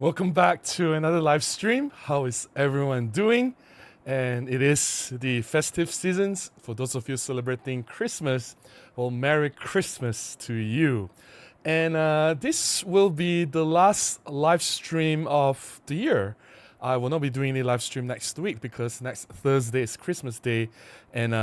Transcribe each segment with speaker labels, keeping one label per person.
Speaker 1: Welcome back to another live stream. How is everyone doing? And it is the festive seasons. For those of you celebrating Christmas, well, Merry Christmas to you. And this will be the last live stream of the year. I will not be doing any live stream next week because next Thursday is Christmas Day. And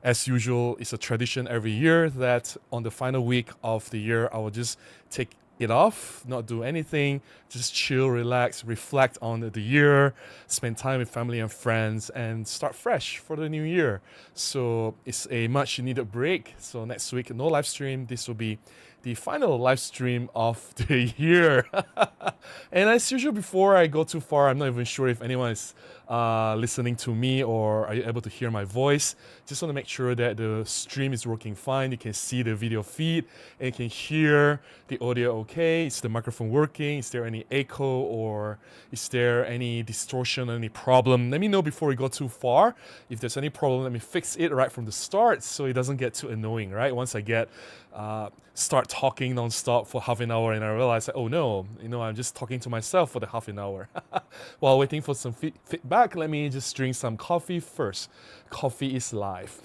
Speaker 1: as usual, it's a tradition every year that on the final week of the year, I will just take it off, not do anything, just chill, relax, reflect on the year, spend time with family and friends, and start fresh for the new year. So it's a much needed break. So next week, no live stream. This will be the final live stream of the year. And as usual, before I go too far, I'm not even sure if anyone is listening to me or are you able to hear my voice. Just want to make sure that the stream is working fine. You can see the video feed and you can hear the audio okay. Is the microphone working? Is there any echo or is there any distortion or any problem? Let me know before we go too far. If there's any problem, let me fix it right from the start so it doesn't get too annoying, right? Once I start talking non-stop for half an hour and I realize, oh no, I'm just talking to myself for the half an hour. While waiting for some feedback, let me just drink some coffee first. Coffee is life.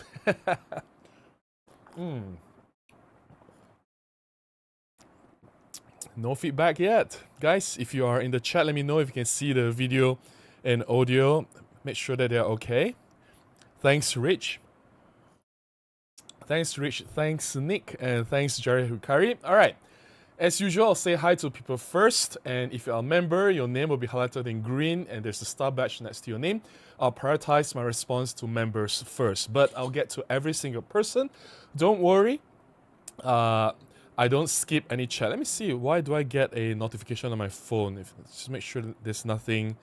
Speaker 1: No feedback yet. Guys, if you are in the chat, let me know if you can see the video and audio. Make sure that they're okay. Thanks, Rich. Thanks, Rich. Thanks, Nick. And thanks, Jerry Hukari. All right. As usual, I'll say hi to people first. And if you're a member, your name will be highlighted in green and there's a star badge next to your name. I'll prioritize my response to members first, but I'll get to every single person. Don't worry. I don't skip any chat. Let me see. Why do I get a notification on my phone? Just make sure there's nothing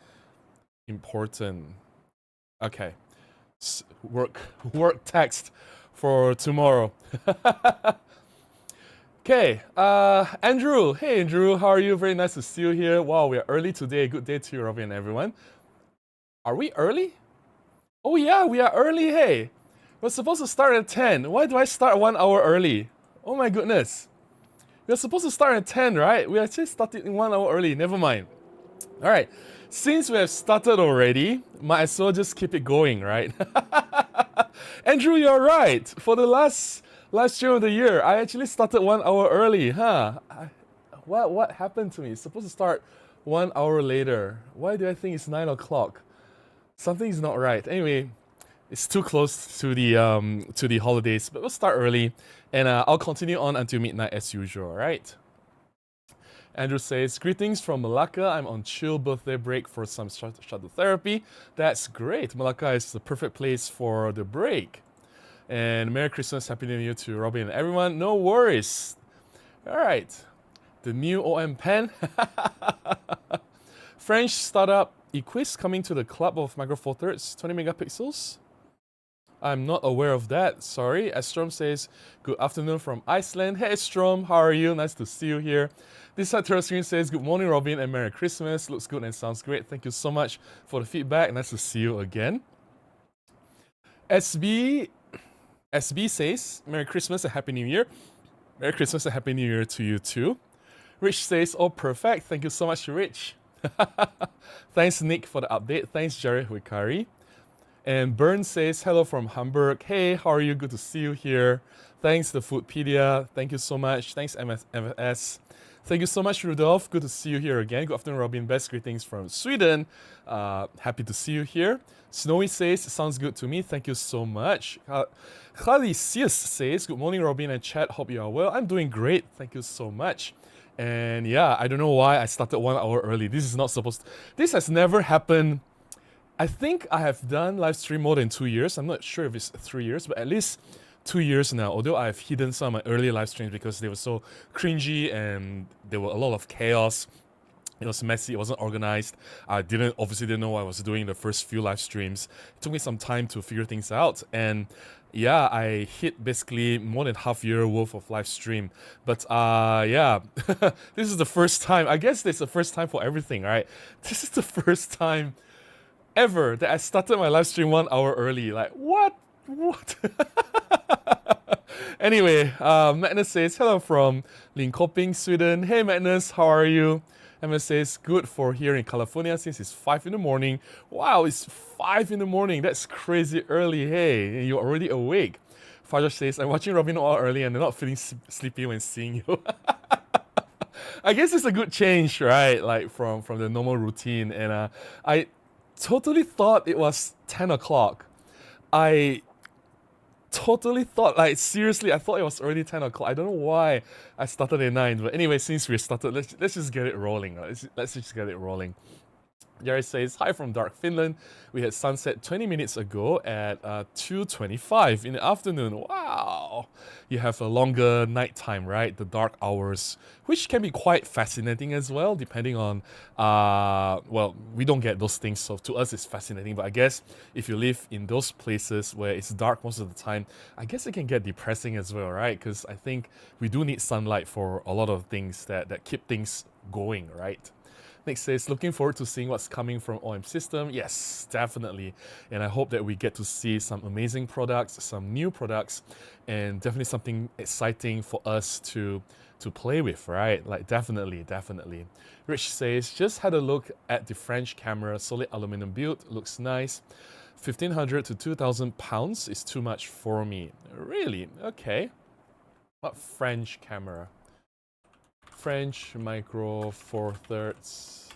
Speaker 1: important. Okay. Work text for tomorrow. Okay, Andrew. Hey, Andrew. How are you? Very nice to see you here. Wow, we are early today. Good day to you, Robin, and everyone. Are we early? Oh, yeah, we are early. Hey, we're supposed to start at 10. Why do I start 1 hour early? Oh, my goodness. We're supposed to start at 10, right? We actually started 1 hour early. Never mind. All right. Since we have started already, might as well just keep it going, right? Andrew, you're right. For the last stream of the year, I actually started 1 hour early, huh? What happened to me? It's supposed to start 1 hour later. Why do I think it's 9 o'clock? Something's not right. Anyway, it's too close to the holidays, but we'll start early, and I'll continue on until midnight as usual, right? Andrew says, greetings from Malacca. I'm on chill birthday break for some shuttle therapy. That's great. Malacca is the perfect place for the break. And Merry Christmas, Happy New Year to Robin and everyone. No worries. All right. The new OM pen. French startup Equis coming to the club of Micro Four Thirds, 20 megapixels. I'm not aware of that. Sorry. Estrom says, good afternoon from Iceland. Hey, Estrom. How are you? Nice to see you here. This side to our screen says, good morning, Robin, and Merry Christmas. Looks good and sounds great. Thank you so much for the feedback. Nice to see you again. SB says, Merry Christmas and Happy New Year. Merry Christmas and Happy New Year to you too. Rich says, oh, perfect. Thank you so much, Rich. Thanks, Nick, for the update. Thanks, Jerry Wikari. And Bern says, hello from Hamburg. Hey, how are you? Good to see you here. Thanks, the Foodpedia. Thank you so much. Thanks, MFS. Thank you so much, Rudolph. Good to see you here again. Good afternoon, Robin. Best greetings from Sweden. Happy to see you here. Snowy says, sounds good to me. Thank you so much. Khalisius says, good morning, Robin and chat. Hope you are well. I'm doing great. Thank you so much. And yeah, I don't know why I started 1 hour early. This is not supposed to... This has never happened. I think I have done live stream more than 2 years. I'm not sure if it's 3 years, but at least 2 years now. Although I've hidden some of my earlier live streams because they were so cringy and there were a lot of chaos. It was messy, it wasn't organized. I obviously didn't know what I was doing in the first few live streams. It took me some time to figure things out. And yeah, I hit basically more than half year worth of live stream. But yeah, this is the first time. I guess this is the first time for everything, right? This is the first time ever that I started my live stream 1 hour early. Like, what? Anyway, Magnus says, hello from Linköping, Sweden. Hey Magnus, how are you? Emma says, good for here in California since it's 5 in the morning. Wow, it's 5 in the morning. That's crazy early. Hey, and you're already awake. Fajar says, I'm watching Robin all early and I'm not feeling sleepy when seeing you. I guess it's a good change, right? Like from the normal routine. And I totally thought it was 10 o'clock. I totally thought, like seriously, I thought it was already 10 o'clock. I don't know why I started at 9. But anyway, since we started, let's just get it rolling. Let's just get it rolling. Jerry says, hi from dark Finland. We had sunset 20 minutes ago at 2:25 in the afternoon. Wow! You have a longer nighttime, right? The dark hours, which can be quite fascinating as well, depending on, well, we don't get those things, so to us it's fascinating. But I guess if you live in those places where it's dark most of the time, I guess it can get depressing as well, right? Because I think we do need sunlight for a lot of things that keep things going, right? Next says, looking forward to seeing what's coming from OM System. Yes, definitely. And I hope that we get to see some amazing products, some new products, and definitely something exciting for us to play with, right? Like definitely. Rich says, just had a look at the French camera, solid aluminum build, looks nice. 1,500 to 2,000 pounds is too much for me. Really? Okay. What French camera? French Micro Four Thirds.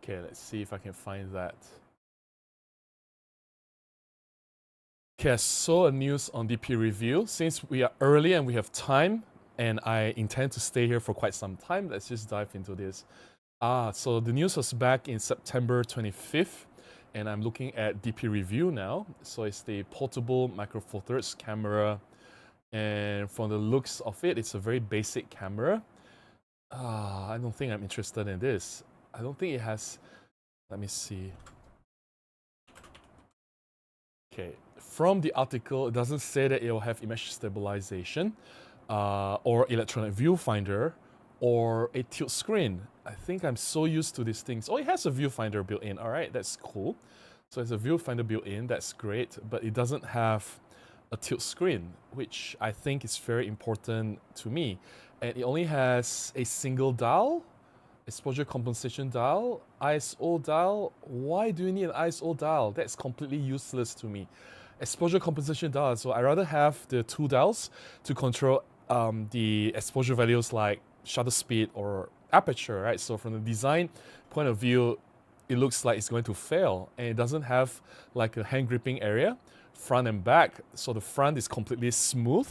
Speaker 1: Okay, let's see if I can find that. Okay, I saw a news on DP Review. Since we are early and we have time, and I intend to stay here for quite some time, let's just dive into this. So the news was back in September 25th, and I'm looking at DP Review now. So it's the portable Micro Four Thirds camera. And from the looks of it, it's a very basic camera. I don't think I'm interested in this. I don't think it has... Let me see. Okay, from the article, it doesn't say that it will have image stabilization or electronic viewfinder or a tilt screen. I think I'm so used to these things. Oh, it has a viewfinder built in. All right, that's cool. So it's a viewfinder built in. That's great. But it doesn't have a tilt screen, which I think is very important to me. And it only has a single dial, exposure compensation dial, ISO dial. Why do you need an ISO dial? That's completely useless to me. Exposure compensation dial, so I rather have the two dials to control the exposure values like shutter speed or aperture, right? So from the design point of view, it looks like it's going to fail, and it doesn't have like a hand gripping area, front and back. So the front is completely smooth,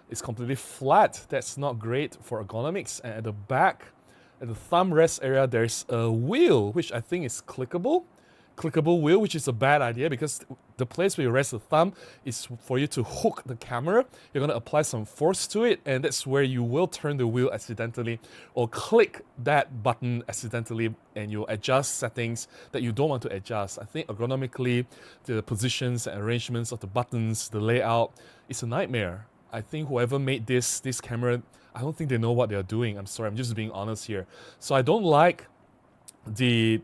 Speaker 1: it's completely flat. That's not great for ergonomics. And at the back, at the thumb rest area, there's a wheel, which I think is clickable wheel, which is a bad idea because the place where you rest the thumb is for you to hook the camera. You're going to apply some force to it, and that's where you will turn the wheel accidentally or click that button accidentally, and you'll adjust settings that you don't want to adjust. I think ergonomically, the positions and arrangements of the buttons, the layout, it's a nightmare. I think whoever made this camera, I don't think they know what they're doing. I'm sorry, I'm just being honest here. So I don't like the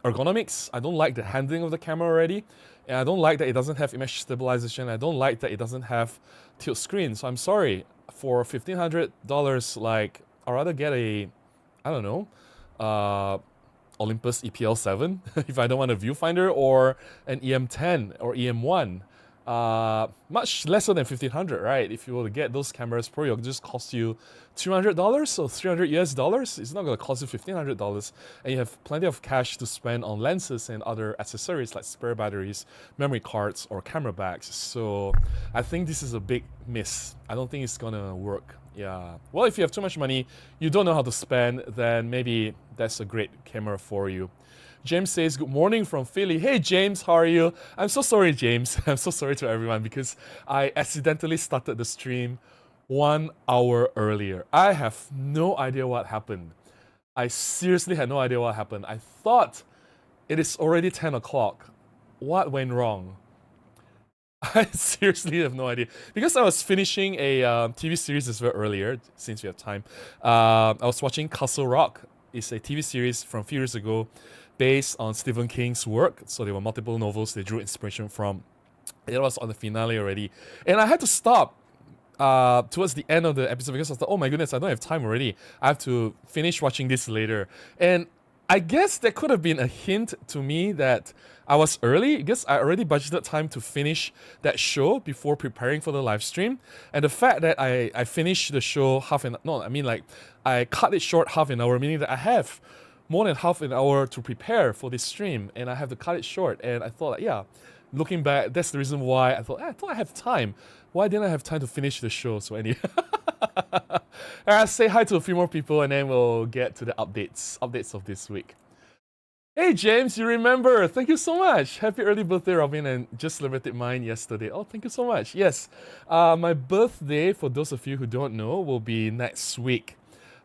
Speaker 1: ergonomics, I don't like the handling of the camera already, and I don't like that it doesn't have image stabilization. I don't like that it doesn't have tilt screen. So I'm sorry, for $1,500, like I'd rather get a, I don't know, Olympus EPL7 if I don't want a viewfinder, or an EM10 or EM1. Much lesser than $1,500, right? If you were to get those cameras, probably it'll just cost you $200, so $300 US. It's not going to cost you $1,500, and you have plenty of cash to spend on lenses and other accessories like spare batteries, memory cards, or camera bags. So I think this is a big miss. I don't think it's going to work. Yeah. Well, if you have too much money, you don't know how to spend, then maybe that's a great camera for you. James says, good morning from Philly. Hey James, how are you? I'm so sorry, James. I'm so sorry to everyone because I accidentally started the stream 1 hour earlier. I have no idea what happened. I seriously had no idea what happened. I thought it is already 10 o'clock. What went wrong? I seriously have no idea. Because I was finishing a TV series as well earlier, since we have time. I was watching Castle Rock. It's a TV series from a few years ago, based on Stephen King's work. So there were multiple novels they drew inspiration from. It was on the finale already. And I had to stop. towards the end of the episode because I thought, oh my goodness, I don't have time already. I have to finish watching this later. And I guess that could have been a hint to me that I was early because I already budgeted time to finish that show before preparing for the live stream. And the fact that I finished the show I cut it short half an hour, meaning that I have more than half an hour to prepare for this stream and I have to cut it short. And I thought, yeah, looking back, that's the reason why I thought I have time. Why didn't I have time to finish the show? So anyway, I'll say hi to a few more people and then we'll get to the updates of this week. Hey James, you remember? Thank you so much. Happy early birthday, Robin, and just celebrated mine yesterday. Oh, thank you so much. Yes, my birthday, for those of you who don't know, will be next week.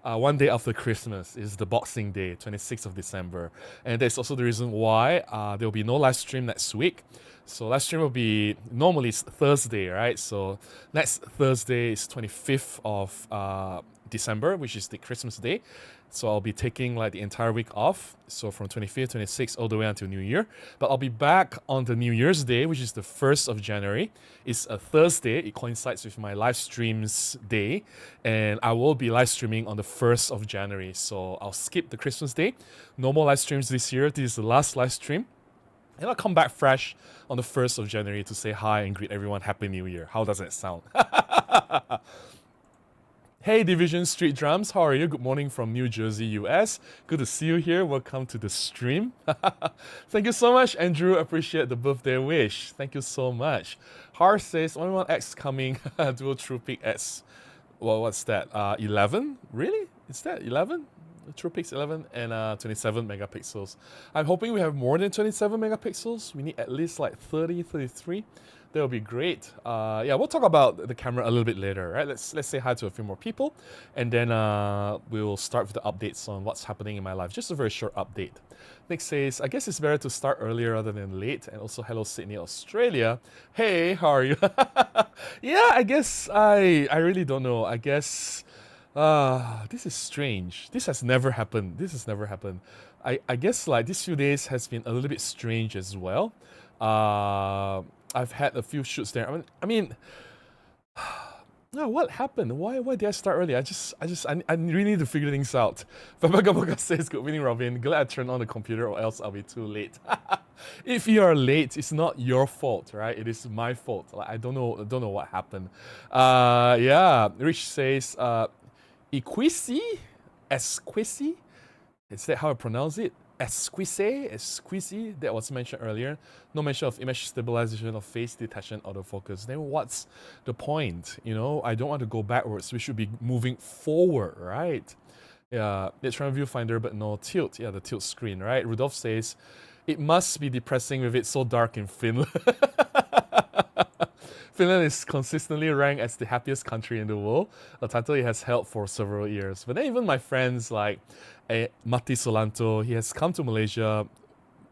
Speaker 1: One day after Christmas is the Boxing Day, 26th of December. And that's also the reason why there will be no live stream next week. So live stream will be, normally it's Thursday, right? So next Thursday is 25th of December, which is the Christmas Day. So I'll be taking like the entire week off. So from 25th, 26th, all the way until New Year. But I'll be back on the New Year's Day, which is the 1st of January. It's a Thursday. It coincides with my live streams day. And I will be live streaming on the 1st of January. So I'll skip the Christmas Day. No more live streams this year. This is the last live stream. And I'll come back fresh on the 1st of January to say hi and greet everyone Happy New Year. How does that sound? Hey Division Street Drums, how are you? Good morning from New Jersey, US. Good to see you here. Welcome to the stream. Thank you so much, Andrew. Appreciate the birthday wish. Thank you so much. Har says, 11X coming. Dual TruePic S. Well, what's that? 11? Really? Is that 11? TruePix 11 and 27 megapixels. I'm hoping we have more than 27 megapixels. We need at least like 30, 33. That would be great. Yeah, we'll talk about the camera a little bit later, right? Let's say hi to a few more people, and then we'll start with the updates on what's happening in my life. Just a very short update. Nick says, I guess it's better to start earlier rather than late. And also, hello Sydney, Australia. Hey, how are you? Yeah, I guess I really don't know. I guess this is strange. This has never happened. I guess like these few days has been a little bit strange as well. I've had a few shoots there. I mean, no, what happened? Why did I start early? I really need to figure things out. Babagaboga says, good evening, Robin. Glad I turned on the computer or else I'll be too late. If you are late, it's not your fault, right? It is my fault. Like, I don't know what happened. Yeah, Rich says, Esquisse? Is that how I pronounce it? Esquisse, that was mentioned earlier. No mention of image stabilization or face detection autofocus. Then what's the point? You know, I don't want to go backwards. We should be moving forward, right? Yeah, let's try viewfinder, but no tilt. Yeah, the tilt screen, right? Rudolph says, it must be depressing with it so dark in Finland. Finland is consistently ranked as the happiest country in the world, a title it has held for several years. But then even my friends like Mati Solanto, he has come to Malaysia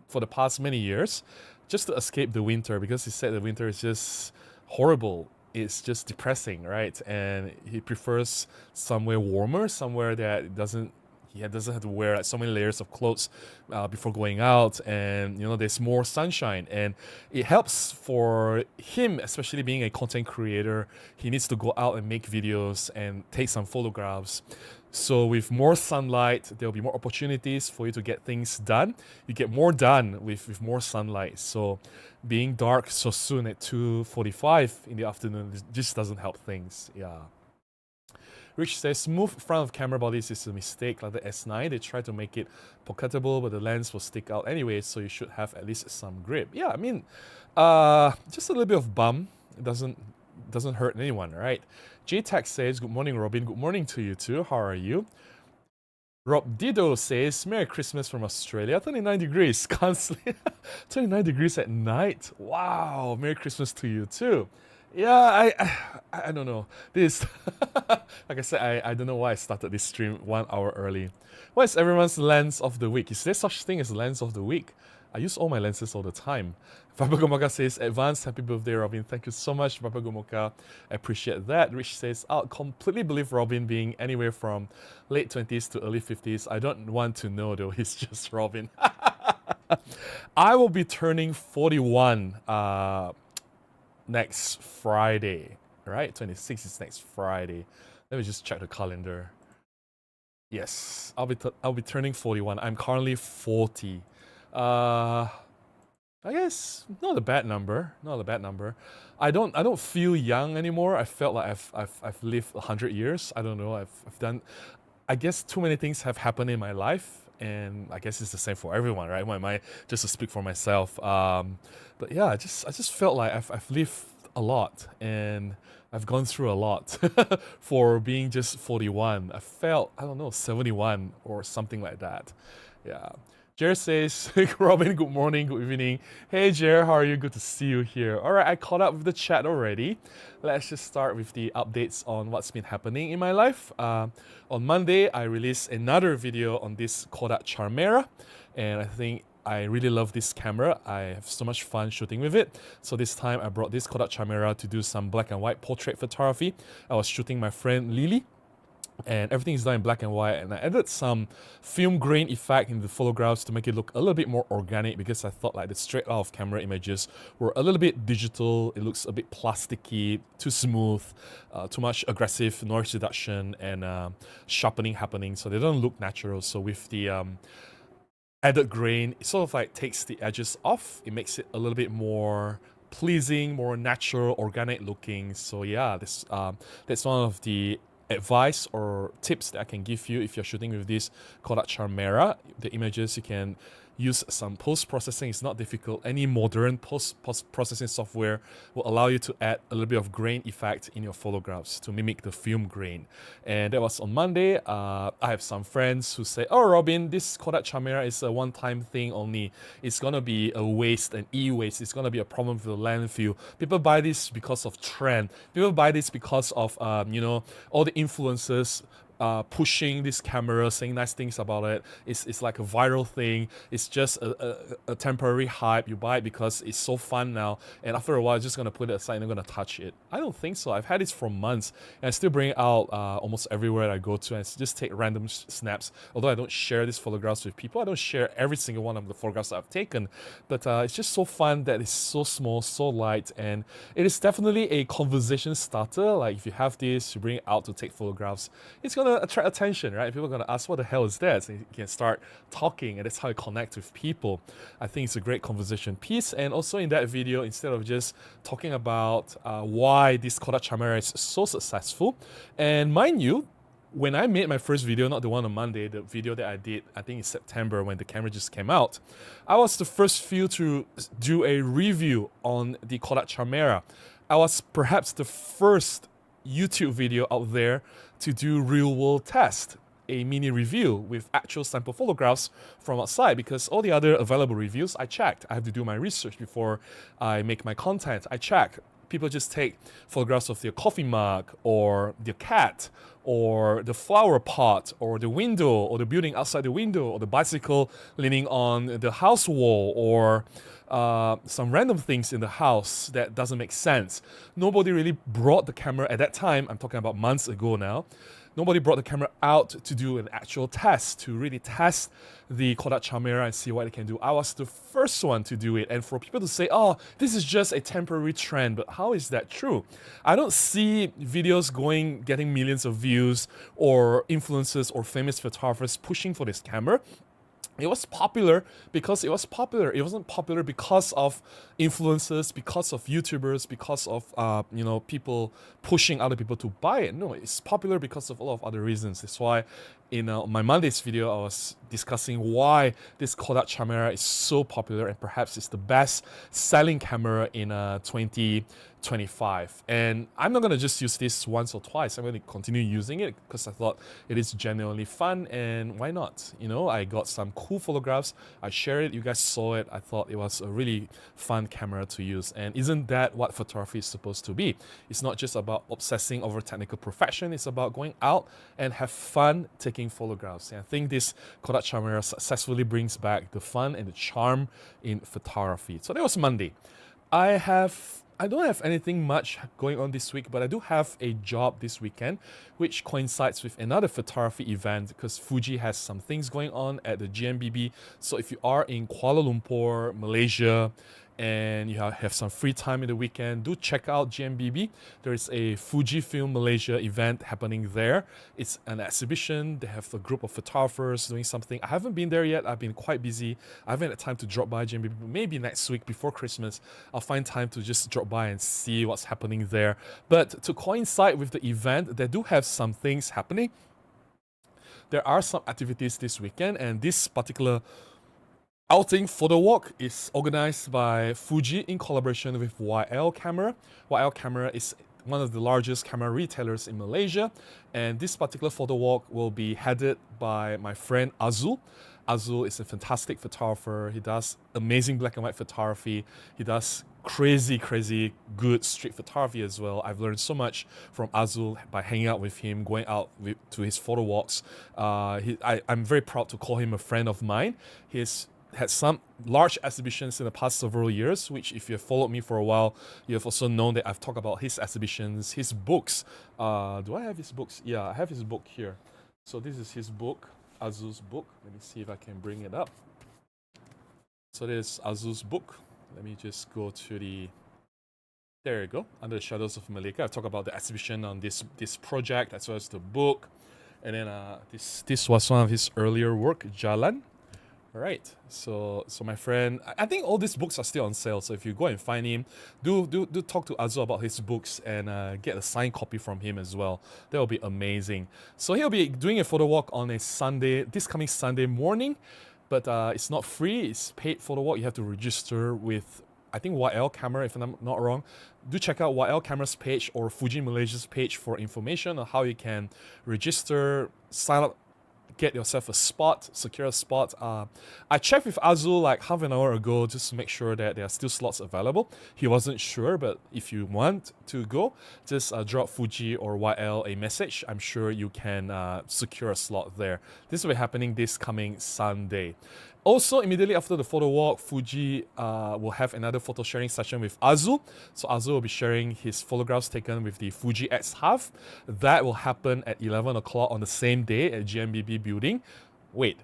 Speaker 1: for the past many years just to escape the winter because he said the winter is just horrible. It's just depressing, right? And he prefers somewhere warmer, somewhere that doesn't have to wear like so many layers of clothes before going out, and you know there's more sunshine, and it helps for him, especially being a content creator. He needs to go out and make videos and take some photographs. So with more sunlight, there'll be more opportunities for you to get things done. You get more done with more sunlight. So being dark so soon at 2:45 in the afternoon just doesn't help things. Yeah. Rich says, smooth front of camera bodies is a mistake, like the S9. They try to make it pocketable, but the lens will stick out anyway, so you should have at least some grip. Yeah, I mean, just a little bit of bum. It doesn't hurt anyone, right? JTAC says, good morning, Robin. Good morning to you too. How are you? Rob Dido says, Merry Christmas from Australia. 29 degrees. Can't sleep. 29 degrees at night. Wow. Merry Christmas to you too. Yeah, I don't know. This, like I said, I don't know why I started this stream 1 hour early. What is everyone's lens of the week? Is there such thing as lens of the week? I use all my lenses all the time. Babagomoka says, advance happy birthday, Robin. Thank you so much, Babagomoka. I appreciate that. Rich says, I completely believe Robin being anywhere from late 20s to early 50s. I don't want to know though, he's just Robin. I will be turning 41 next Friday. right? 26 is next Friday. Let me just check the calendar. Yes, I'll be turning 41. I'm currently 40. Uh, I guess not a bad number. Not a bad number. I don't feel young anymore. I felt like I've lived 100 years. I don't know. I've done. I guess too many things have happened in my life, and I guess it's the same for everyone, right? Why am I just to speak for myself? But yeah, I just felt like I've lived a lot, and I've gone through a lot for being just 41. I felt, I don't know, 71 or something like that. Yeah. Jer says, Robin, good morning, good evening. Hey Jer, how are you? Good to see you here. All right, I caught up with the chat already. Let's just start with the updates on what's been happening in my life. On Monday, I released another video on this Kodak Charmera, and I think I really love this camera. I have so much fun shooting with it. So this time I brought this Kodak Charmera to do some black and white portrait photography. I was shooting my friend Lily, and everything is done in black and white, and I added some film grain effect in the photographs to make it look a little bit more organic, because I thought like the straight out of camera images were a little bit digital. It looks a bit plasticky, too smooth, too much aggressive noise reduction and sharpening happening, so they don't look natural. So with the added grain, it sort of like takes the edges off. It makes it a little bit more pleasing, more natural, organic looking. So yeah, that's one of the advice or tips that I can give you if you're shooting with this Kodak Charmera. The images, you can use some post-processing. It's not difficult. Any modern post-processing software will allow you to add a little bit of grain effect in your photographs to mimic the film grain. And that was on Monday. I have some friends who say, oh Robin, this Kodak Charmera is a one-time thing only. It's gonna be a waste, an e-waste. It's gonna be a problem with the landfill. People buy this because of trend. People buy this because of you know, all the influencers pushing this camera, saying nice things about it. It's like a viral thing. It's just a temporary hype. You buy it because it's so fun now, and after a while, you're just gonna put it aside and you're gonna touch it. I don't think so. I've had this for months, and I still bring it out almost everywhere I go to, and just take random snaps. Although I don't share these photographs with people, I don't share every single one of the photographs that I've taken, but it's just so fun that it's so small, so light, and it is definitely a conversation starter. Like if you have this, you bring it out to take photographs, it's gonna attract attention, right? People are gonna ask, what the hell is that? So you can start talking, and that's how you connect with people. I think it's a great conversation piece. And also in that video, instead of just talking about why this Kodak Charmera is so successful, and mind you, when I made my first video, not the one on Monday, the video that I did, I think in September when the camera just came out, I was the first few to do a review on the Kodak Charmera. I was perhaps the first YouTube video out there to do real world test, a mini review with actual sample photographs from outside, because all the other available reviews I checked. I have to do my research before I make my content. I check. People just take photographs of their coffee mug or their cat or the flower pot or the window or the building outside the window or the bicycle leaning on the house wall or some random things in the house that doesn't make sense. Nobody really brought the camera at that time. I'm talking about months ago now. Nobody brought the camera out to do an actual test, to really test the Kodak Charmera and see what it can do. I was the first one to do it. And for people to say, oh, this is just a temporary trend, but how is that true? I don't see videos getting millions of views or influencers or famous photographers pushing for this camera. It was popular because it was popular. It wasn't popular because of influencers, because of YouTubers, because of you know, people pushing other people to buy it. No, it's popular because of a lot of other reasons. That's why in my Monday's video, I was discussing why this Kodak Charmera is so popular and perhaps it's the best selling camera in 2025. And I'm not going to just use this once or twice. I'm going to continue using it because I thought it is genuinely fun, and why not? You know, I got some cool photographs. I shared it. You guys saw it. I thought it was a really fun camera to use. And isn't that what photography is supposed to be? It's not just about obsessing over technical perfection. It's about going out and have fun taking photographs. And I think this Kodak Charmera successfully brings back the fun and the charm in photography. So that was Monday. I don't have anything much going on this week, but I do have a job this weekend, which coincides with another photography event because Fuji has some things going on at the GMBB. So if you are in Kuala Lumpur, Malaysia, and you have some free time in the weekend, do check out GMBB. There is a Fujifilm Malaysia event happening there. It's an exhibition. They have a group of photographers doing something. I haven't been there yet. I've been quite busy. I haven't had time to drop by GMBB. Maybe next week before Christmas, I'll find time to just drop by and see what's happening there. But to coincide with the event, they do have some things happening. There are some activities this weekend, and this particular outing photo walk is organized by Fuji in collaboration with YL Camera. YL Camera is one of the largest camera retailers in Malaysia, and this particular photo walk will be headed by my friend Azul. Azul is a fantastic photographer. He does amazing black and white photography. He does crazy good street photography as well. I've learned so much from Azul by hanging out with him, going out to his photo walks. I'm very proud to call him a friend of mine. He's had some large exhibitions in the past several years, which if you have followed me for a while, you have also known that I've talked about his exhibitions, his books. Do I have his books? Yeah, I have his book here. So this is his book, Azul's book. Let me see if I can bring it up. So this is Azul's book. Let me just go to the, there you go, Under the Shadows of Malacca. I've talked about the exhibition on this project as well as the book. And then this was one of his earlier work, Jalan. All right, so my friend, I think all these books are still on sale. So if you go and find him, do talk to Azul about his books and get a signed copy from him as well. That will be amazing. So he'll be doing a photo walk on a Sunday, this coming Sunday morning, but it's not free. It's paid photo walk. You have to register with, I think, YL Camera, if I'm not wrong. Do check out YL Camera's page or Fuji Malaysia's page for information on how you can register, sign up, get yourself a spot, secure a spot. I checked with Azul like half an hour ago just to make sure that there are still slots available. He wasn't sure, but if you want to go, just drop Fuji or YL a message. I'm sure you can secure a slot there. This will be happening this coming Sunday. Also, immediately after the photo walk, Fuji will have another photo sharing session with Azul. So Azul will be sharing his photographs taken with the Fuji X-Half. That will happen at 11 o'clock on the same day at GMBB building. Wait,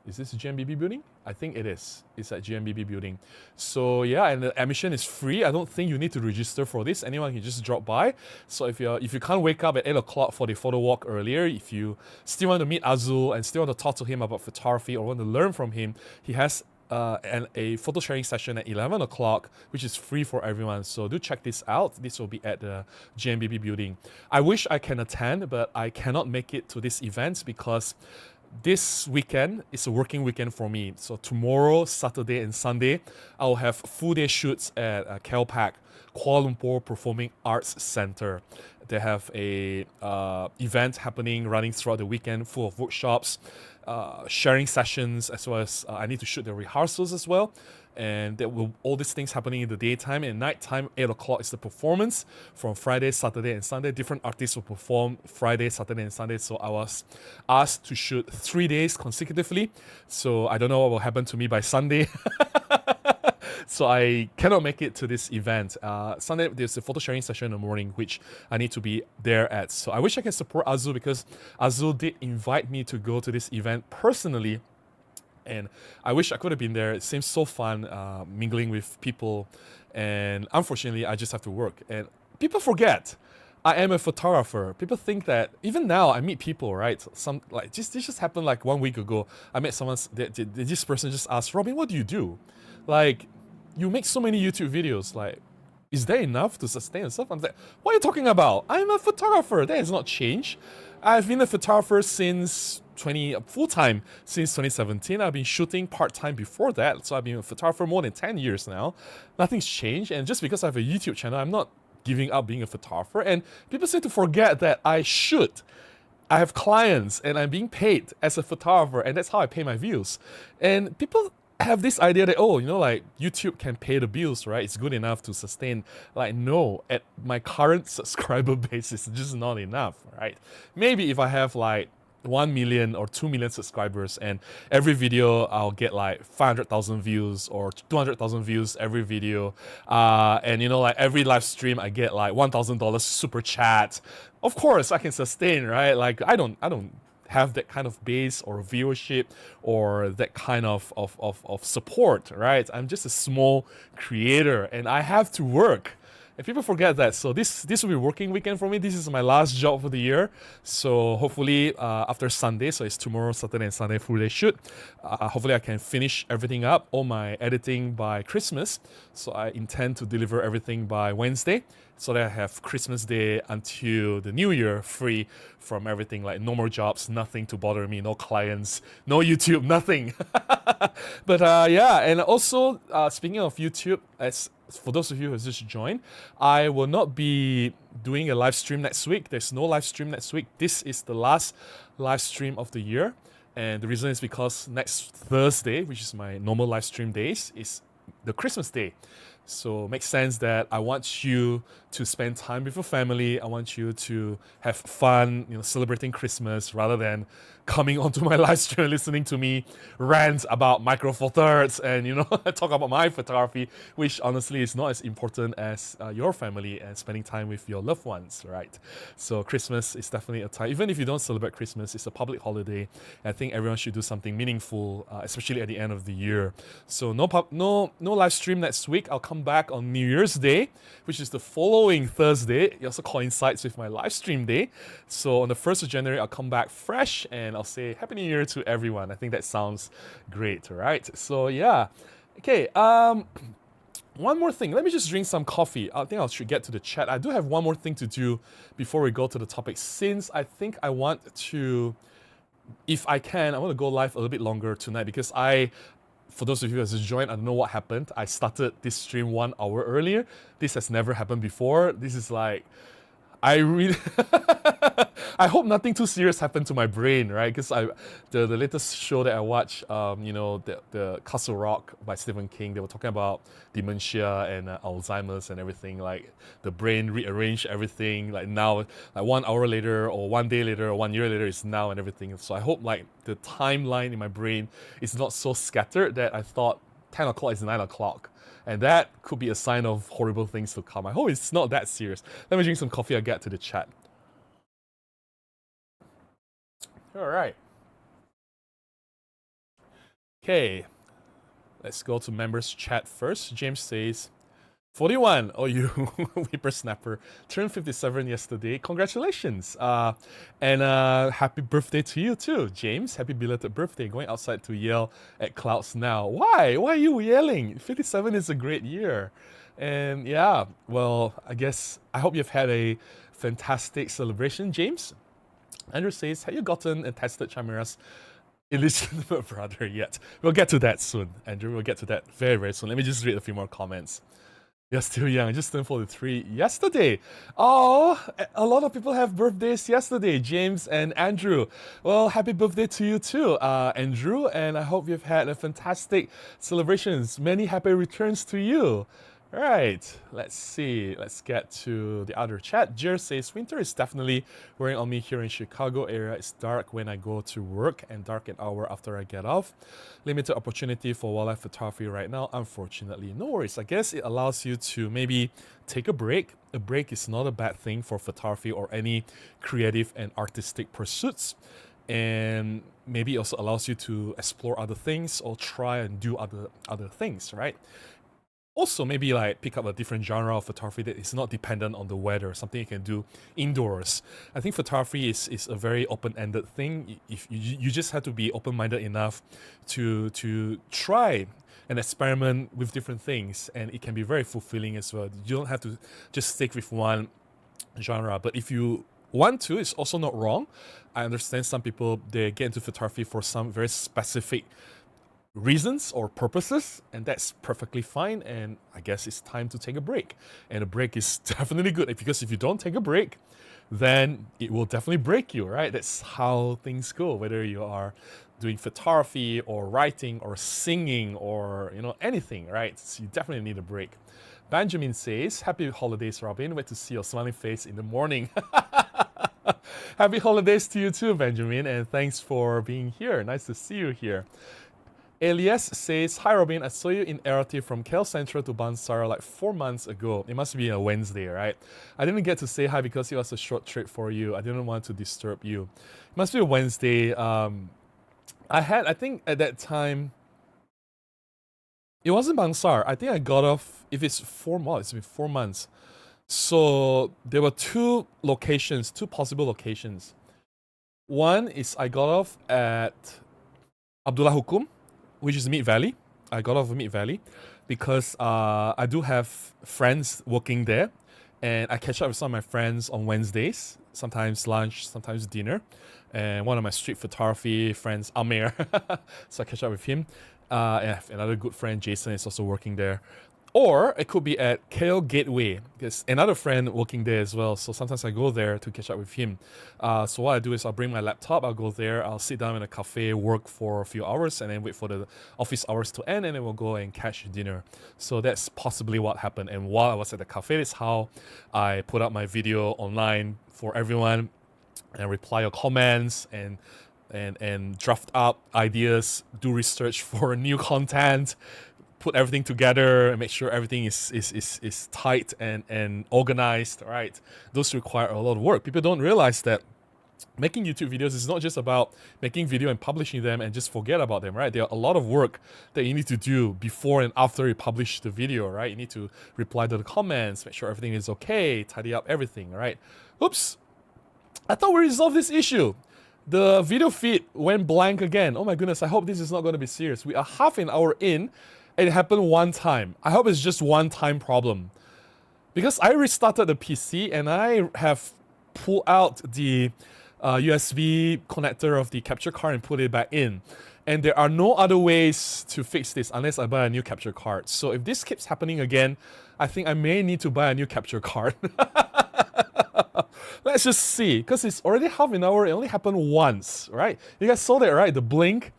Speaker 1: is this GMBB building? I think it is. It's at GMBB building. So yeah, and the admission is free. I don't think you need to register for this. Anyone can just drop by. So if you can't wake up at 8 o'clock for the photo walk earlier, if you still want to meet Azul and still want to talk to him about photography or want to learn from him, he has a photo sharing session at 11 o'clock, which is free for everyone. So do check this out. This will be at the GMBB building. I wish I can attend, but I cannot make it to this event because this weekend is a working weekend for me. So tomorrow, Saturday and Sunday, I'll have full day shoots at CalPAC, Kuala Lumpur Performing Arts Centre. They have a event happening, running throughout the weekend, full of workshops, sharing sessions, as well as I need to shoot the rehearsals as well. And there will all these things happening in the daytime, and nighttime, 8 o'clock is the performance from Friday, Saturday, and Sunday. Different artists will perform Friday, Saturday, and Sunday. So I was asked to shoot 3 days consecutively. So I don't know what will happen to me by Sunday. So I cannot make it to this event. Sunday, there's a photo sharing session in the morning, which I need to be there at. So I wish I can support Azul because Azul did invite me to go to this event personally. And I wish I could have been there. It seems so fun mingling with people. And unfortunately, I just have to work. And people forget I am a photographer. People think that even now I meet people, right? Some like this just happened like 1 week ago. I met someone. This person just asked, Robin, what do you do? Like, you make so many YouTube videos. Like, is that enough to sustain yourself? I'm like, what are you talking about? I'm a photographer. That has not changed. I've been a photographer since full-time since 2017. I've been shooting part-time before that. So I've been a photographer more than 10 years now. Nothing's changed. And just because I have a YouTube channel, I'm not giving up being a photographer. And people seem to forget that I shoot. I have clients and I'm being paid as a photographer, and that's how I pay my views. And people have this idea that, oh, you know, like YouTube can pay the bills, right? It's good enough to sustain. Like, no, at my current subscriber base, it's just not enough, right? Maybe if I have like 1 million or 2 million subscribers and every video I'll get like 500,000 views or 200,000 views every video, and you know, like every live stream I get like $1,000 super chat. Of course I can sustain, right? Like I don't have that kind of base or viewership or that kind of support, right? I'm just a small creator and I have to work. And people forget that. So this will be working weekend for me. This is my last job for the year. So hopefully after Sunday, so it's tomorrow, Saturday and Sunday full day shoot. Hopefully I can finish everything up, all my editing by Christmas. So I intend to deliver everything by Wednesday, so that I have Christmas Day until the New Year free from everything, like no more jobs, nothing to bother me, no clients, no YouTube, nothing. But yeah, and also speaking of YouTube, as for those of you who just joined, I will not be doing a live stream next week. There's no live stream next week. This is the last live stream of the year. And the reason is because next Thursday, which is my normal live stream days, is the Christmas day. So it makes sense that I want you to spend time with your family. I want you to have fun, celebrating Christmas rather than coming onto my live stream and listening to me rant about Micro Four Thirds and talk about my photography, which honestly is not as important as your family and spending time with your loved ones, right? So Christmas is definitely a time. Even if you don't celebrate Christmas, it's a public holiday. I think everyone should do something meaningful, especially at the end of the year. So no live stream next week. I'll come back on New Year's Day, which is the following Thursday. It also coincides with my live stream day. So on the 1st of January, I'll come back fresh and I'll say Happy New Year to everyone. I think that sounds great, right? So yeah. Okay, one more thing. Let me just drink some coffee. I think I should get to the chat. I do have one more thing to do before we go to the topic, since I think I want to, if I can, I want to go live a little bit longer tonight because for those of you who have just joined, I don't know what happened. I started this stream 1 hour earlier. This has never happened before. This is like, I really, I hope nothing too serious happened to my brain, right? Because the latest show that I watched, the Castle Rock by Stephen King, they were talking about dementia and Alzheimer's and everything. Like the brain rearranged everything. Like now, like 1 hour later, or 1 day later, or 1 year later, it's now and everything. So I hope like the timeline in my brain is not so scattered that I thought 10 o'clock is 9 o'clock. And that could be a sign of horrible things to come. I hope it's not that serious. Let me drink some coffee. I'll get to the chat. All right. Okay. Let's go to members chat first. James says, 41. Oh, you whippersnapper. Turned 57 yesterday. Congratulations. And happy birthday to you too, James. Happy belated birthday. Going outside to yell at clouds now. Why? Why are you yelling? 57 is a great year. And yeah, well, I hope you've had a fantastic celebration, James. Andrew says, have you gotten and tested Chimera's illegitimate brother yet? We'll get to that soon, Andrew. We'll get to that very, very soon. Let me just read a few more comments. You're still young. I just turned 43 yesterday. Oh, a lot of people have birthdays yesterday, James and Andrew. Well, happy birthday to you too, Andrew. And I hope you've had a fantastic celebrations. Many happy returns to you. Right, let's see. Let's get to the other chat. Jer says, winter is definitely wearing on me here in Chicago area. It's dark when I go to work and dark an hour after I get off. Limited opportunity for wildlife photography right now, unfortunately. No worries. I guess it allows you to maybe take a break. A break is not a bad thing for photography or any creative and artistic pursuits. And maybe it also allows you to explore other things or try and do other things, right? Also, maybe like pick up a different genre of photography that is not dependent on the weather, something you can do indoors. I think photography is a very open-ended thing. If you just have to be open-minded enough to try and experiment with different things, and it can be very fulfilling as well. You don't have to just stick with one genre, but if you want to, it's also not wrong. I understand some people, they get into photography for some very specific reasons or purposes, and that's perfectly fine. And I guess it's time to take a break, and a break is definitely good, because if you don't take a break, then it will definitely break you, right? That's how things go, whether you are doing photography or writing or singing or anything, right? So you definitely need a break. Benjamin says, happy holidays, Robin. Wait to see your smiling face in the morning. Happy holidays to you too, Benjamin, and thanks for being here. Nice to see you here. Elias says, "Hi Robin, I saw you in LRT from KL Central to Bansara like 4 months ago. It must be a Wednesday, right? I didn't get to say hi because it was a short trip for you. I didn't want to disturb you. It must be a Wednesday. I think at that time, it wasn't Bangsar. I think I got off, if it's 4 months, it's been 4 months. So there were two possible locations. One is I got off at Abdullah Hukum, which is Mid Valley. I got off of Mid Valley because I do have friends working there, and I catch up with some of my friends on Wednesdays, sometimes lunch, sometimes dinner. And one of my street photography friends, Amir, so I catch up with him. And I have another good friend, Jason, is also working there. Or it could be at KL Gateway, because another friend working there as well. So sometimes I go there to catch up with him. So what I do is I'll bring my laptop, I'll go there, I'll sit down in a cafe, work for a few hours, and then wait for the office hours to end, and then we'll go and catch dinner. So that's possibly what happened. And while I was at the cafe, that's how I put up my video online for everyone and reply your comments and draft up ideas, do research for new content, put everything together and make sure everything is tight and organized, right? Those require a lot of work. People don't realize that making YouTube videos is not just about making video and publishing them and just forget about them, right? There are a lot of work that you need to do before and after you publish the video, right? You need to reply to the comments, make sure everything is okay, tidy up everything, right? Oops, I thought we resolved this issue. The video feed went blank again. Oh my goodness, I hope this is not going to be serious. We are half an hour in, and it happened one time. I hope it's just one time problem. Because I restarted the PC and I have pulled out the USB connector of the capture card and put it back in. And there are no other ways to fix this unless I buy a new capture card. So if this keeps happening again, I think I may need to buy a new capture card. Let's just see, because it's already half an hour, it only happened once, right? You guys saw that, right? The blink,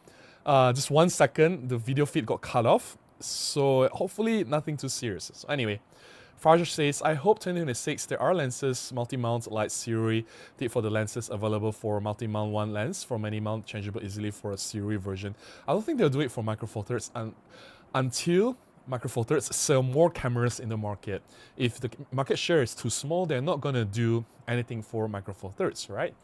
Speaker 1: just 1 second, the video feed got cut off. So hopefully nothing too serious. So anyway, Faraj says, I hope 2026 there are lenses multi-mount like Siri did for the lenses available for multi-mount one lens for many mount changeable easily for a Siri version. I don't think they'll do it for Micro Four Thirds until Micro Four Thirds sell more cameras in the market. If the market share is too small, they're not gonna do anything for Micro Four Thirds, right?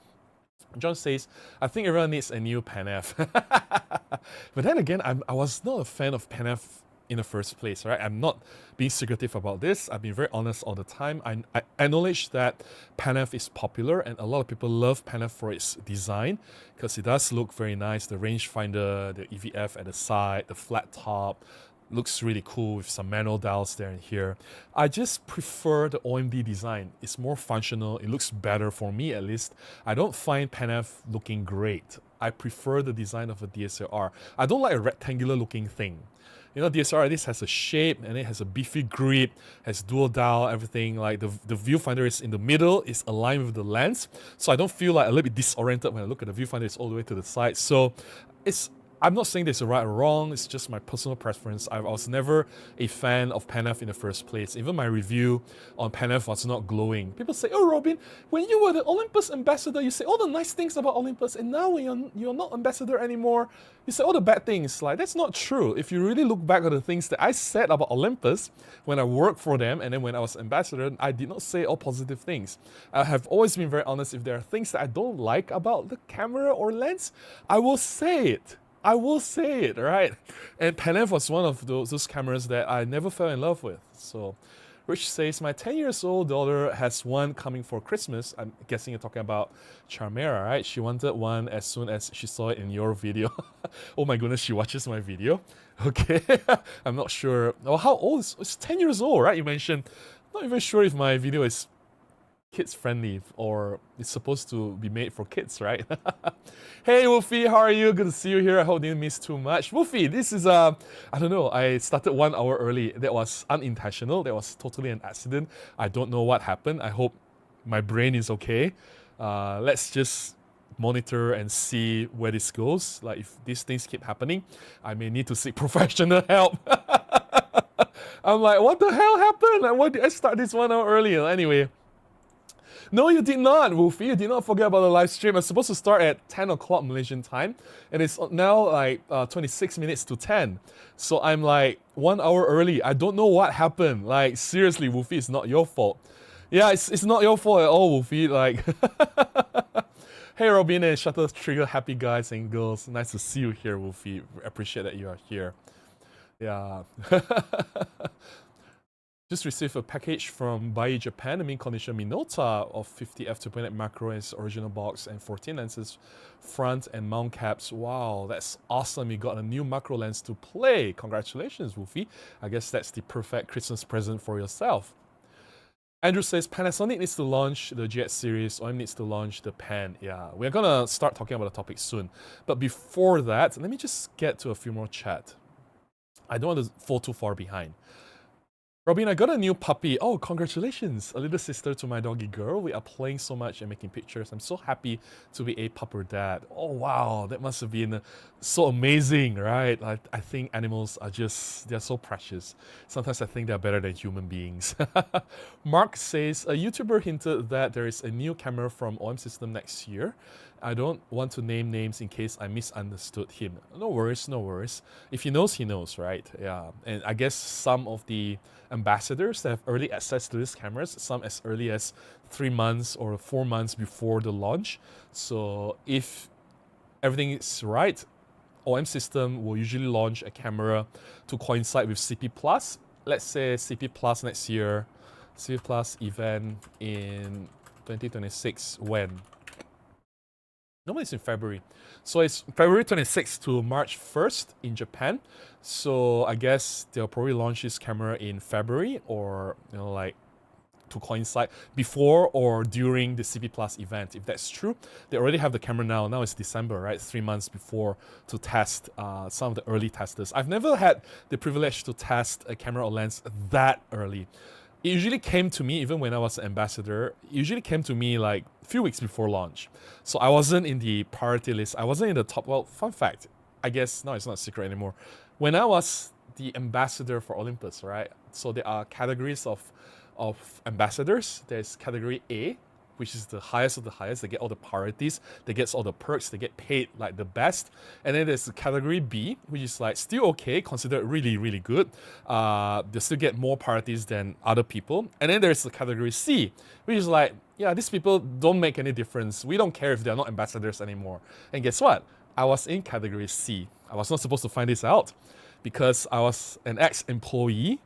Speaker 1: John says, I think everyone needs a new Pan-F. But then again, I was not a fan of Pan-F in the first place, right? I'm not being secretive about this. I've been very honest all the time. I acknowledge that Pan-F is popular and a lot of people love Pan-F for its design because it does look very nice. The rangefinder, the EVF at the side, the flat top, looks really cool with some manual dials there and here. I just prefer the OMD design. It's more functional. It looks better for me at least. I don't find Pan-F looking great. I prefer the design of a DSLR. I don't like a rectangular looking thing. You know, DSLR at least has a shape and it has a beefy grip, has dual dial, everything. Like the viewfinder is in the middle, is aligned with the lens. So I don't feel like a little bit disoriented when I look at the viewfinder, it's all the way to the side. So I'm not saying there's a right or wrong, it's just my personal preference. I was never a fan of Pan-F in the first place. Even my review on Pan-F was not glowing. People say, oh Robin, when you were the Olympus ambassador, you say all the nice things about Olympus, and now when you're not ambassador anymore, you say all the bad things. Like, that's not true. If you really look back at the things that I said about Olympus when I worked for them, and then when I was ambassador, I did not say all positive things. I have always been very honest. If there are things that I don't like about the camera or lens, I will say it. I will say it, right? And Pan-F was one of those cameras that I never fell in love with. So, Rich says, my 10-year-old daughter has one coming for Christmas. I'm guessing you're talking about Charmera, right? She wanted one as soon as she saw it in your video. Oh my goodness, she watches my video? Okay, I'm not sure. Oh, how old is it's 10 years old, right? You mentioned. Not even sure if my video is kids friendly or it's supposed to be made for kids, right? Hey Wolfie, how are you? Good to see you here. I hope you didn't miss too much. Wolfie, this is I don't know, I started 1 hour early. That was unintentional. That was totally an accident. I don't know what happened. I hope my brain is okay. Let's just monitor and see where this goes. Like, if these things keep happening, I may need to seek professional help. I'm like, what the hell happened? Like, why did I start this 1 hour early? Anyway, No, you did not, Wolfie. You did not forget about the live stream. It's supposed to start at 10 o'clock Malaysian time, and it's now like 26 minutes to 10. So I'm like 1 hour early. I don't know what happened. Like, seriously, Wolfie, it's not your fault. Yeah, it's not your fault at all, Wolfie. Like, hey, Robin and Shutter Trigger, happy guys and girls. Nice to see you here, Wolfie. Appreciate that you are here. Yeah. Just received a package from Bai Japan, a mint condition Minolta of 50 f2.8 macro in its original box and 14 lenses, front and mount caps. Wow, that's awesome. You got a new macro lens to play. Congratulations, Wolfie. I guess that's the perfect Christmas present for yourself. Andrew says Panasonic needs to launch the GX series, OM needs to launch the Pan. Yeah, we're gonna start talking about the topic soon. But before that, let me just get to a few more chat. I don't want to fall too far behind. Robin, I got a new puppy. Oh, congratulations. A little sister to my doggy girl. We are playing so much and making pictures. I'm so happy to be a pupper dad. Oh, wow. That must have been so amazing, right? I think animals are just, they're so precious. Sometimes I think they're better than human beings. Mark says, a YouTuber hinted that there is a new camera from OM System next year. I don't want to name names in case I misunderstood him. No worries, no worries. If he knows, right? Yeah. And I guess some of the ambassadors that have early access to these cameras, some as early as 3 months or 4 months before the launch. So if everything is right, OM System will usually launch a camera to coincide with CP Plus. Let's say CP Plus next year, CP Plus event in 2026, when? Normally it's in February. So it's February 26th to March 1st in Japan. So I guess they'll probably launch this camera in February, or, you know, like to coincide before or during the CP Plus event. If that's true, they already have the camera now. Now it's December, right? 3 months before, to test some of the early testers. I've never had the privilege to test a camera or lens that early. It usually came to me, even when I was an ambassador, it usually came to me like a few weeks before launch. So I wasn't in the priority list. I wasn't in the top. Well, fun fact, I guess now it's not a secret anymore. When I was the ambassador for Olympus, right? So there are categories of ambassadors. There's category A, which is the highest of the highest. They get all the priorities, they get all the perks, they get paid like the best. And then there's the category B, which is like still okay, considered really, really good. They still get more priorities than other people. And then there's the category C, which is like, yeah, these people don't make any difference. We don't care if they're not ambassadors anymore. And guess what? I was in category C. I was not supposed to find this out because I was an ex-employee.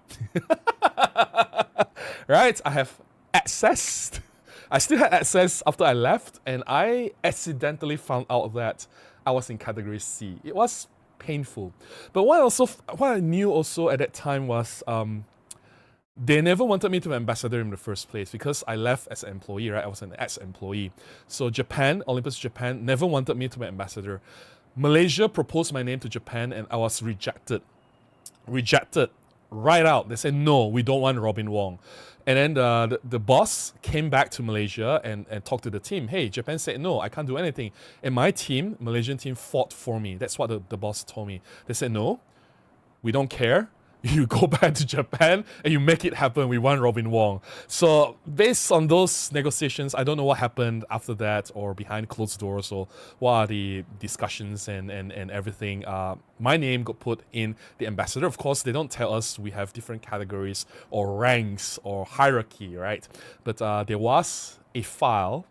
Speaker 1: Right? I have accessed. I still had access after I left, and I accidentally found out that I was in category C. It was painful. But what I knew also at that time was they never wanted me to be an ambassador in the first place because I left as an employee, right? I was an ex-employee. So Japan, Olympus Japan, never wanted me to be an ambassador. Malaysia proposed my name to Japan, and I was rejected. Rejected right out. They said, no, we don't want Robin Wong. And then the boss came back to Malaysia and talked to the team. Hey, Japan said, no, I can't do anything. And my team, Malaysian team, fought for me. That's what the boss told me. They said, no, we don't care. You go back to Japan and you make it happen. We want Robin Wong. So based on those negotiations, I don't know what happened after that or behind closed doors or what are the discussions and everything. My name got put in the ambassador. Of course, they don't tell us we have different categories or ranks or hierarchy, right? But there was a file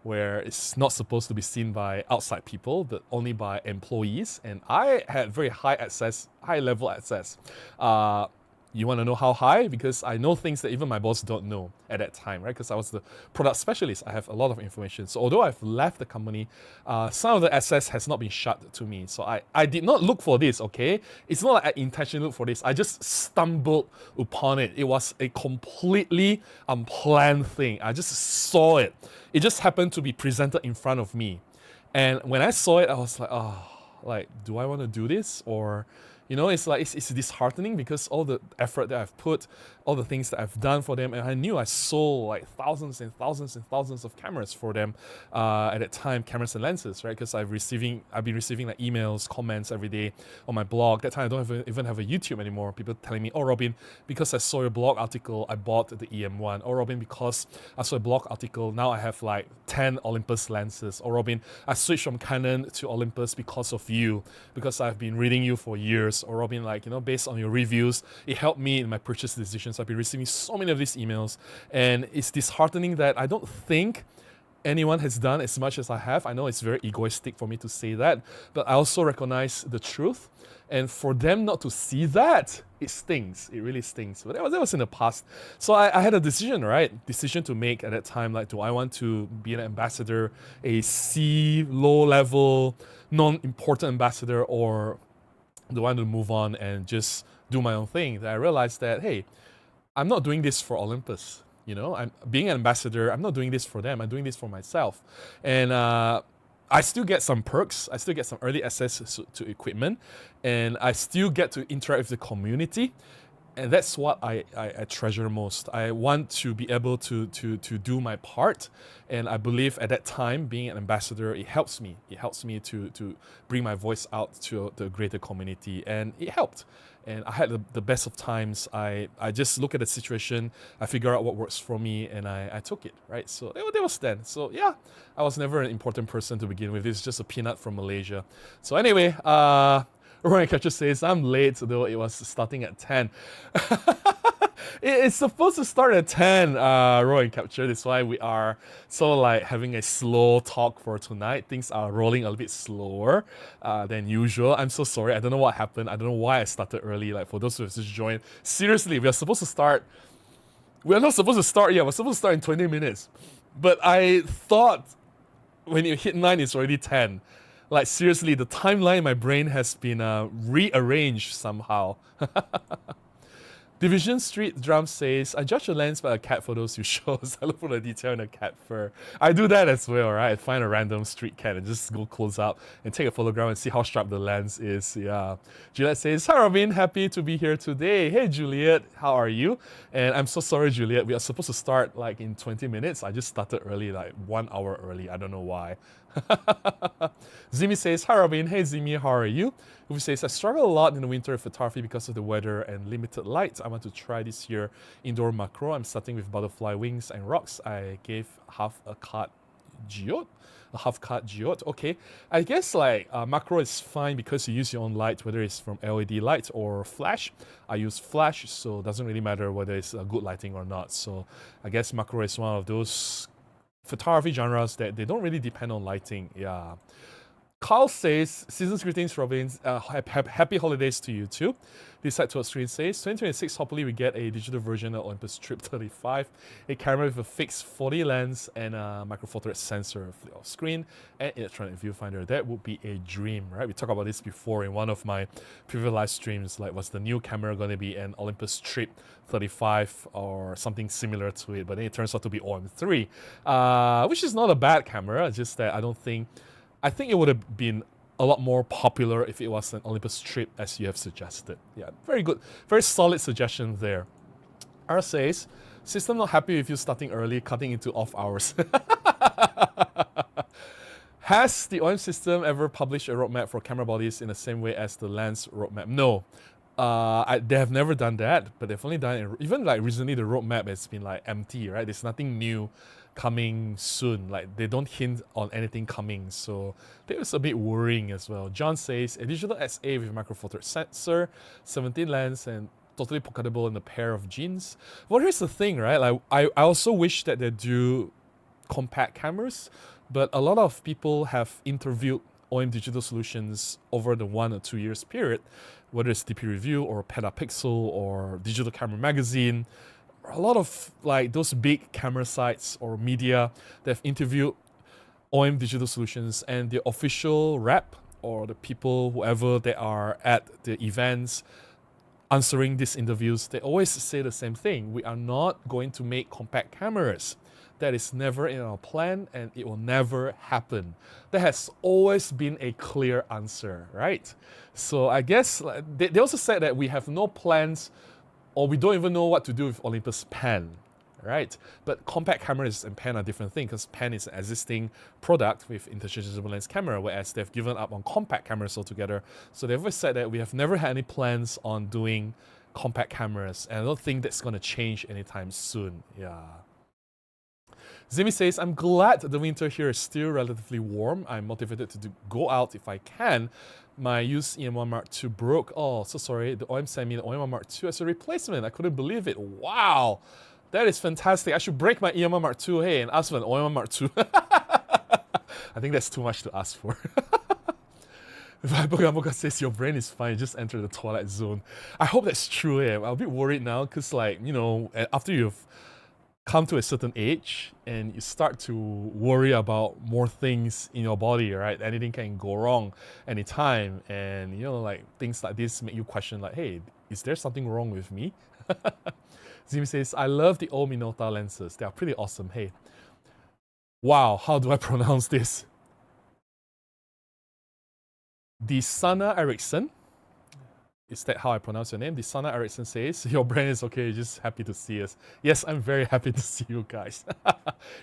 Speaker 1: where it's not supposed to be seen by outside people, but only by employees. And I had very high level access. You want to know how high? Because I know things that even my boss don't know at that time, right? Because I was the product specialist. I have a lot of information. So although I've left the company, some of the access has not been shut to me. So I did not look for this, okay? It's not like I intentionally looked for this. I just stumbled upon it. It was a completely unplanned thing. I just saw it. It just happened to be presented in front of me. And when I saw it, I was like, oh, like, do I want to do this? Or, You know, it's like it's disheartening because all the effort that I've put, all the things that I've done for them, and I knew I sold like thousands and thousands and thousands of cameras for them at that time, cameras and lenses, right? Because I've been receiving like emails, comments every day on my blog. That time I don't even have a YouTube anymore. People telling me, "Oh, Robin, because I saw your blog article, I bought the EM1." "Oh, Robin, because I saw a blog article, now I have like 10 Olympus lenses." "Oh, Robin, I switched from Canon to Olympus because of you, because I've been reading you for years." Or Robin, like, you know, based on your reviews, it helped me in my purchase decisions. I've been receiving so many of these emails, and it's disheartening that I don't think anyone has done as much as I have. I know it's very egoistic for me to say that, but I also recognize the truth. And for them not to see that, it stings. It really stings. But that was in the past. So I had a decision, right? Decision to make at that time. Like, do I want to be an ambassador, a C, low-level, non-important ambassador, or do I want to move on and just do my own thing? Then I realized that, hey, I'm not doing this for Olympus. You know, I'm being an ambassador. I'm not doing this for them. I'm doing this for myself. And I still get some perks. I still get some early access to equipment, and I still get to interact with the community. And that's what I treasure most. I want to be able to do my part, and I believe at that time, being an ambassador, it helps me. It helps me to bring my voice out to the greater community, and it helped. And I had the best of times. I just look at the situation, I figure out what works for me, and I took it, right? So that was then. So yeah, I was never an important person to begin with. It's just a peanut from Malaysia. So anyway, Rowan Catcher says, "I'm late, though it was starting at 10. It's supposed to start at 10, Rowan Capture. That's why we are sort of like having a slow talk for tonight. Things are rolling a little bit slower than usual. I'm so sorry. I don't know what happened. I don't know why I started early. Like, for those who have just joined, seriously, we are supposed to start. We are not supposed to start yet. We're supposed to start in 20 minutes. But I thought when you hit 9, it's already 10. Like, seriously, the timeline in my brain has been rearranged somehow. Division Street Drum says, "I judge a lens by the cat photos you show. I look for the detail in the cat fur." I do that as well, right? I find a random street cat and just go close up and take a photograph and see how sharp the lens is. Yeah. Juliet says, "Hi Robin, happy to be here today." Hey Juliet, how are you? And I'm so sorry, Juliet. We are supposed to start like in 20 minutes. I just started early, like 1 hour early. I don't know why. Zimi says, "Hi Robin." Hey Zimi, how are you? Uvi says, "I struggle a lot in the winter with photography because of the weather and limited light. I want to try this year indoor macro. I'm starting with butterfly wings and rocks. I gave half a cut geode. A half cut geode. Okay. I guess like macro is fine because you use your own light, whether it's from LED light or flash. I use flash, so it doesn't really matter whether it's good lighting or not. So I guess macro is one of those photography genres that they don't really depend on lighting. Yeah. Carl says, "Season's greetings, Robin. Happy holidays to you too." This side towards screen says, 2026, hopefully we get a digital version of Olympus Trip 35, a camera with a fixed 40 lens and a micro four thread sensor, flip off screen, and electronic viewfinder. That would be a dream, right? We talked about this before in one of my previous live streams, like what's the new camera going to be, an Olympus Trip 35 or something similar to it, but then it turns out to be OM3, which is not a bad camera, just that I think it would have been a lot more popular if it was an Olympus Trip, as you have suggested. Yeah, very good. Very solid suggestion there. R says, "System not happy with you starting early, cutting into off hours." Has the OM system ever published a roadmap for camera bodies in the same way as the lens roadmap? No. They have never done that, but they've only done it. Even like recently, the roadmap has been like empty, right? There's nothing new coming soon. Like, they don't hint on anything coming, so that was a bit worrying as well. John says, "A digital SA with micro four thread sensor, 17 lens, and totally pocketable in a pair of jeans." Well, here's the thing, right? Like, I also wish that they do compact cameras, but a lot of people have interviewed OM Digital Solutions over the 1 or 2 years period, whether it's DP Review or Petapixel or Digital Camera Magazine. A lot of like those big camera sites or media, they've interviewed OM Digital Solutions, and the official rep or the people, whoever they are at the events, answering these interviews, they always say the same thing. We are not going to make compact cameras. That is never in our plan and it will never happen. That has always been a clear answer, right? So I guess they also said that we have no plans or we don't even know what to do with Olympus Pen, right? But compact cameras and pen are different things because pen is an existing product with interchangeable lens camera, whereas they've given up on compact cameras altogether. So they've always said that we have never had any plans on doing compact cameras, and I don't think that's going to change anytime soon. Yeah. Zimi says, I'm glad the winter here is still relatively warm. I'm motivated to go out if I can. My used EM1 Mark II broke. Oh, so sorry. The OM sent me the OM1 Mark II as a replacement. I couldn't believe it. Wow. That is fantastic. I should break my EM1 Mark II, hey, and ask for an OM1 Mark II. I think that's too much to ask for. Boga says, your brain is fine, just enter the twilight zone. I hope that's true, eh? I'm a bit worried now, because like, you know, after you've come to a certain age and you start to worry about more things in your body, right? Anything can go wrong anytime, and you know, like things like this make you question like, hey, is there something wrong with me? Zimi says, I love the old Minolta lenses. They are pretty awesome. Hey, wow, how do I pronounce this? Disana Eriksson. Is that how I pronounce your name? Disana Eriksson says, your brain is okay, you're just happy to see us. Yes, I'm very happy to see you guys.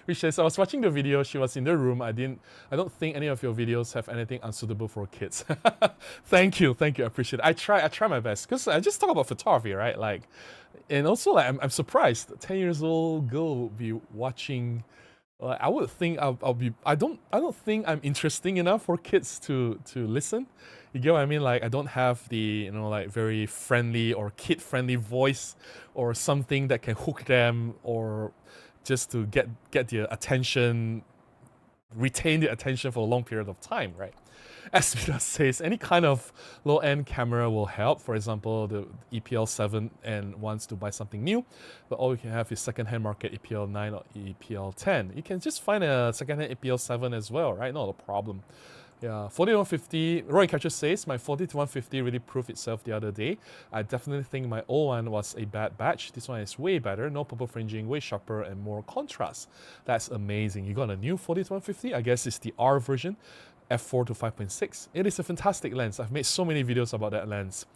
Speaker 1: Which says, I was watching the video, she was in the room, I don't think any of your videos have anything unsuitable for kids. Thank you, I appreciate it. I try my best, because I just talk about photography, right? Like, and also like, I'm surprised, a 10 years old girl will be watching. I would think I'll be. I don't think I'm interesting enough for kids to listen. You get what I mean? Like I don't have the, you know, like very friendly or kid-friendly voice or something that can hook them or just to get their attention, retain their attention for a long period of time, right? As Vida says, any kind of low-end camera will help. For example, the EPL7 and wants to buy something new, but all you can have is second-hand market EPL9 or EPL10. You can just find a second-hand EPL7 as well, right? Not a problem. Yeah, 40-150, Roy Catcher says, my 40-150 really proved itself the other day. I definitely think my old one was a bad batch. This one is way better, no purple fringing, way sharper and more contrast. That's amazing. You got a new 40-150? I guess it's the R version. F4 to 5.6. It is a fantastic lens. I've made so many videos about that lens.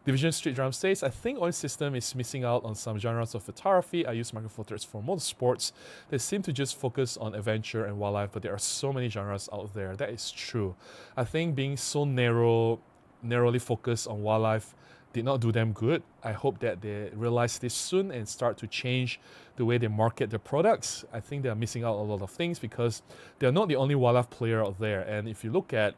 Speaker 1: Division Street Drum says, I think OIM system is missing out on some genres of photography. I use micro four thirds for motorsports. They seem to just focus on adventure and wildlife, but there are so many genres out there. That is true. I think being so narrowly focused on wildlife did not do them good. I hope that they realize this soon and start to change the way they market their products. I think they are missing out on a lot of things because they're not the only wildlife player out there. And if you look at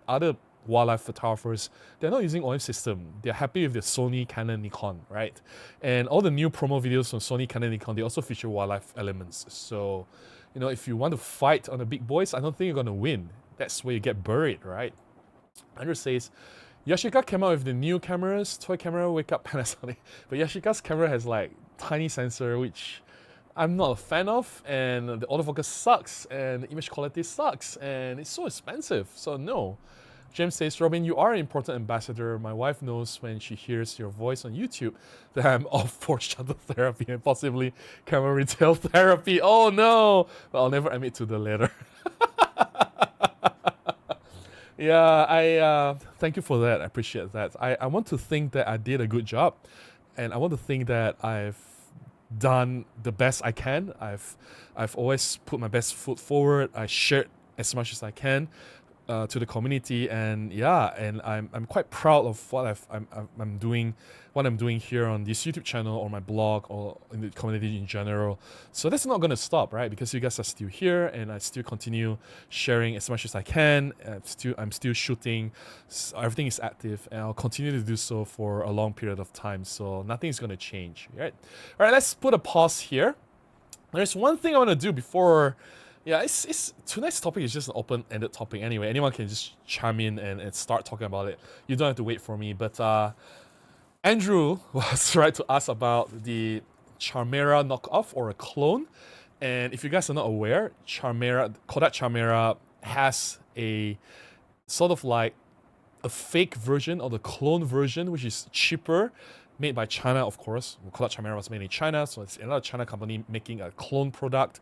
Speaker 1: other wildlife photographers, they're not using OIM system. They're happy with the Sony, Canon, Nikon, right? And all the new promo videos from Sony, Canon, Nikon, they also feature wildlife elements. So, you know, if you want to fight on the big boys, I don't think you're going to win. That's where you get buried, right? Andrew says, Yashica came out with the new cameras, toy camera, wake up Panasonic. But Yashica's camera has like tiny sensor, which I'm not a fan of, and the autofocus sucks, and the image quality sucks, and it's so expensive, so no. James says, Robin, you are an important ambassador. My wife knows when she hears your voice on YouTube that I'm off for shuttle therapy and possibly camera retail therapy. Oh no! But I'll never admit to the latter. Yeah, I thank you for that. I appreciate that. I want to think that I did a good job, and I want to think that I've done the best I can. I've always put my best foot forward. I shared as much as I can to the community, and yeah, and I'm quite proud of what I'm doing, what I'm doing here on this YouTube channel or my blog or in the community in general. So that's not going to stop, right? Because you guys are still here, and I still continue sharing as much as I can. I'm still shooting. So everything is active, and I'll continue to do so for a long period of time. So nothing is going to change, right? All right, let's put a pause here. There's one thing I want to do before. Yeah, tonight's topic is just an open-ended topic anyway. Anyone can just chime in and start talking about it. You don't have to wait for me. But Andrew was right to ask about the Charmera knockoff or a clone. And if you guys are not aware, Kodak Charmera has a sort of like a fake version or the clone version, which is cheaper made by China, of course. Kodak Camera was made in China, so it's another China company making a clone product.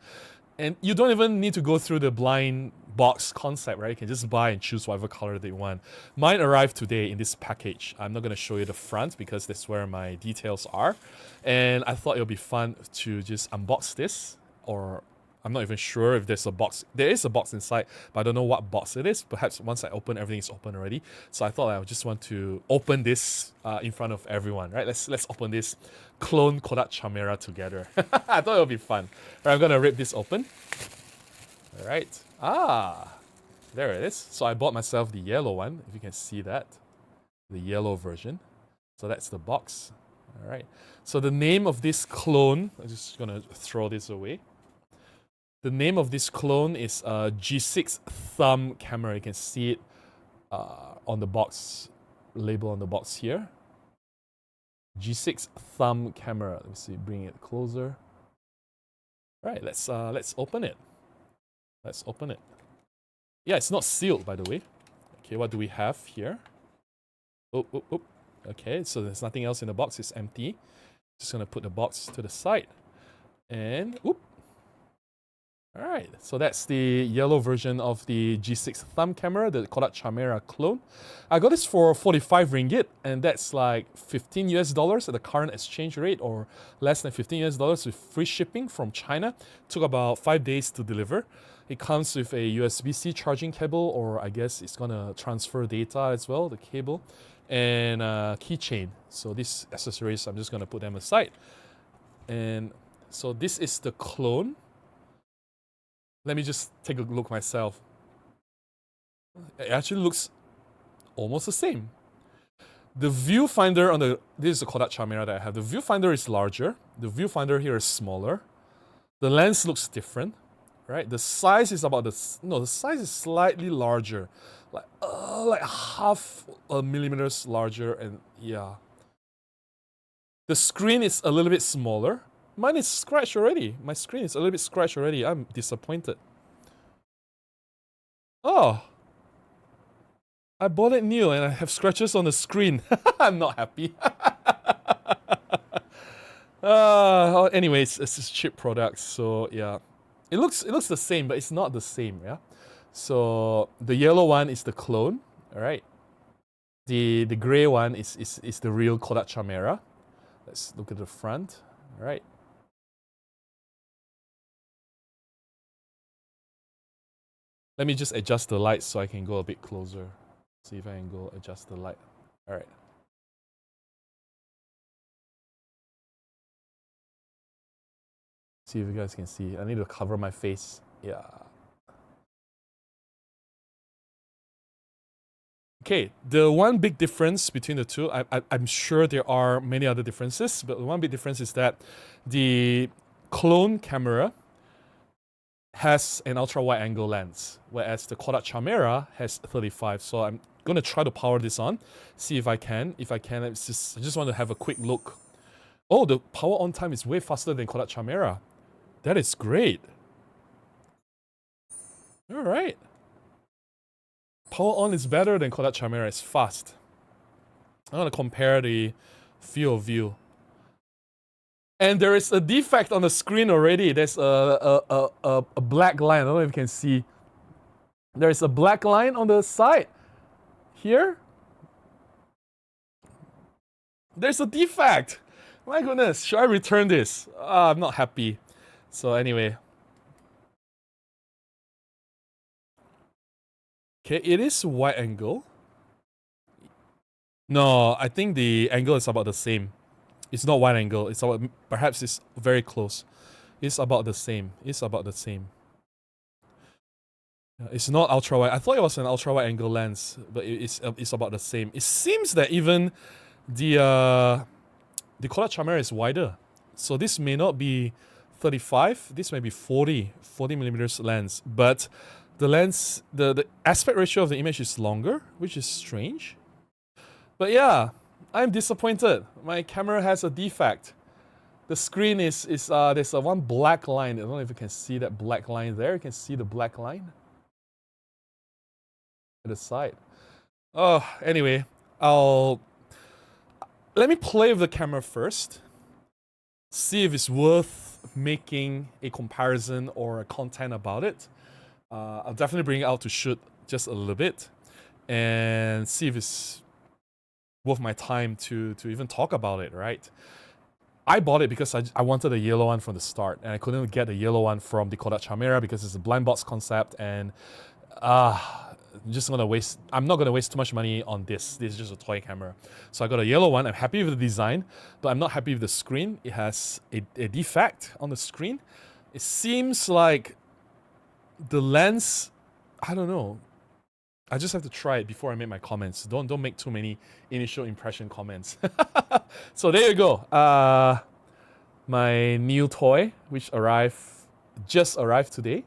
Speaker 1: And you don't even need to go through the blind box concept, right? You can just buy and choose whatever color that you want. Mine arrived today in this package. I'm not going to show you the front because that's where my details are. And I thought it would be fun to just unbox this, or I'm not even sure if there's a box. There is a box inside, but I don't know what box it is. Perhaps once I open, everything's open already. So I thought I would just want to open this in front of everyone, right? Let's open this clone Kodak camera together. I thought it would be fun. Right, I'm gonna rip this open. All right. There it is. So I bought myself the yellow one, if you can see that, the yellow version. So that's the box. All right. So the name of this clone, I'm just gonna throw this away. The name of this clone is G6 thumb camera. You can see it on the box, label on the box here. G6 thumb camera. Let me see, bring it closer. All right, let's open it. Let's open it. Yeah, it's not sealed, by the way. Okay, what do we have here? Oh. Okay, so there's nothing else in the box. It's empty. Just gonna put the box to the side, and oop. All right, so that's the yellow version of the G6 thumb camera, the Kodak Camera clone. I got this for 45 ringgit, and that's like $15 US at the current exchange rate, or less than $15 US with free shipping from China. Took about 5 days to deliver. It comes with a USB-C charging cable, or I guess it's gonna transfer data as well, the cable, and a keychain. So these accessories, I'm just gonna put them aside. And so this is the clone. Let me just take a look myself. It actually looks almost the same. The viewfinder on this is the Kodak camera that I have. The viewfinder is larger. The viewfinder here is smaller. The lens looks different, right? The size is about the size is slightly larger, like half a millimeters larger, and yeah. The screen is a little bit smaller. Mine is scratched already. My screen is a little bit scratched already. I'm disappointed. Oh. I bought it new and I have scratches on the screen. I'm not happy. Anyways, it's just cheap products, so yeah. It looks the same, but it's not the same, yeah? So the yellow one is the clone, alright? The gray one is the real Kodak camera. Let's look at the front. Alright. Let me just adjust the light so I can go a bit closer. See if I can go adjust the light. All right. See if you guys can see. I need to cover my face. Yeah. Okay, the one big difference between the two, I'm sure there are many other differences, but the one big difference is that the clone camera has an ultra-wide angle lens, whereas the Kodak camera has 35. So I'm going to try to power this on, see if I can. If I can, I just want to have a quick look. Oh, the power on time is way faster than Kodak camera. That is great. All right. Power on is better than Kodak camera. It's fast. I want to compare the field of view. And there is a defect on the screen already. There's a black line. I don't know if you can see. There is a black line on the side. Here. There's a defect. My goodness. Should I return this? I'm not happy. So anyway. Okay, it is wide angle. No, I think the angle is about the same. It's not wide angle. It's about, perhaps it's very close. It's about the same. It's about the same. It's not ultra wide. I thought it was an ultra wide angle lens, but it's about the same. It seems that even the Kodak camera is wider. So this may not be 35. This may be 40 millimeters lens. But the lens, the aspect ratio of the image is longer, which is strange. But yeah. I'm disappointed. My camera has a defect. The screen is there's one black line. I don't know if you can see that black line there. You can see the black line at the side. Oh, anyway, let me play with the camera first. See if it's worth making a comparison or a content about it. I'll definitely bring it out to shoot just a little bit and see if it's worth my time to even talk about it, right? I bought it because I wanted a yellow one from the start, and I couldn't get a yellow one from the Kodak Chimera because it's a blind box concept, and I'm not gonna waste too much money on this. This is just a toy camera. So I got a yellow one. I'm happy with the design, but I'm not happy with the screen. It has a defect on the screen. It seems like the lens, I don't know. I just have to try it before I make my comments. Don't make too many initial impression comments. So there you go. My new toy, which just arrived today,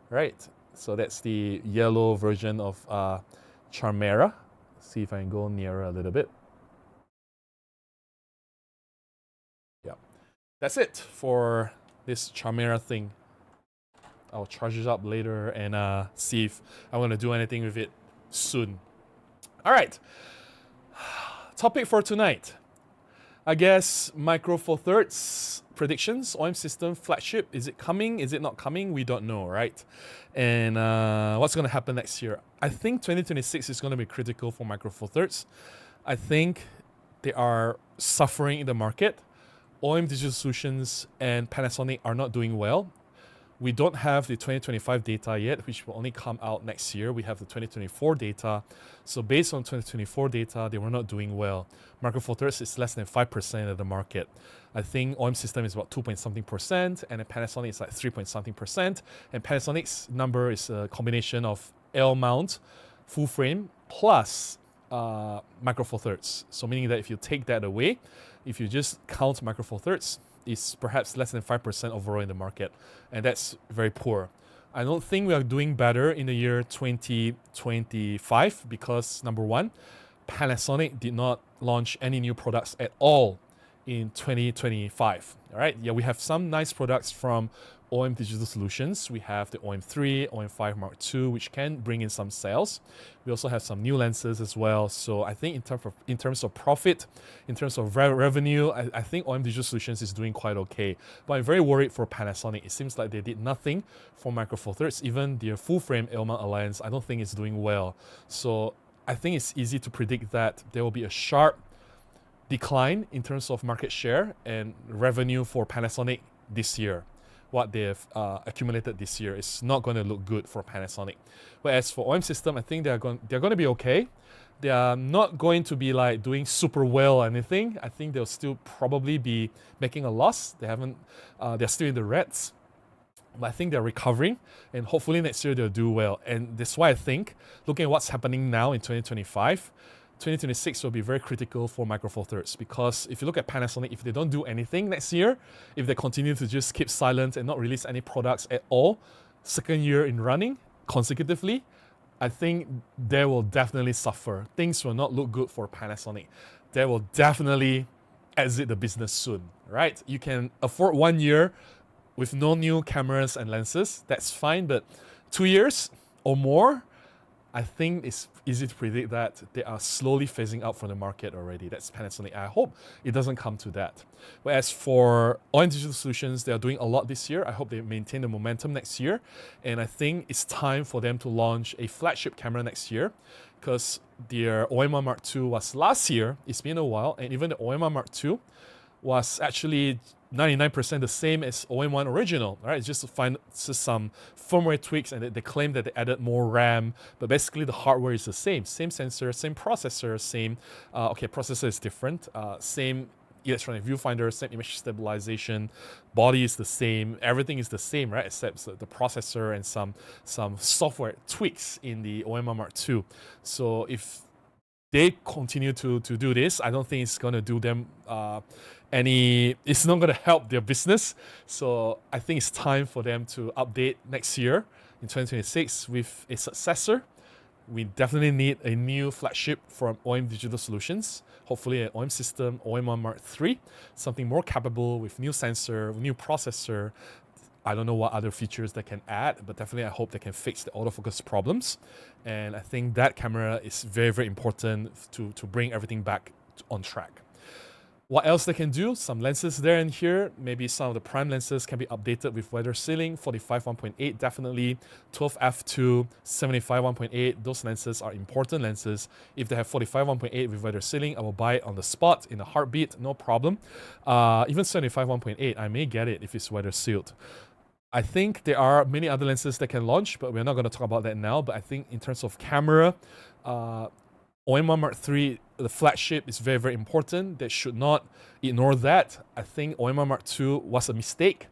Speaker 1: right? So that's the yellow version of Chimera. See if I can go nearer a little bit. Yeah, that's it for this Chimera thing. I'll charge it up later and see if I want to do anything with it soon. All right, topic for tonight. I guess Micro Four Thirds predictions, OIM system, Flagship. Is it coming? Is it not coming? We don't know, right? And what's going to happen next year? I think 2026 is going to be critical for Micro Four Thirds. I think they are suffering in the market. OIM Digital Solutions and Panasonic are not doing well. We don't have the 2025 data yet, which will only come out next year. We have the 2024 data. So based on 2024 data, they were not doing well. Micro Four Thirds is less than 5% of the market. I think OIM system is about 2-point-something%, and then Panasonic is like 3-point-something%. And Panasonic's number is a combination of L mount, full frame, plus Micro Four Thirds. So meaning that if you take that away, if you just count Micro Four Thirds, is perhaps less than 5% overall in the market, and that's very poor. I don't think we are doing better in the year 2025 because, number one, Panasonic did not launch any new products at all in 2025. All right, yeah, we have some nice products from OIM Digital Solutions. We have the OIM 3, OIM 5 Mark II, which can bring in some sales. We also have some new lenses as well. So I think in terms of profit, in terms of revenue, I think OIM Digital Solutions is doing quite okay. But I'm very worried for Panasonic. It seems like they did nothing for Micro Four Thirds. Even their full frame L-mount Alliance, I don't think it's doing well. So I think it's easy to predict that there will be a sharp decline in terms of market share and revenue for Panasonic this year. What they've accumulated this year is not going to look good for Panasonic. Whereas for OIM system, I think they're going to be okay. They are not going to be like doing super well or anything. I think they'll still probably be making a loss. They're still in the reds. But I think they're recovering, and hopefully next year they'll do well. And that's why I think, looking at what's happening now in 2025, 2026 will be very critical for Micro Four Thirds, because if you look at Panasonic, if they don't do anything next year, if they continue to just keep silent and not release any products at all, second year in running consecutively, I think they will definitely suffer. Things will not look good for Panasonic. They will definitely exit the business soon, right? You can afford 1 year with no new cameras and lenses, that's fine, but 2 years or more, I think it's easy to predict that they are slowly phasing out from the market already. That's Panasonic. I hope it doesn't come to that. Whereas for OIM Digital Solutions, they are doing a lot this year. I hope they maintain the momentum next year. And I think it's time for them to launch a flagship camera next year, because their OIM Mark II was last year. It's been a while. And even the OIM Mark II was actually 99% the same as OM1 original, right? It's just some firmware tweaks, and they claim that they added more RAM, but basically the hardware is the same sensor, same processor, same, processor is different, same electronic viewfinder, same image stabilization, body is the same, everything is the same, right? Except the processor and some software tweaks in the OM Mark II. So if they continue to do this, I don't think it's going to do them it's not going to help their business. So I think it's time for them to update next year in 2026 with a successor. We definitely need a new flagship from OIM Digital Solutions, hopefully an OIM system, OM1 Mark III, something more capable with new sensor, new processor. I don't know what other features they can add, but definitely I hope they can fix the autofocus problems. And I think that camera is very, very important to bring everything back on track. What else they can do? Some lenses there and here. Maybe some of the prime lenses can be updated with wider ceiling. 45 1.8 definitely. 12 f2, 75 1.8. Those lenses are important lenses. If they have 45 1.8 with wider ceiling, I will buy it on the spot in a heartbeat, no problem. Even 75 1.8, I may get it if it's wider sealed. I think there are many other lenses that can launch, but we're not going to talk about that now. But I think in terms of camera, OM1 Mark III, the flagship, is very, very important. They should not ignore that. I think OM1 Mark II was a mistake.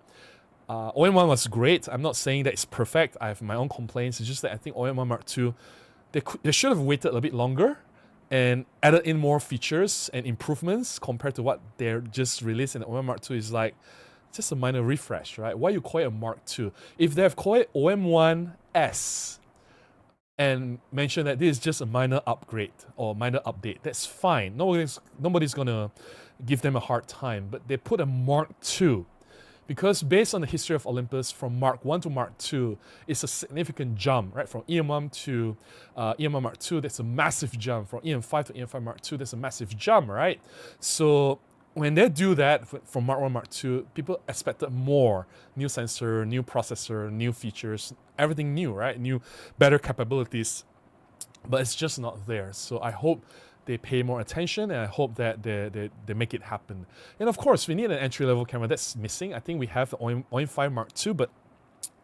Speaker 1: OM1 was great. I'm not saying that it's perfect. I have my own complaints. It's just that I think OM1 Mark II, they should have waited a bit longer and added in more features and improvements compared to what they're just released in the OM1 Mark II. Is like just a minor refresh, right? Why you call it a Mark II? If they have called it OM1S, and mention that this is just a minor upgrade or minor update, that's fine. Nobody's gonna give them a hard time. But they put a Mark II because based on the history of Olympus, from Mark 1 to Mark 2, it's a significant jump, right? From EM1 to EM1 Mark 2, that's a massive jump. From EM5 to EM5 Mark 2, that's a massive jump, right? So when they do that from Mark 1, Mark 2, people expected more. New sensor, new processor, new features, everything new, right? New, better capabilities. But it's just not there. So I hope they pay more attention, and I hope that they make it happen. And of course, we need an entry-level camera. That's missing. I think we have the OM5 Mark II, but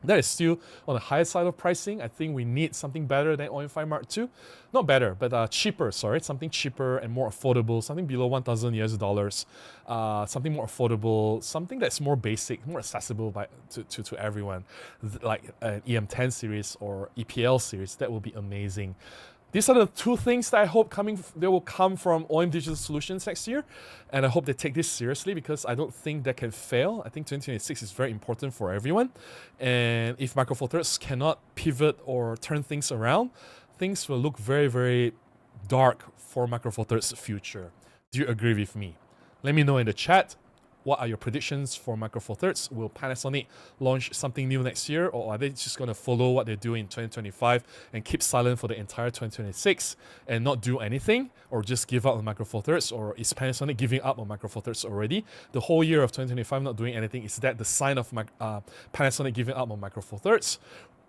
Speaker 1: that is still on the higher side of pricing. I think we need something better than OM5 Mark II. Not better, but cheaper, sorry. Something cheaper and more affordable. Something below $1,000. Something more affordable. Something that's more basic, more accessible to everyone. Like an EM10 series or EPL series. That will be amazing. These are the two things that I hope they will come from OM Digital Solutions next year. And I hope they take this seriously because I don't think that can fail. I think 2026 is very important for everyone. And if Micro Four Thirds cannot pivot or turn things around, things will look very, very dark for Micro Four Thirds' future. Do you agree with me? Let me know in the chat. What are your predictions for Micro Four Thirds? Will Panasonic launch something new next year, or are they just going to follow what they do in 2025 and keep silent for the entire 2026 and not do anything, or just give up on Micro Four Thirds? Or is Panasonic giving up on Micro Four Thirds already? The whole year of 2025 not doing anything, is that the sign of Panasonic giving up on Micro Four Thirds?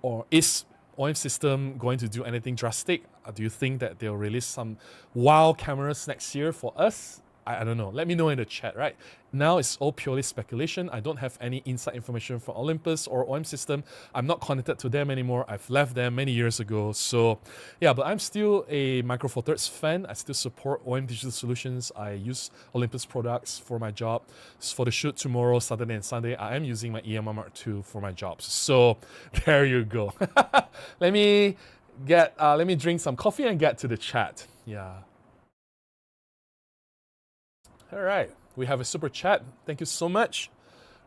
Speaker 1: Or is OM system going to do anything drastic? Do you think that they'll release some wow cameras next year for us? I don't know. Let me know in the chat, right? Now it's all purely speculation. I don't have any inside information from Olympus or OM system. I'm not connected to them anymore. I've left them many years ago. So yeah, but I'm still a Micro Four Thirds fan. I still support OM Digital Solutions. I use Olympus products for my job. For the shoot tomorrow, Saturday and Sunday, I am using my EM1 Mark II for my jobs. So there you go. Let me drink some coffee and get to the chat. Yeah. All right, we have a super chat. Thank you so much.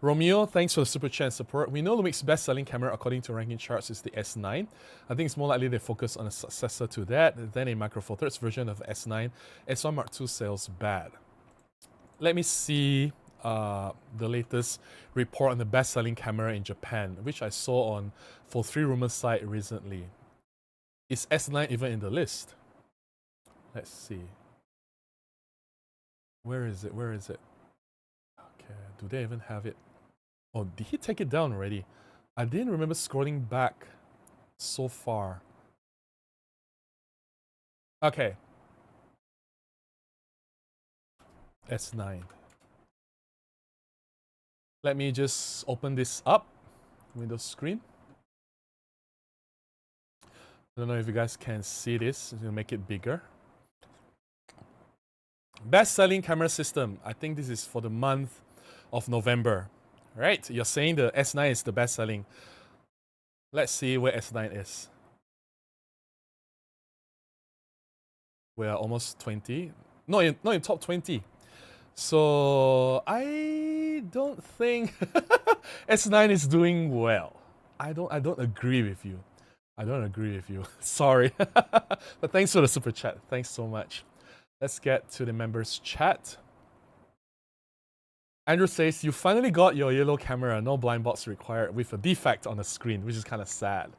Speaker 1: Romeo, thanks for the super chat and support. We know Lumix's best-selling camera according to ranking charts is the S9. I think it's more likely they focus on a successor to that than a Micro Four Thirds version of the S9. S1 Mark II sales bad. Let me see the latest report on the best-selling camera in Japan, which I saw on 43 Rumors site recently. Is S9 even in the list? Let's see. Where is it? Where is it? Okay, do they even have it? Oh, did he take it down already? I didn't remember scrolling back so far. Okay. S9. Let me just open this up. Windows screen. I don't know if you guys can see this. I'll make it bigger. Best-selling camera system. I think this is for the month of November. Right? You're saying the S9 is the best-selling. Let's see where S9 is. We are almost 20. No, not in top 20. So I don't think S9 is doing well. I don't agree with you. I don't agree with you. Sorry. But thanks for the super chat. Thanks so much. Let's get to the members chat. Andrew says, you finally got your yellow camera, no blind box required, with a defect on the screen, which is kind of sad.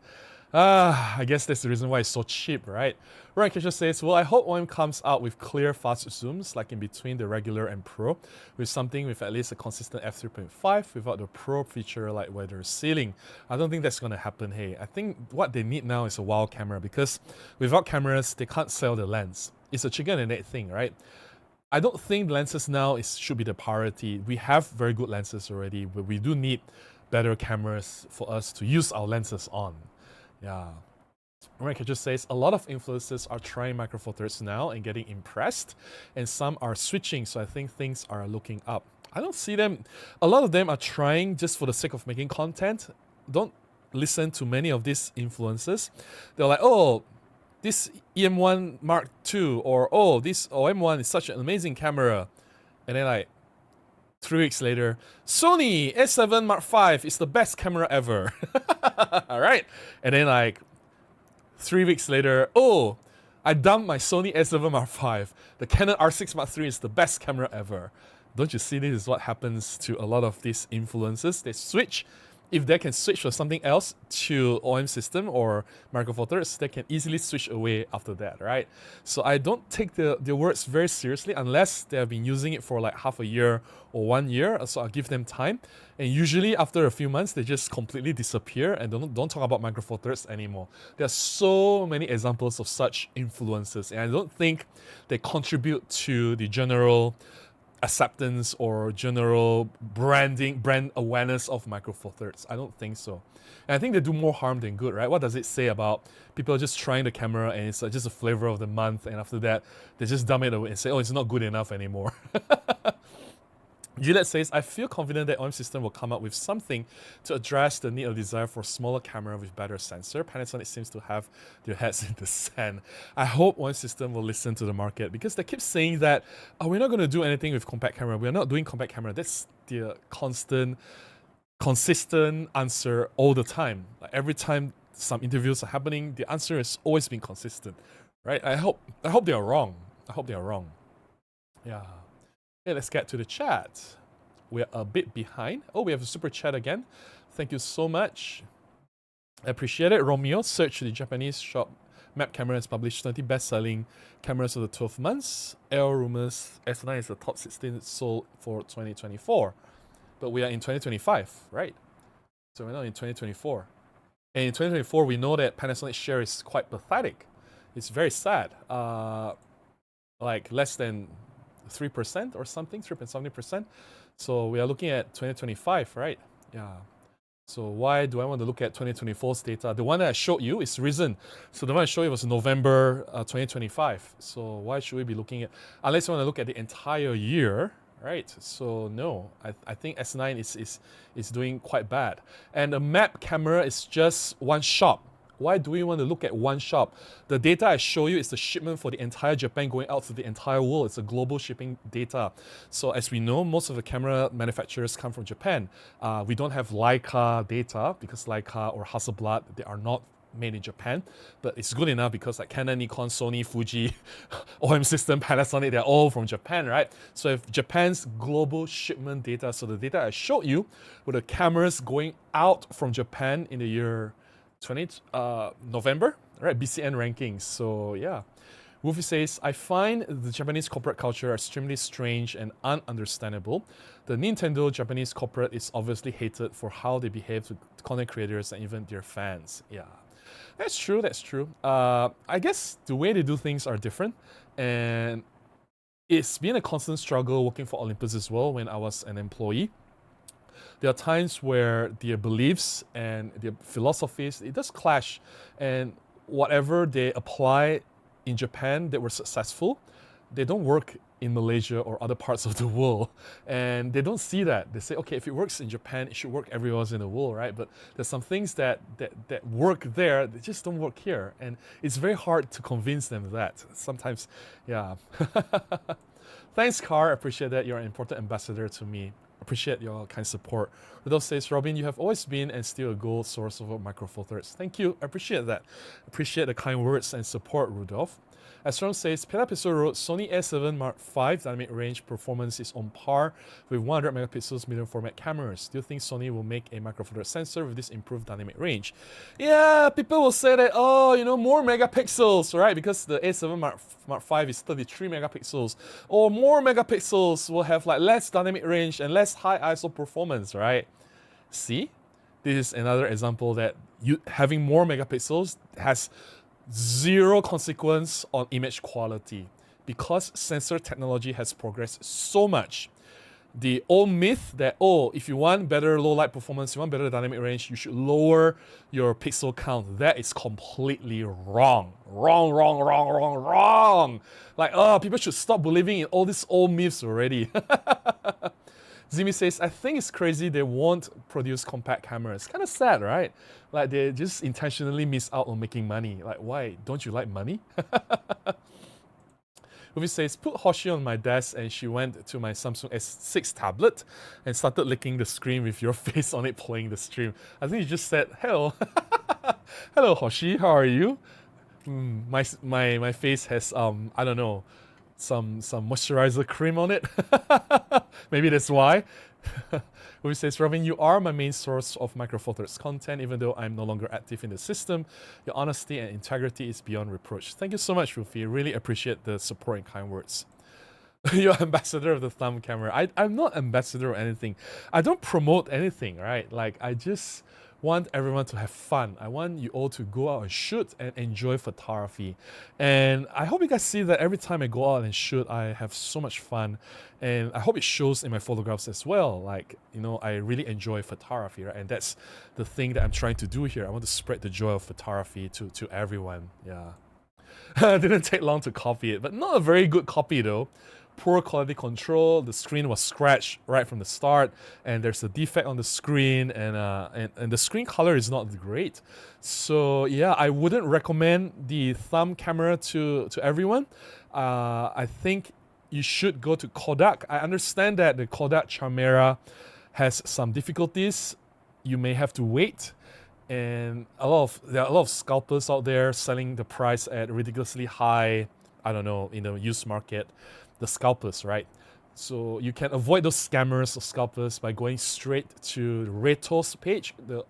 Speaker 1: I guess that's the reason why it's so cheap, right? Ryan Catcher says, well, I hope OM comes out with clear fast zooms, like in between the regular and Pro, with something with at least a consistent f3.5 without the Pro feature like weather sealing. I don't think that's going to happen, hey. I think what they need now is a wow camera, because without cameras, they can't sell the lens. It's a chicken and egg thing, right? I don't think lenses now should be the priority. We have very good lenses already, but we do need better cameras for us to use our lenses on. Yeah. America just says, a lot of influencers are trying Micro Four Thirds now and getting impressed, and some are switching, so I think things are looking up. I don't see them, a lot of them are trying just for the sake of making content. Don't listen to many of these influencers. They're like, oh, this EM1 Mark II, or oh, this OM1 is such an amazing camera. And then like 3 weeks later, Sony A7 Mark V is the best camera ever. Alright? And then like 3 weeks later, oh, I dumped my Sony A7 Mark V. The Canon R6 Mark III is the best camera ever. Don't you see this is what happens to a lot of these influencers? They switch. If they can switch for something else to OM system or Micro Four Thirds, they can easily switch away after that, right? So I don't take their words very seriously unless they have been using it for like half a year or 1 year. So I'll give them time. And usually after a few months, they just completely disappear and don't talk about Micro Four Thirds anymore. There are so many examples of such influences, and I don't think they contribute to the general acceptance or general brand awareness of Micro Four Thirds. I don't think so. And I think they do more harm than good, right? What does it say about people just trying the camera and it's just a flavor of the month, and after that, they just dump it away and say, oh, it's not good enough anymore. Gillette says, I feel confident that OM system will come up with something to address the need or desire for a smaller camera with better sensor. Panasonic seems to have their heads in the sand. I hope OM system will listen to the market, because they keep saying that, oh, we're not going to do anything with compact camera. We're not doing compact camera. That's their consistent answer all the time. Like every time some interviews are happening, the answer has always been consistent, right? I hope they are wrong. I hope they are wrong. Yeah. Okay, let's get to the chat. We're a bit behind. Oh, we have a super chat again. Thank you so much. I appreciate it. Romeo, search the Japanese shop. Map Camera has published 20 best-selling cameras of the 12 months. Air rumors, S9 is the top 16 sold for 2024. But we are in 2025, right? So we're not in 2024. And in 2024, we know that Panasonic's share is quite pathetic. It's very sad. Like less than 3% or something, 3.70%. So we are looking at 2025, right? Yeah. So why do I want to look at 2024's data? The one that I showed you is risen. So the one I showed you was November 2025. So why should we be looking at, unless you want to look at the entire year, right? So no, I think S9 is doing quite bad. And a map camera is just one shop. Why do we want to look at one shop? The data I show you is the shipment for the entire Japan going out to the entire world. It's a global shipping data. So as we know, most of the camera manufacturers come from Japan. We don't have Leica data because Leica or Hasselblad, they are not made in Japan, but it's good enough because like Canon, Nikon, Sony, Fuji, OM System, Panasonic, they're all from Japan, right? So if Japan's global shipment data, so the data I showed you with the cameras going out from Japan in the year November, right? BCN rankings. So yeah. Wolfie says, I find the Japanese corporate culture extremely strange and ununderstandable. The Nintendo Japanese corporate is obviously hated for how they behave to content creators and even their fans. Yeah, that's true, that's true. I guess the way they do things are different, and it's been a constant struggle working for Olympus as well when I was an employee. There are times where their beliefs and their philosophies, it does clash, and whatever they apply in Japan that were successful, they don't work in Malaysia or other parts of the world, and they don't see that. They say, okay, if it works in Japan, it should work everywhere else in the world, right? But there's some things that work there, they just don't work here, and it's very hard to convince them of that. Sometimes, yeah. Thanks, Car. I appreciate that. You're an important ambassador to me. Appreciate your kind support. Rudolph says, Robin, you have always been and still a gold source of Micro Four Thirds. Thank you. I appreciate that. Appreciate the kind words and support, Rudolph. Astron says, Petapixel wrote, Sony A7 Mark V dynamic range performance is on par with 100 megapixels medium format cameras. Do you think Sony will make a micro four thirds sensor with this improved dynamic range? Yeah, people will say that, oh, you know, more megapixels, right? Because the A7 Mark V is 33 megapixels. Or more megapixels will have like less dynamic range and less high ISO performance, right? See? This is another example that having more megapixels has zero consequence on image quality because sensor technology has progressed so much. The old myth that, oh, if you want better low light performance, you want better dynamic range, you should lower your pixel count. That is completely wrong. Wrong. Like, oh, people should stop believing in all these old myths already. Zimi says, I think it's crazy they won't produce compact cameras. Kind of sad, right? Like they just intentionally miss out on making money. Like, why? Don't you like money? Uvi says, put Hoshi on my desk and she went to my Samsung S6 tablet and started licking the screen with your face on it playing the stream. I think you just said, hello. Hello Hoshi, how are you? My face has, I don't know, some moisturizer cream on it. Maybe that's why. Who says, Robin, you are my main source of Micro Four Thirds content, even though I'm no longer active in the system. Your honesty and integrity is beyond reproach. Thank you so much, Rufi. Really appreciate the support and kind words. You're ambassador of the thumb camera. I'm not ambassador or anything. I don't promote anything, right? Like, I just want everyone to have fun. I want you all to go out and shoot and enjoy photography. And I hope you guys see that every time I go out and shoot, I have so much fun. And I hope it shows in my photographs as well. Like, you know, I really enjoy photography, right? And that's the thing that I'm trying to do here. I want to spread the joy of photography to everyone. Yeah. It didn't take long to copy it, but not a very good copy though. Poor quality control, the screen was scratched right from the start, and there's a defect on the screen, and the screen color is not great. So yeah, I wouldn't recommend the thumb camera to everyone. I think you should go to Kodak. I understand that the Kodak Chimera has some difficulties. You may have to wait. And there are a lot of scalpers out there selling the price at ridiculously high, I don't know, in the used market. The scalpers, right? So you can avoid those scammers or scalpers by going straight to Reto's page, the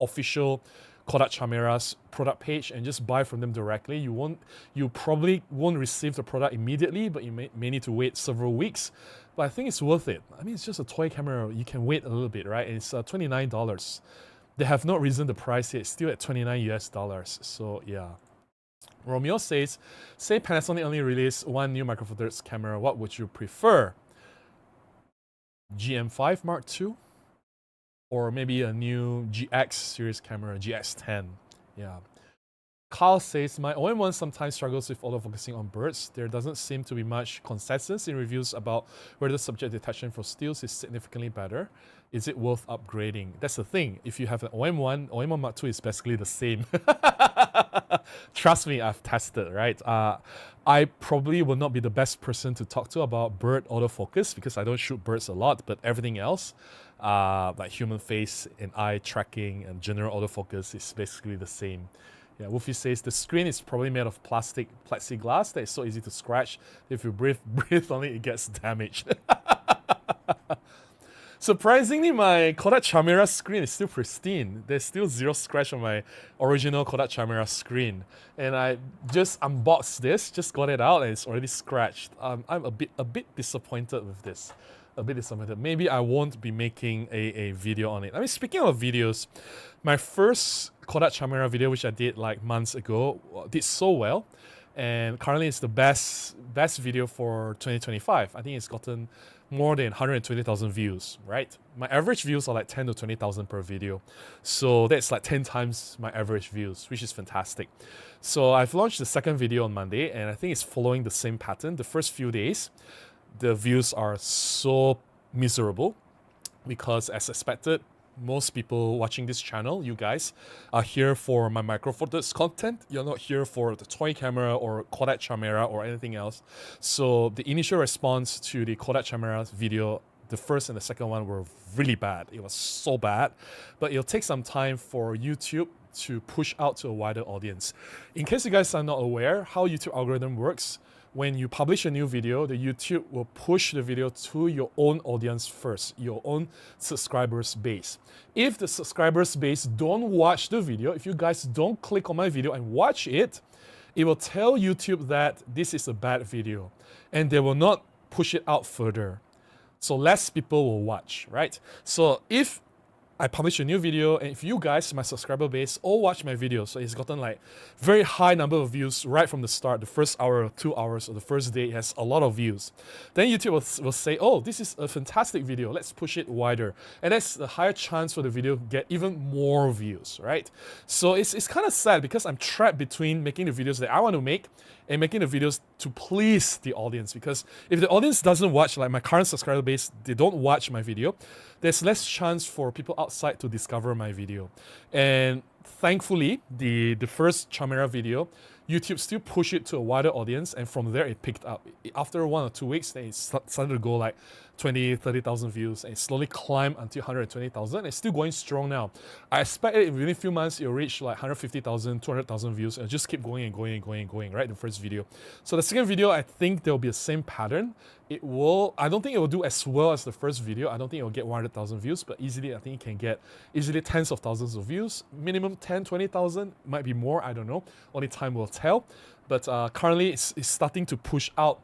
Speaker 1: official Kodak Chimera's product page, and just buy from them directly. You probably won't receive the product immediately, but you may need to wait several weeks. But I think it's worth it. I mean, it's just a toy camera. You can wait a little bit, right? And it's $29. They have not risen the price yet. It's still at $29 US. So yeah. Romeo says, say Panasonic only released one new Micro Four Thirds camera, what would you prefer? GM5 Mark II? Or maybe a new GX series camera, GX10. Yeah. Carl says, my OM1 sometimes struggles with autofocusing on birds. There doesn't seem to be much consensus in reviews about whether subject detection for stills is significantly better. Is it worth upgrading? That's the thing. If you have an OM1 Mark II is basically the same. Trust me, I've tested, right? I probably will not be the best person to talk to about bird autofocus because I don't shoot birds a lot, but everything else, like human face and eye tracking and general autofocus is basically the same. Yeah, Wolfie says the screen is probably made of plastic plexiglass that is so easy to scratch. If you breathe on it, it gets damaged. Surprisingly, my Kodak Chimera screen is still pristine. There's still zero scratch on my original Kodak Chimera screen. And I just unboxed this, just got it out, and it's already scratched. I'm a bit disappointed with this. A bit disappointed. Maybe I won't be making a video on it. I mean, speaking of videos, my first Kodak Chimera video, which I did like months ago, did so well. And currently it's the best video for 2025. I think it's gotten more than 120,000 views, right? My average views are like 10 to 20,000 per video. So that's like 10 times my average views, which is fantastic. So I've launched the second video on Monday, and I think it's following the same pattern. The first few days, the views are so miserable because, as expected, most people watching this channel, you guys, are here for my Micro Four Thirds content. You're not here for the toy camera or Kodak Chimera or anything else. So the initial response to the Kodak Chimera video, the first and the second one, were really bad. It was so bad. But it'll take some time for YouTube to push out to a wider audience. In case you guys are not aware how YouTube algorithm works, when you publish a new video, the YouTube will push the video to your own audience first, your own subscribers base. If the subscribers base don't watch the video, if you guys don't click on my video and watch it, it will tell YouTube that this is a bad video and they will not push it out further. So less people will watch, right? So if I publish a new video and if you guys, my subscriber base, all watch my video, so it's gotten like very high number of views right from the start, the first hour or 2 hours or the first day, it has a lot of views. Then YouTube will say, oh, this is a fantastic video, let's push it wider. And that's a higher chance for the video to get even more views, right? So it's kind of sad because I'm trapped between making the videos that I want to make and making the videos to please the audience, because if the audience doesn't watch, like my current subscriber base, they don't watch my video, there's less chance for people outside to discover my video. And thankfully, the first Chamera video, YouTube still pushed it to a wider audience, and from there it picked up. After 1 or 2 weeks, then it started to go like 20, 30,000 views, and it slowly climbed until 120,000. It's still going strong now. I expect it within a few months it'll reach like 150,000, 200,000 views, and just keep going and going and going and going, right? The first video. So the second video, I think there'll be the same pattern. I don't think it will do as well as the first video. I don't think it will get 100,000 views, but easily, I think it can get easily tens of thousands of views. Minimum 10, 20,000, might be more, I don't know. Only time will tell. But currently, it's starting to push out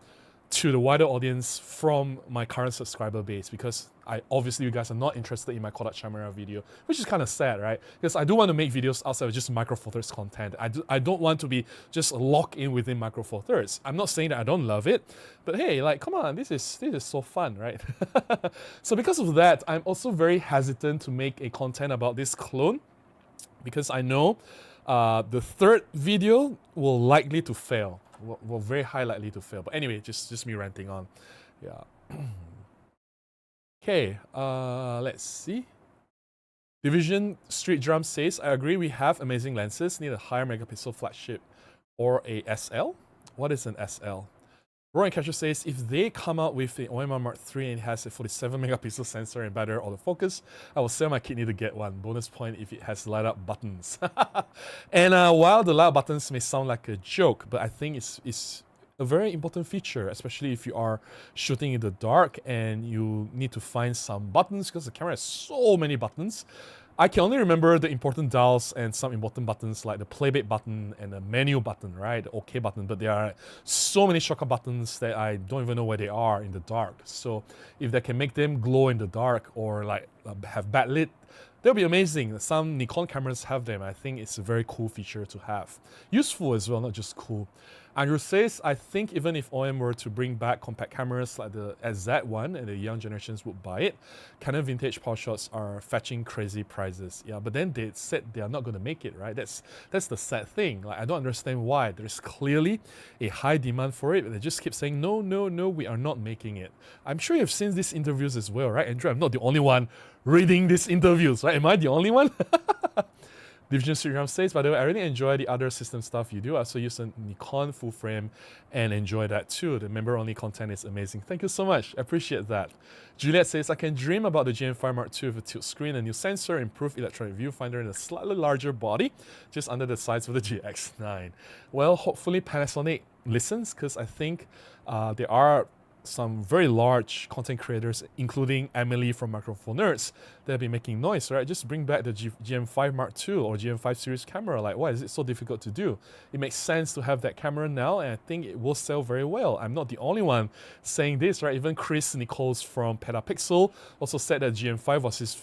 Speaker 1: to the wider audience from my current subscriber base, because obviously you guys are not interested in my Kodak Chamera video, which is kind of sad, right? Because I do want to make videos outside of just Micro Four Thirds content. I don't want to be just locked in within Micro Four Thirds. I'm not saying that I don't love it, but hey, like, come on, this is so fun, right? So because of that, I'm also very hesitant to make a content about this clone, because I know the third video will likely to fail. Well, very high likely to fail. But anyway, just me ranting on. Yeah. Okay, let's see. Division Street Drum says, I agree, we have amazing lenses, need a higher megapixel flagship or a SL. What is an SL? Roy and Catcher says, if they come out with the OMR Mark III and it has a 47 megapixel sensor and better autofocus, I will sell my kidney to get one. Bonus point if it has light up buttons. And while the light up buttons may sound like a joke, but I think it's a very important feature, especially if you are shooting in the dark and you need to find some buttons, because the camera has so many buttons. I can only remember the important dials and some important buttons like the playbait button and the menu button, right? The OK button, but there are so many shortcut buttons that I don't even know where they are in the dark. So if they can make them glow in the dark or like have backlit, that'll be amazing. Some Nikon cameras have them. I think it's a very cool feature to have. Useful as well, not just cool. Andrew says, I think even if OM were to bring back compact cameras like the SZ1 and the young generations would buy it, Canon vintage power shots are fetching crazy prices. Yeah, but then they said they are not going to make it, right? That's the sad thing. Like, I don't understand why. There's clearly a high demand for it, but they just keep saying, no, no, no, we are not making it. I'm sure you've seen these interviews as well, right, Andrew? I'm not the only one reading these interviews, right? Am I the only one? Division Street Drum says, by the way, I really enjoy the other system stuff you do. I also use a Nikon full frame and enjoy that too. The member-only content is amazing. Thank you so much. I appreciate that. Juliet says, I can dream about the GM5 Mark II with a tilt screen, a new sensor, improved electronic viewfinder, and a slightly larger body, just under the size of the GX9. Well, hopefully Panasonic listens, because I think there are some very large content creators, including Emily from Micro Four Nerds, that have been making noise, right? Just bring back the GM5 Mark II or GM5 series camera. Like, why is it so difficult to do? It makes sense to have that camera now, and I think it will sell very well. I'm not the only one saying this, right? Even Chris Nichols from Petapixel also said that GM5 was his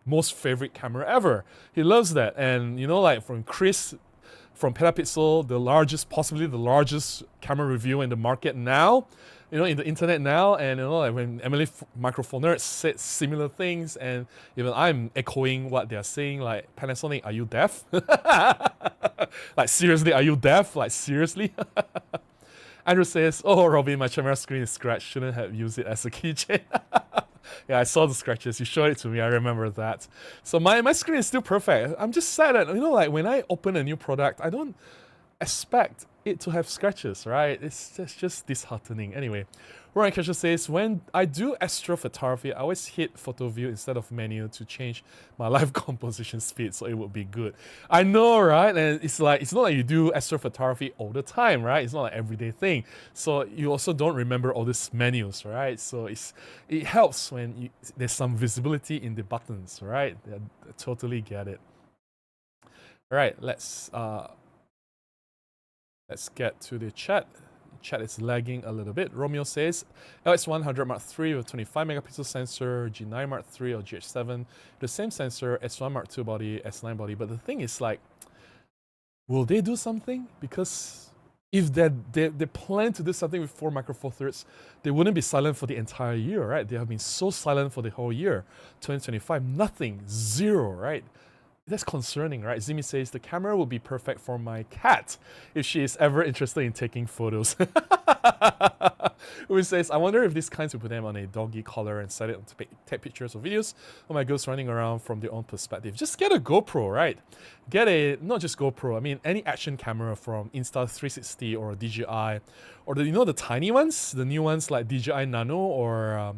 Speaker 1: most favorite camera ever. He loves that. And, you know, like from Chris from Petapixel, possibly the largest camera review in the market now, you know, in the internet now, and you know, like when Emily Micro Four Nerds said similar things, and even I'm echoing what they're saying, like, Panasonic, are you deaf? Like, seriously, are you deaf? Like, seriously? Andrew says, oh, Robin, my camera screen is scratched. Shouldn't have used it as a keychain. Yeah, I saw the scratches. You showed it to me. I remember that. So my screen is still perfect. I'm just sad that, you know, like when I open a new product, I don't expect it to have scratches, right? It's just disheartening. Anyway, Ryan Kesha says, when I do astrophotography, I always hit photo view instead of menu to change my live composition speed, so it would be good. I know, right? And it's not like you do astrophotography all the time, right? It's not like everyday thing. So you also don't remember all these menus, right? So it helps when there's some visibility in the buttons, right? I totally get it. All right, let's get to the chat. Chat is lagging a little bit. Romeo says, LX100 Mark III with 25 megapixel sensor, G9 Mark III or GH7, the same sensor, S1 Mark II body, S9 body. But the thing is, like, will they do something? Because if they plan to do something with 4 micro four thirds, they wouldn't be silent for the entire year, right? They have been so silent for the whole year. 2025, nothing, zero, right? That's concerning, right? Zimi says, the camera will be perfect for my cat if she is ever interested in taking photos. Who says, I wonder if these kinds will put them on a doggy collar and set it to take pictures or videos of my ghosts running around from their own perspective. Just get a GoPro, right? Get a, not just GoPro, I mean any action camera from Insta360 or DJI, or the tiny ones, the new ones like DJI Nano or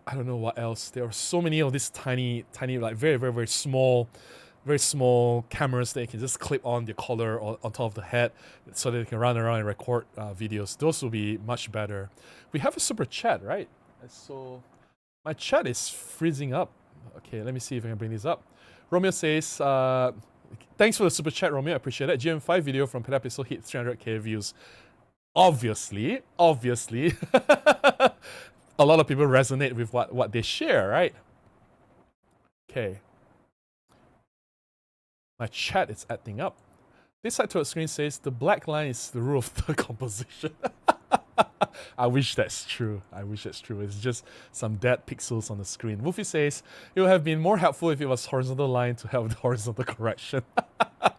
Speaker 1: I don't know what else. There are so many of these tiny, like very, very, very small cameras that you can just clip on the collar or on top of the head so that you can run around and record videos. Those will be much better. We have a super chat, right? So my chat is freezing up. Okay, let me see if I can bring this up. Romeo says, thanks for the super chat, Romeo. I appreciate it. GM5 video from per episode hit 300k views. Obviously, a lot of people resonate with what they share, right? Okay. My chat is acting up. This side towards screen says the black line is the rule of third composition. I wish that's true. I wish that's true. It's just some dead pixels on the screen. Wolfie says it would have been more helpful if it was horizontal line to help with horizontal correction.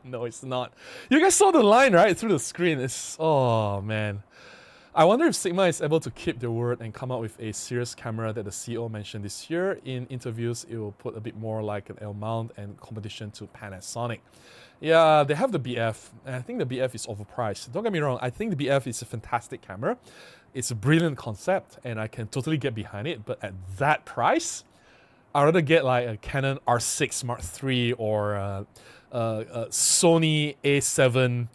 Speaker 1: No, it's not. You guys saw the line, right? Through the screen. It's, oh man. I wonder if Sigma is able to keep their word and come out with a serious camera that the CEO mentioned this year. In interviews, it will put a bit more like an L mount and competition to Panasonic. Yeah, they have the BF, and I think the BF is overpriced. Don't get me wrong, I think the BF is a fantastic camera. It's a brilliant concept, and I can totally get behind it, but at that price, I'd rather get like a Canon R6 Mark III or a Sony A7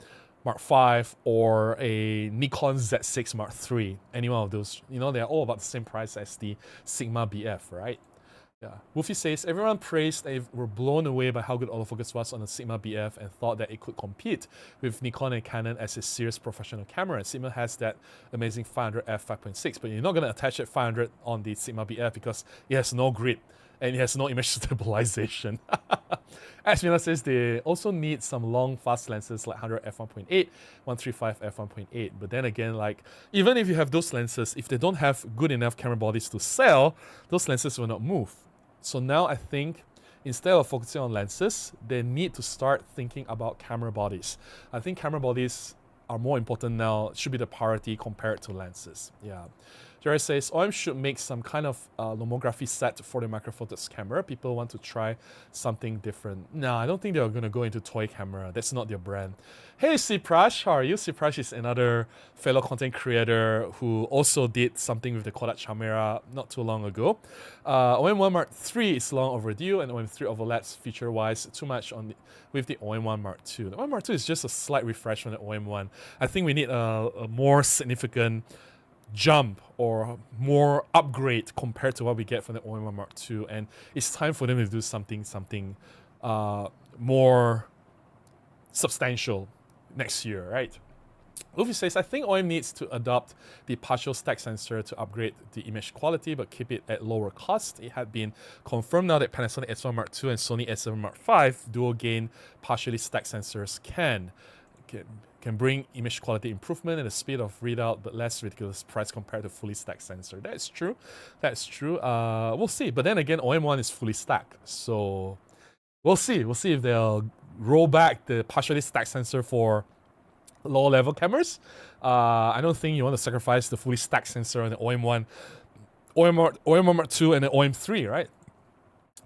Speaker 1: Mark V or a Nikon Z6 Mark III. Any one of those, they're all about the same price as the Sigma BF, right? Yeah. Wolfie says, everyone praised they were blown away by how good autofocus was on the Sigma BF and thought that it could compete with Nikon and Canon as a serious professional camera. And Sigma has that amazing 500 f/5.6, but you're not going to attach that 500 on the Sigma BF because it has no grip and it has no image stabilization. As Mila says, they also need some long, fast lenses like 100 f1.8, 135 f1.8. But then again, like, even if you have those lenses, if they don't have good enough camera bodies to sell, those lenses will not move. So now I think instead of focusing on lenses, they need to start thinking about camera bodies. I think camera bodies are more important now, should be the priority compared to lenses. Yeah. Jerry says, OM should make some kind of lomography set for the Micro Four Thirds camera. People want to try something different. No, I don't think they're going to go into toy camera. That's not their brand. Hey, Siprash, how are you? Siprash is another fellow content creator who also did something with the Kodak camera not too long ago. OM1 Mark III is long overdue, and OM3 overlaps feature-wise too much with the OM1 Mark II. The OM Mark II is just a slight refresh from the OM1. I think we need a more significant jump or more upgrade compared to what we get from the OM1 Mark II, and it's time for them to do something more substantial next year, right? Luffy says, I think OM needs to adopt the partial stack sensor to upgrade the image quality but keep it at lower cost. It had been confirmed now that Panasonic S1 Mark II and Sony S7 Mark V dual gain partially stacked sensors can bring image quality improvement and the speed of readout, but less ridiculous price compared to fully stacked sensor. That's true. That's true. We'll see. But then again, OM1 is fully stacked, so we'll see. We'll see if they'll roll back the partially stacked sensor for lower level cameras. I don't think you want to sacrifice the fully stacked sensor on the OM1, OM1 Mark II, and the OM3, right?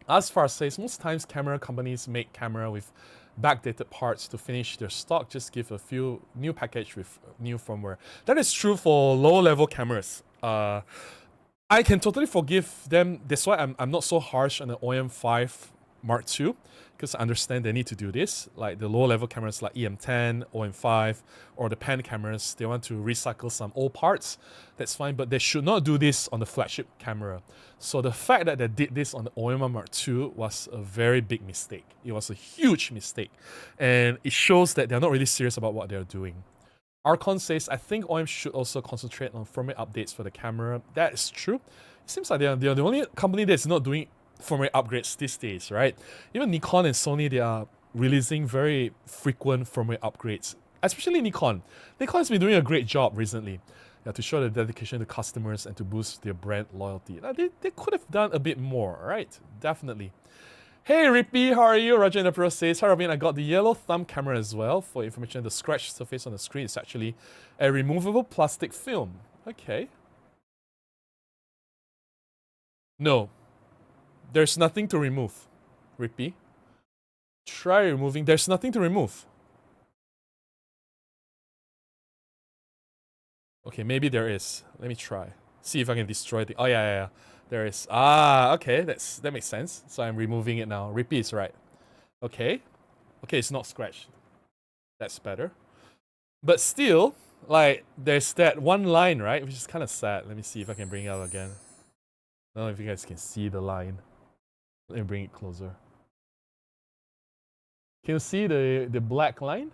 Speaker 1: As far as says, most times camera companies make camera with backdated parts to finish their stock, just give a few new package with new firmware. That is true for low level cameras. I can totally forgive them. That's why I'm not so harsh on the OM5 Mark II, because I understand they need to do this. Like the lower level cameras like EM10, OM5, or the pan cameras, they want to recycle some old parts. That's fine, but they should not do this on the flagship camera. So the fact that they did this on the OM1 Mark II was a very big mistake. It was a huge mistake. And it shows that they're not really serious about what they're doing. Archon says, I think OM should also concentrate on firmware updates for the camera. That is true. It seems like they're the only company that's not doing firmware upgrades these days, right? Even Nikon and Sony, they are releasing very frequent firmware upgrades, especially Nikon. Nikon's been doing a great job recently, to show their dedication to customers and to boost their brand loyalty. Now, they could have done a bit more, right? Definitely. Hey Rippy, how are you? Roger in the Pro says, hi Robin, I got the yellow thumb camera as well. For information, the scratch surface on the screen is actually a removable plastic film. Okay. No. There's nothing to remove. Rippy. Try removing. There's nothing to remove. Okay, maybe there is. Let me try. See if I can destroy the... Oh, yeah. There is. Ah, okay. That makes sense. So I'm removing it now. Rippy is right. Okay. Okay, it's not scratched. That's better. But still, like, there's that one line, right? Which is kind of sad. Let me see if I can bring it out again. I don't know if you guys can see the line. Let me bring it closer. Can you see the black line?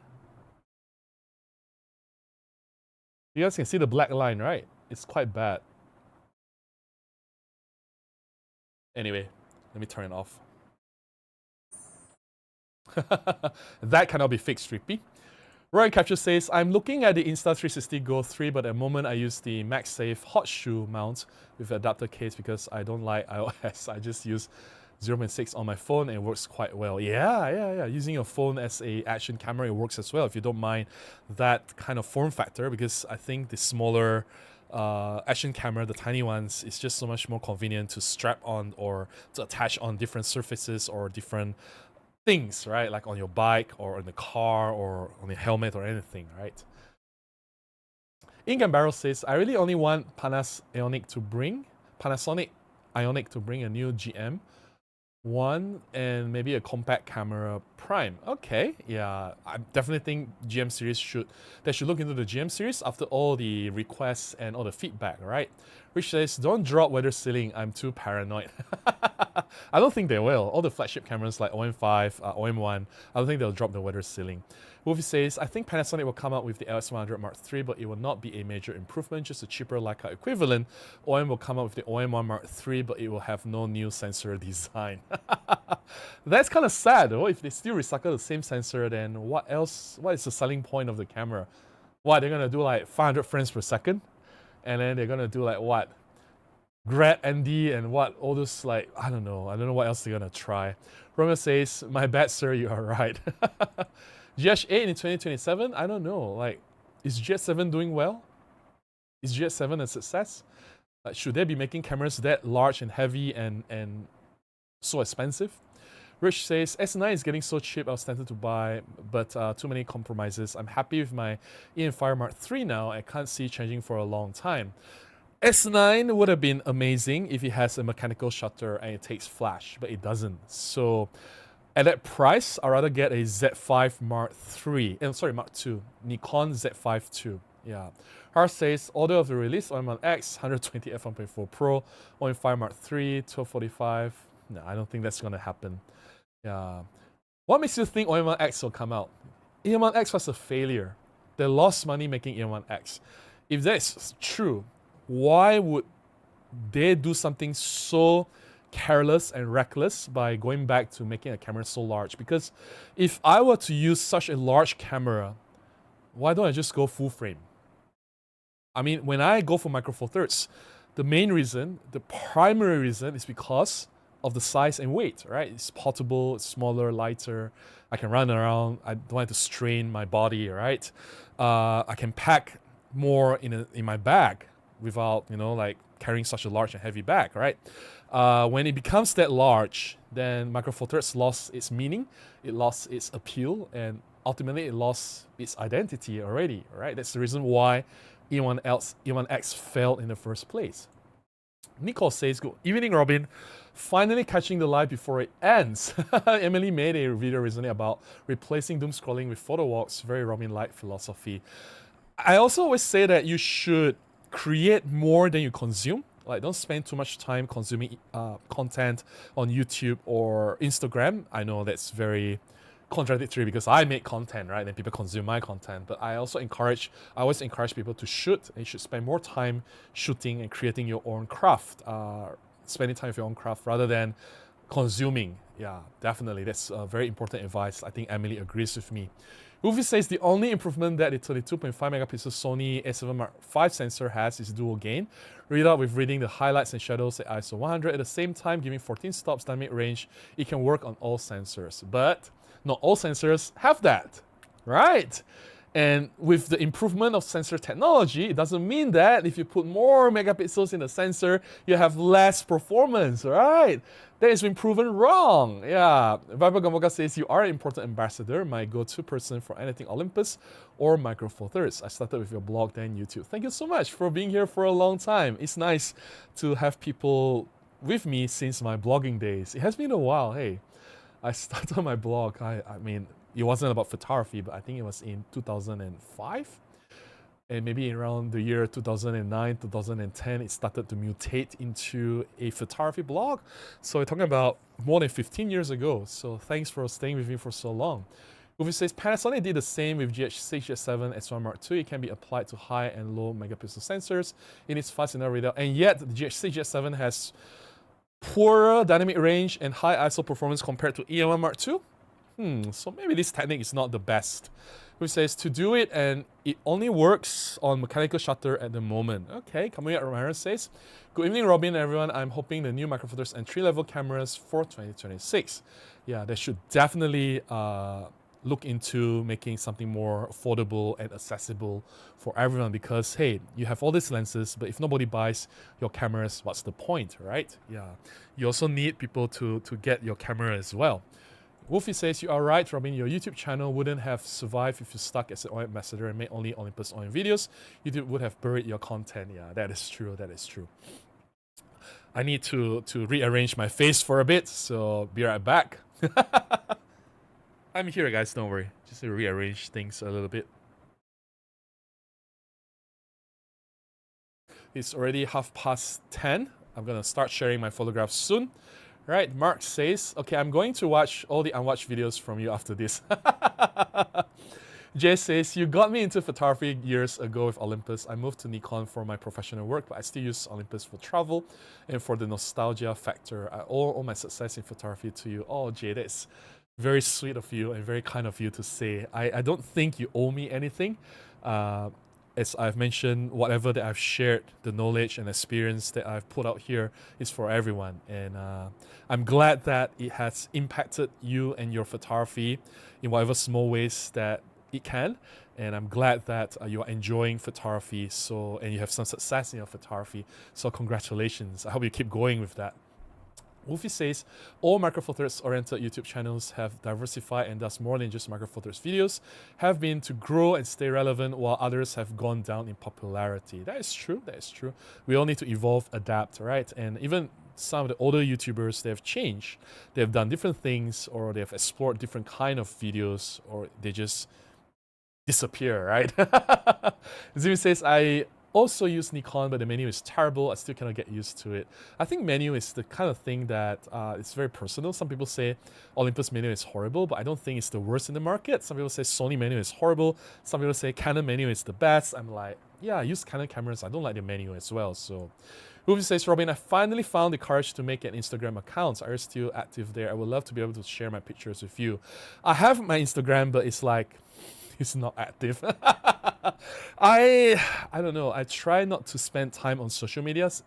Speaker 1: You guys can see the black line, right? It's quite bad. Anyway, let me turn it off. That cannot be fixed, Rippy. Roy Capture says, I'm looking at the Insta360 Go 3, but at the moment I use the MagSafe hot shoe mount with adapter case because I don't like iOS. I just use 0.6 on my phone and it works quite well. Yeah. Using your phone as a action camera, it works as well if you don't mind that kind of form factor, because I think the smaller action camera, the tiny ones, is just so much more convenient to strap on or to attach on different surfaces or different things, right? Like on your bike or on the car or on your helmet or anything, right? Ink and Barrel says, I really only want Panasonic Ionic to bring a new GM one and maybe a compact camera prime. Okay, yeah, I definitely think GM series should look into the GM series after all the requests and all the feedback, right? Which says, don't drop weather sealing, I'm too paranoid. I don't think they will. All the flagship cameras like OM5, OM1, I don't think they'll drop the weather sealing. Wolfie says, I think Panasonic will come out with the LS100 Mark III, but it will not be a major improvement, just a cheaper Leica equivalent. OM will come out with the OM1 Mark III, but it will have no new sensor design. That's kind of sad though. If they still recycle the same sensor, then what else? What is the selling point of the camera? What, they're gonna do like 500 frames per second? And then they're gonna do like what? Grad ND and what? All those like, I don't know what else they're gonna try. Romeo says, my bad sir, you are right. GH8 in 2027? I don't know. Like, is GH7 doing well? Is GH7 a success? Like, should they be making cameras that large and heavy and so expensive? Rich says, S9 is getting so cheap I was tempted to buy, but too many compromises. I'm happy with my EM5 Mark III now. I can't see changing for a long time. S9 would have been amazing if it has a mechanical shutter and it takes flash, but it doesn't. So at that price, I'd rather get a Z5 Mark III. Mark II. Nikon Z5 II. Yeah. Har says, order of the release, OM1X, 120 f1.4 Pro, OM5 Mark III, 1245. No, I don't think that's going to happen. Yeah. What makes you think OM1X will come out? EM1X was a failure. They lost money making EM1X. If that's true, why would they do something so careless and reckless by going back to making a camera so large? Because if I were to use such a large camera, why don't I just go full frame? I mean, when I go for Micro Four Thirds, the primary reason is because of the size and weight, right? It's portable, it's smaller, lighter. I can run around. I don't have to strain my body, right? I can pack more in my bag without, like carrying such a large and heavy bag, right? When it becomes that large, then Micro Four Thirds lost its meaning, it lost its appeal, and ultimately it lost its identity already, right? That's the reason why E1X failed in the first place. Nicole says, good evening, Robin. Finally catching the live before it ends. Emily made a video recently about replacing doom scrolling with photo walks. Very Robin-like philosophy. I also always say that you should create more than you consume. Like, don't spend too much time consuming content on YouTube or Instagram. I know that's very contradictory because I make content, right? And people consume my content. But I always encourage people to shoot. And you should spend more time shooting and creating your own craft. Spending time with your own craft rather than consuming. Yeah, definitely. That's very important advice. I think Emily agrees with me. Ufi says the only improvement that the 32.5 megapixel Sony A7 Mark V sensor has is dual gain. Readout with reading the highlights and shadows at ISO 100 at the same time, giving 14 stops dynamic range. It can work on all sensors, but not all sensors have that, right? And with the improvement of sensor technology, it doesn't mean that if you put more megapixels in the sensor, you have less performance, right? That has been proven wrong. Yeah. Viber Gamoga says, you are an important ambassador, my go-to person for anything Olympus or Micro Four Thirds. I started with your blog, then YouTube. Thank you so much for being here for a long time. It's nice to have people with me since my blogging days. It has been a while. Hey, I started my blog. I mean, it wasn't about photography, but I think it was in 2005. And maybe around the year 2009, 2010, it started to mutate into a photography blog. So we're talking about more than 15 years ago. So thanks for staying with me for so long. Uvi says, Panasonic did the same with GH6, GH7, S1 Mark II. It can be applied to high and low megapixel sensors in its fast enough readout. And yet, the GH6, GH7 has poorer dynamic range and high ISO performance compared to E1 Mark II. So maybe this technique is not the best. Who says to do it and it only works on mechanical shutter at the moment. Okay, Kamui Ramirez says, good evening, Robin and everyone. I'm hoping the new Micro Four Thirds entry-level cameras for 2026. Yeah, they should definitely look into making something more affordable and accessible for everyone because, hey, you have all these lenses, but if nobody buys your cameras, what's the point, right? Yeah, you also need people to get your camera as well. Wolfie says, you are right, Robin. Your YouTube channel wouldn't have survived if you stuck as an OIM ambassador and made only Olympus OIM videos. YouTube would have buried your content. Yeah, that is true. That is true. I need to rearrange my face for a bit, so be right back. I'm here, guys. Don't worry. Just to rearrange things a little bit. It's already 10:30. I'm going to start sharing my photographs soon. Right, Mark says, okay, I'm going to watch all the unwatched videos from you after this. Jay says, you got me into photography years ago with Olympus. I moved to Nikon for my professional work, but I still use Olympus for travel and for the nostalgia factor. I owe all my success in photography to you. Oh, Jay, that's very sweet of you and very kind of you to say. I don't think you owe me anything. As I've mentioned, whatever that I've shared, the knowledge and experience that I've put out here is for everyone. And I'm glad that it has impacted you and your photography in whatever small ways that it can. And I'm glad that you're enjoying photography and you have some success in your photography. So congratulations. I hope you keep going with that. Wolfie says, all Micro Four Thirds oriented YouTube channels have diversified and thus more than just Micro Four Thirds videos have been to grow and stay relevant while others have gone down in popularity. That is true, that is true. We all need to evolve, adapt, right? And even some of the older YouTubers, they have changed. They have done different things or they have explored different kind of videos or they just disappear, right? Zimi says, I also use Nikon, but the menu is terrible. I still cannot get used to it. I think menu is the kind of thing that it's very personal. Some people say Olympus menu is horrible, but I don't think it's the worst in the market. Some people say Sony menu is horrible. Some people say Canon menu is the best. I'm like, yeah, I use Canon cameras. I don't like the menu as well. So Ruby says, Robin, I finally found the courage to make an Instagram account. Are you still active there? I would love to be able to share my pictures with you. I have my Instagram, but it's like, it's not active. I don't know. I try not to spend time on social medias.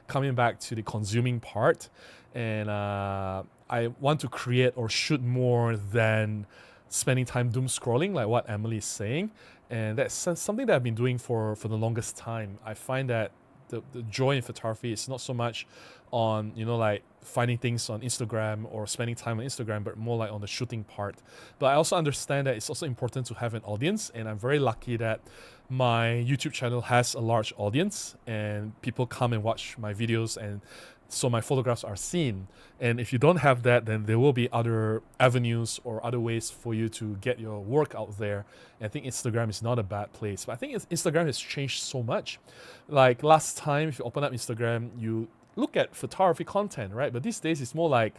Speaker 1: Coming back to the consuming part, and I want to create or shoot more than spending time doom scrolling, like what Emily is saying. And that's something that I've been doing for the longest time. I find that the joy in photography is not so much on, you know, like finding things on Instagram or spending time on Instagram, but more like on the shooting part. But I also understand that it's also important to have an audience, and I'm very lucky that my YouTube channel has a large audience and people come and watch my videos, and so my photographs are seen. And if you don't have that, then there will be other avenues or other ways for you to get your work out there. And I think Instagram is not a bad place. But I think Instagram has changed so much. Like last time, if you open up Instagram, you look at photography content, right? But these days it's more like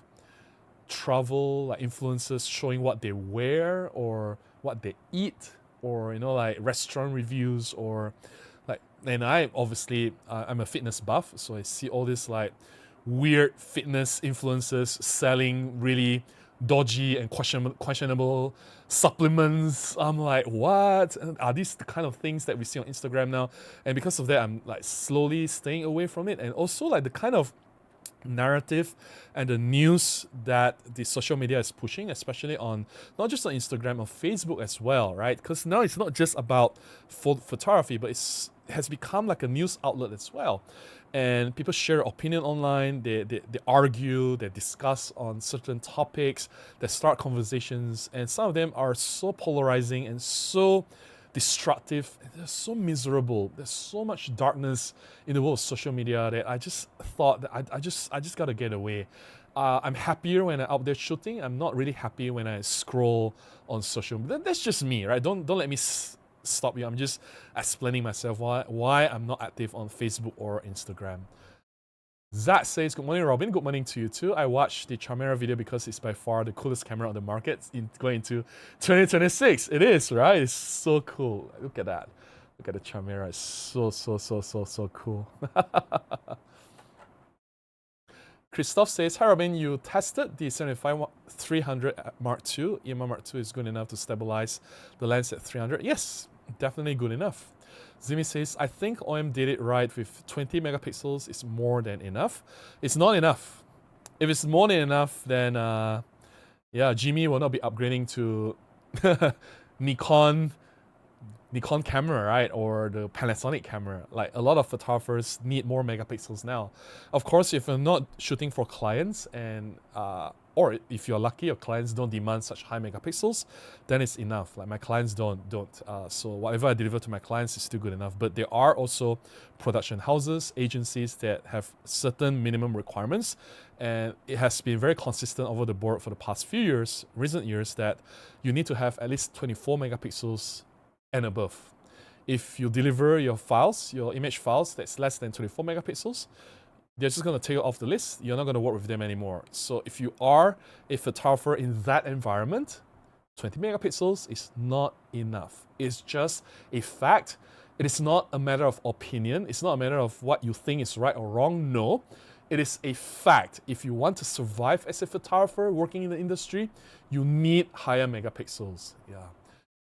Speaker 1: travel, like influencers showing what they wear or what they eat, or, you know, like restaurant reviews, or like, and I obviously I'm a fitness buff, so I see all this like weird fitness influencers selling really dodgy and questionable supplements. I'm like, what? And are these the kind of things that we see on Instagram now? And because of that, I'm like slowly staying away from it. And also like the kind of narrative and the news that the social media is pushing, especially on not just on Instagram, on Facebook as well, right? Because now it's not just about photography, but it has become like a news outlet as well. And people share opinion online, they argue, they discuss on certain topics, they start conversations, and some of them are so polarizing and so destructive, and they're so miserable. There's so much darkness in the world of social media that I just thought that I just gotta get away. I'm happier when I'm out there shooting. I'm not really happy when I scroll on social media. That's just me, right? Don't let me stop you. I'm just explaining myself why I'm not active on Facebook or Instagram. Zach says, good morning, Robin. Good morning to you too. I watched the Chamera video because it's by far the coolest camera on the market going into 2026. It is, right? It's so cool. Look at that. Look at the Chamera. It's so cool. Christoph says, hi Robin, you tested the 75-300 Mark II. EMR Mark II is good enough to stabilize the lens at 300. Yes, definitely good enough. Zimi says, I think OM did it right with 20 megapixels is more than enough. It's not enough. If it's more than enough, then yeah, Jimmy will not be upgrading to Nikon camera, right? Or the Panasonic camera. Like a lot of photographers need more megapixels now. Of course, if you're not shooting for clients and or if you're lucky, your clients don't demand such high megapixels, then it's enough. Like my clients don't. So whatever I deliver to my clients is still good enough. But there are also production houses, agencies that have certain minimum requirements, and it has been very consistent over the board for the past few years, recent years, that you need to have at least 24 megapixels and above. If you deliver your files, your image files, that's less than 24 megapixels, they're just going to take it off the list. You're not going to work with them anymore. So if you are a photographer in that environment, 20 megapixels is not enough. It's just a fact. It is not a matter of opinion. It's not a matter of what you think is right or wrong. No, it is a fact. If you want to survive as a photographer working in the industry, you need higher megapixels. Yeah.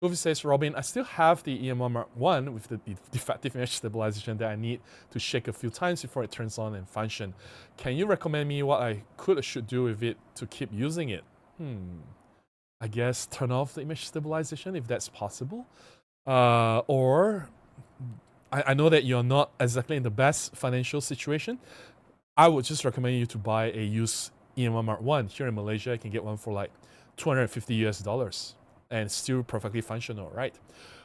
Speaker 1: Goofy says, Robin, I still have the EMR Mark I with the defective image stabilization that I need to shake a few times before it turns on and function. Can you recommend me what I could or should do with it to keep using it? I guess turn off the image stabilization if that's possible. Or I know that you're not exactly in the best financial situation. I would just recommend you to buy a used EMR Mark I. Here in Malaysia, you can get one for like $250 and still perfectly functional, right?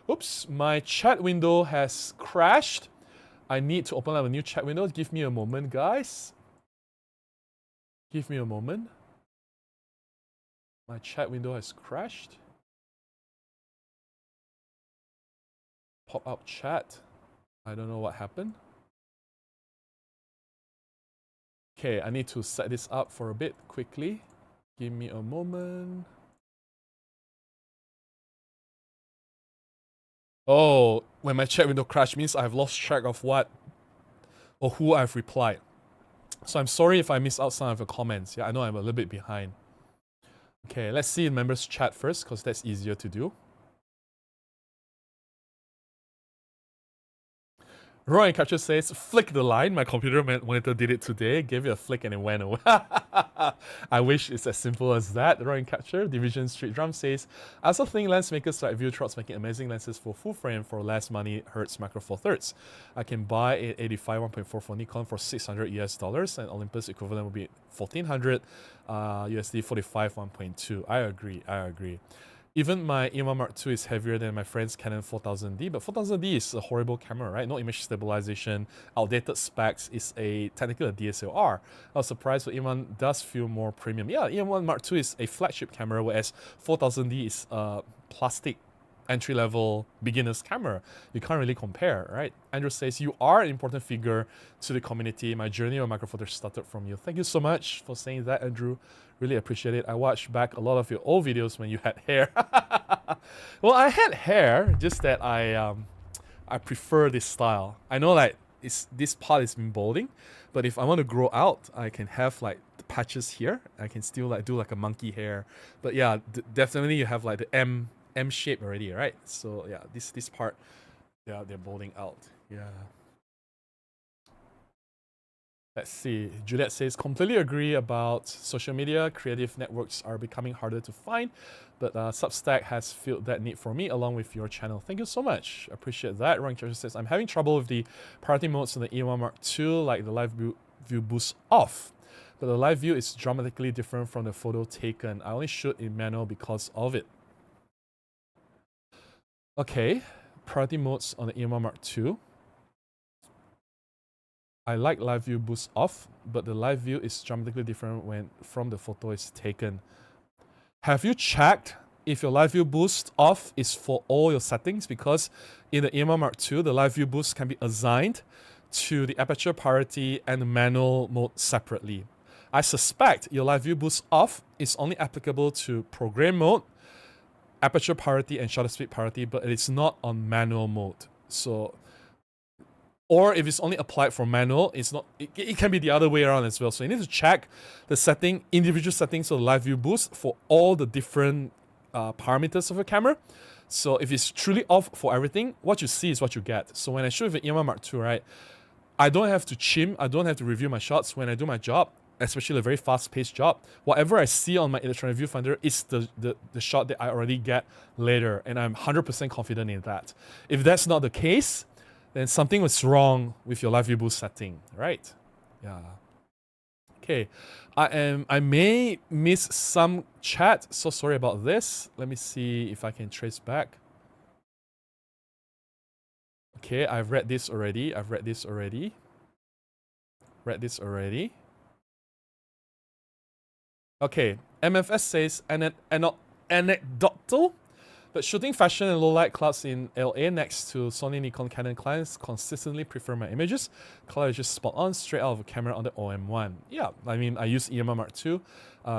Speaker 1: Oops, my chat window has crashed. I need to open up a new chat window. Give me a moment, guys. Give me a moment. My chat window has crashed. Pop up chat. I don't know what happened. Okay, I need to set this up for a bit quickly. Give me a moment. Oh, when my chat window crashed means I've lost track of what or who I've replied. So I'm sorry if I missed out some of your comments. Yeah, I know I'm a little bit behind. Okay, let's see in members chat first because that's easier to do. Roy Capture says, flick the line. My computer monitor did it today. Gave it a flick and it went away. I wish it's as simple as that. Roy Capture. Division Street Drum says, I also think lens makers like Vuetrox making amazing lenses for full frame for less money Hertz Macro Four Thirds. I can buy a 85 1.4 for Nikon for $600 US, and Olympus equivalent would be 1400 USD 45 1.2. I agree. Even my EMA Mark II is heavier than my friend's Canon 4000D, but 4000D is a horrible camera, right? No image stabilization, outdated specs, is technically a DSLR. I was surprised, but EMA does feel more premium. Yeah, EMA Mark II is a flagship camera, whereas 4000D is a plastic entry-level beginner's camera. You can't really compare, right? Andrew says, you are an important figure to the community. My journey on micro photo started from you. Thank you so much for saying that, Andrew. Really appreciate it. I watched back a lot of your old videos when you had hair. Well, I had hair, just that I prefer this style. I know like this part is been balding, but if I want to grow out, I can have like the patches here. I can still like do like a monkey hair. But yeah, definitely you have like the M shape already, right? So yeah, this part, yeah, they're balding out. Yeah. Let's see. Juliet says, completely agree about social media. Creative networks are becoming harder to find, but Substack has filled that need for me along with your channel. Thank you so much. Appreciate that. Ron Treasure says, I'm having trouble with the priority modes in the E1 Mark II, like the live view boost off. But the live view is dramatically different from the photo taken. I only shoot in manual because of it. Okay, priority modes on the E1 Mark II. I like live view boost off, but the live view is dramatically different when from the photo is taken. Have you checked if your live view boost off is for all your settings? Because in the EMA Mark II, the live view boost can be assigned to the aperture priority and the manual mode separately. I suspect your live view boost off is only applicable to program mode, aperture priority, and shutter speed priority, but it is not on manual mode. So, or if it's only applied for manual, it's not. It can be the other way around as well. So you need to check the individual settings of the live view boost for all the different parameters of a camera. So if it's truly off for everything, what you see is what you get. So when I shoot with an EMA Mark II, right, I don't have to chim, I don't have to review my shots when I do my job, especially a very fast-paced job. Whatever I see on my electronic viewfinder is the shot that I already get later, and I'm 100% confident in that. If that's not the case, then something was wrong with your live view boost setting, right? Yeah. Okay, I may miss some chat, so sorry about this. Let me see if I can trace back. Okay, I've read this already. Okay, MFS says anecdotal, but shooting fashion and low-light clouds in LA next to Sony, Nikon, Canon clients consistently prefer my images. Color is just spot on, straight out of a camera on the OM1. Yeah, I mean, I use EMA Mark II,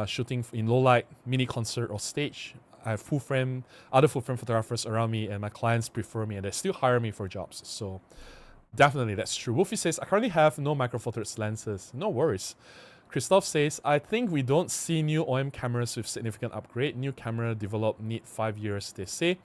Speaker 1: shooting in low-light, mini concert or stage. I have other full-frame photographers around me, and my clients prefer me, and they still hire me for jobs. So definitely, that's true. Wolfie says, I currently have no Micro Four Thirds lenses. No worries. Christoph says, I think we don't see new OM cameras with significant upgrade. New camera developed need 5 years, they say.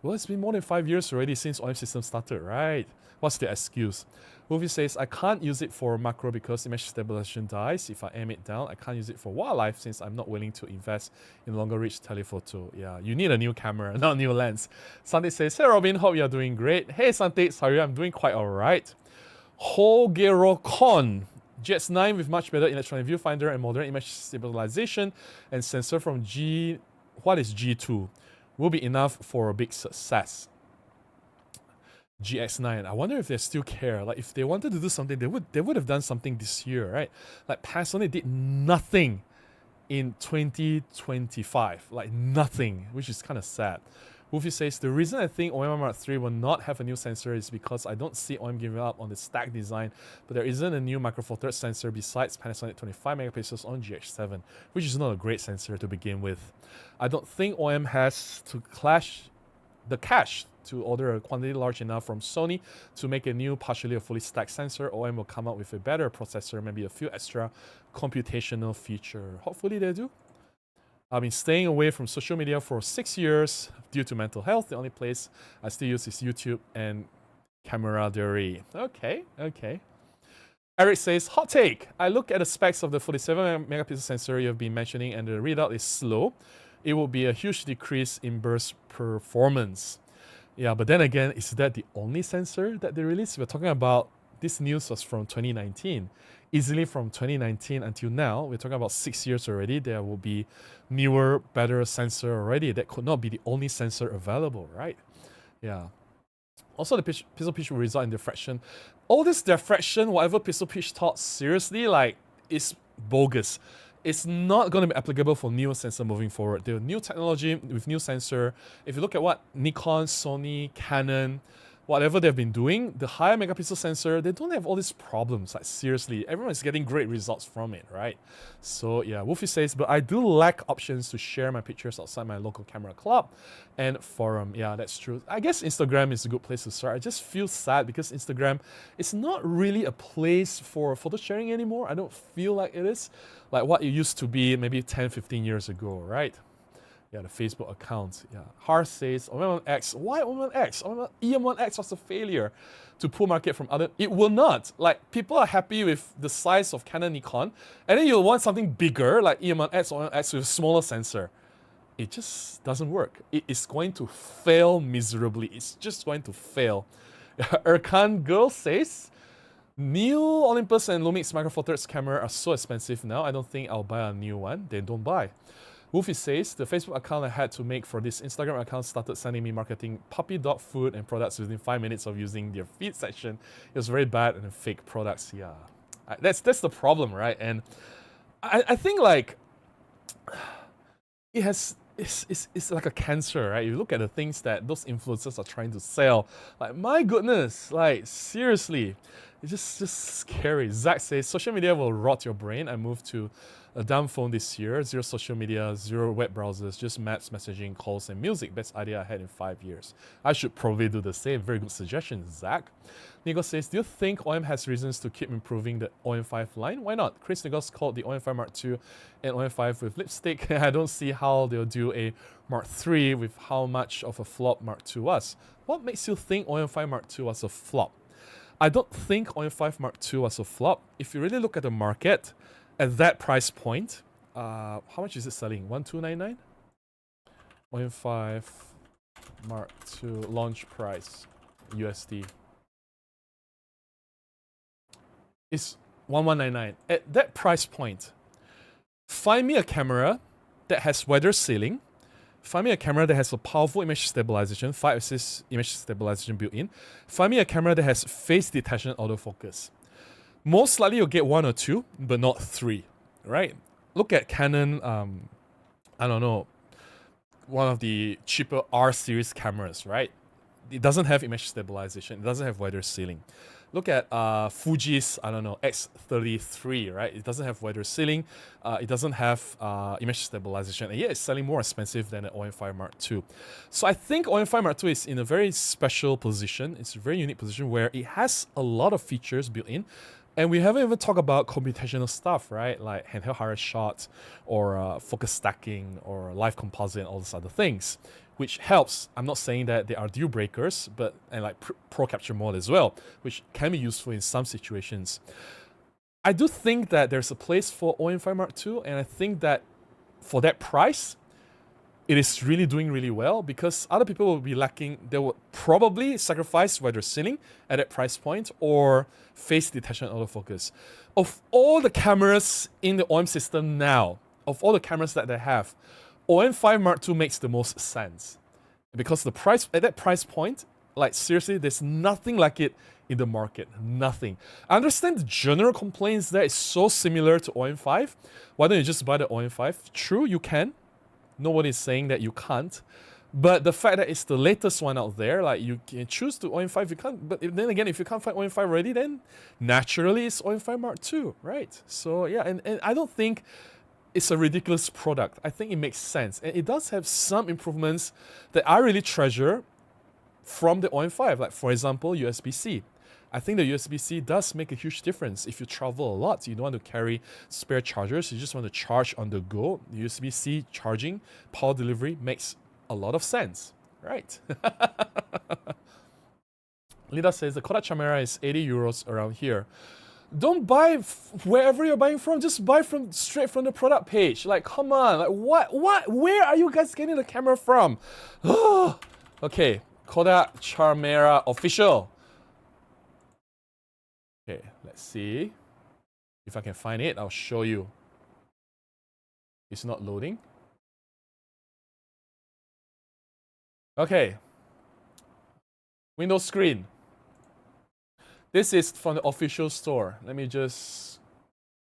Speaker 1: Well, it's been more than 5 years already since OM system started, right? What's the excuse? Wolfie says, I can't use it for macro because image stabilization dies. If I aim it down, I can't use it for wildlife since I'm not willing to invest in longer reach telephoto. Yeah, you need a new camera, not a new lens. Sandeep says, hey Robin, hope you're doing great. Hey Sandeep, sorry, I'm doing quite alright. Hogerocon. GX9 with much better electronic viewfinder and modern image stabilization and sensor from G2 will be enough for a big success. GX9, I wonder if they still care. Like if they wanted to do something, they would have done something this year, right? Like Panasonic did nothing in 2025, like nothing, which is kind of sad. Wolfie says, the reason I think OM Mark III will not have a new sensor is because I don't see OM giving up on the stack design, but there isn't a new Micro Four Thirds sensor besides Panasonic 25 megapixels on GH7, which is not a great sensor to begin with. I don't think OM has the cash to order a quantity large enough from Sony to make a new partially or fully stacked sensor. OM will come out with a better processor, maybe a few extra computational feature. Hopefully they do. I've been staying away from social media for 6 years due to mental health. The only place I still use is YouTube and camaraderie. Okay, okay. Eric says, hot take. I look at the specs of the 47 megapixel sensor you've been mentioning and the readout is slow. It will be a huge decrease in burst performance. Yeah, but then again, is that the only sensor that they released? We're talking about, this news was from 2019. Easily from 2019 until now, we're talking about 6 years already. There will be newer, better sensor already. That could not be the only sensor available, right? Yeah. Also, the pixel pitch will result in diffraction. All this diffraction, whatever pixel pitch taught, seriously, like, is bogus. It's not going to be applicable for new sensor moving forward. The new technology with new sensor, if you look at what Nikon, Sony, Canon, whatever they've been doing, the higher megapixel sensor, they don't have all these problems. Like, seriously, everyone is getting great results from it, right? So yeah, Wolfie says, but I do lack options to share my pictures outside my local camera club and forum. Yeah, that's true. I guess Instagram is a good place to start. I just feel sad because Instagram is not really a place for photo sharing anymore. I don't feel like it is like what it used to be maybe 10, 15 years ago, right? Yeah, the Facebook account. Yeah. Har says, OM1X. Why OM1X? EM1X was a failure to pull market from other. It will not. Like, people are happy with the size of Canon, Nikon, and then you'll want something bigger like EM1X or OM1X with a smaller sensor. It just doesn't work. It is going to fail miserably. It's just going to fail. Erkan Girl says, new Olympus and Lumix Micro Four Thirds camera are so expensive now. I don't think I'll buy a new one. Then don't buy. Wolfie says, the Facebook account I had to make for this Instagram account started sending me marketing puppy dog food and products within 5 minutes of using their feed section. It was very bad and fake products. Yeah, that's the problem, right? And I think like it's like a cancer, right? You look at the things that those influencers are trying to sell. Like, my goodness, like, seriously, it's just scary. Zach says, social media will rot your brain. I moved to a dumb phone this year. 0 social media, 0 web browsers, just maps, messaging, calls, and music. Best idea I had in 5 years. I should probably do the same. Very good suggestion, Zach. Nigo says, do you think OM has reasons to keep improving the OM5 line? Why not? Chris Nichols called the OM5 Mark II and OM5 with lipstick. I don't see how they'll do a Mark III with how much of a flop Mark II was. What makes you think OM5 Mark II was a flop? I don't think OM5 Mark II was a flop. If you really look at the market, at that price point, how much is it selling? 1299? OM5 Mark II launch price, USD. It's 1199. At that price point, find me a camera that has weather sealing. Find me a camera that has a powerful image stabilization, 5-axis image stabilization built in. Find me a camera that has face detection autofocus. Most likely you'll get 1 or 2, but not 3, right? Look at Canon, I don't know, one of the cheaper R series cameras, right? It doesn't have image stabilization. It doesn't have weather sealing. Look at Fuji's, I don't know, X33, right? It doesn't have weather sealing. It doesn't have image stabilization. And yet it's selling more expensive than the OM5 Mark II. So I think OM5 Mark II is in a very special position. It's a very unique position where it has a lot of features built in. And we haven't even talked about computational stuff, right? Like handheld higher shot or focus stacking or live composite and all these other things, which helps. I'm not saying that they are deal breakers, but and like pro capture mode as well, which can be useful in some situations. I do think that there's a place for OM5 Mark II, and I think that for that price, it is really doing really well because other people will be lacking. They will probably sacrifice weather sealing at that price point or face detection autofocus. Of all the cameras in the OM system now, of all the cameras that they have, OM5 Mark II makes the most sense because the price at that price point, like seriously, there's nothing like it in the market. Nothing. I understand the general complaints that it's so similar to OM5. Why don't you just buy the OM5? True, you can. Nobody is saying that you can't. But the fact that it's the latest one out there, like you can choose to OM5, you can't. But then again, if you can't find OM5 already, then naturally it's OM5 Mark II, right? So yeah, and I don't think it's a ridiculous product. I think it makes sense. And it does have some improvements that I really treasure from the OM5. Like for example, USB-C. I think the USB-C does make a huge difference. If you travel a lot, you don't want to carry spare chargers, you just want to charge on the go. USB-C charging, power delivery makes a lot of sense, right? Lida says the Kodak Chimera is 80 euros around here. Don't buy wherever you're buying from. Just buy from straight from the product page. Like, come on. Like, what? Where are you guys getting the camera from? Okay, Kodak Chimera official. Okay, let's see if I can find it. I'll show you. It's not loading. Okay. Windows screen. This is from the official store. Let me just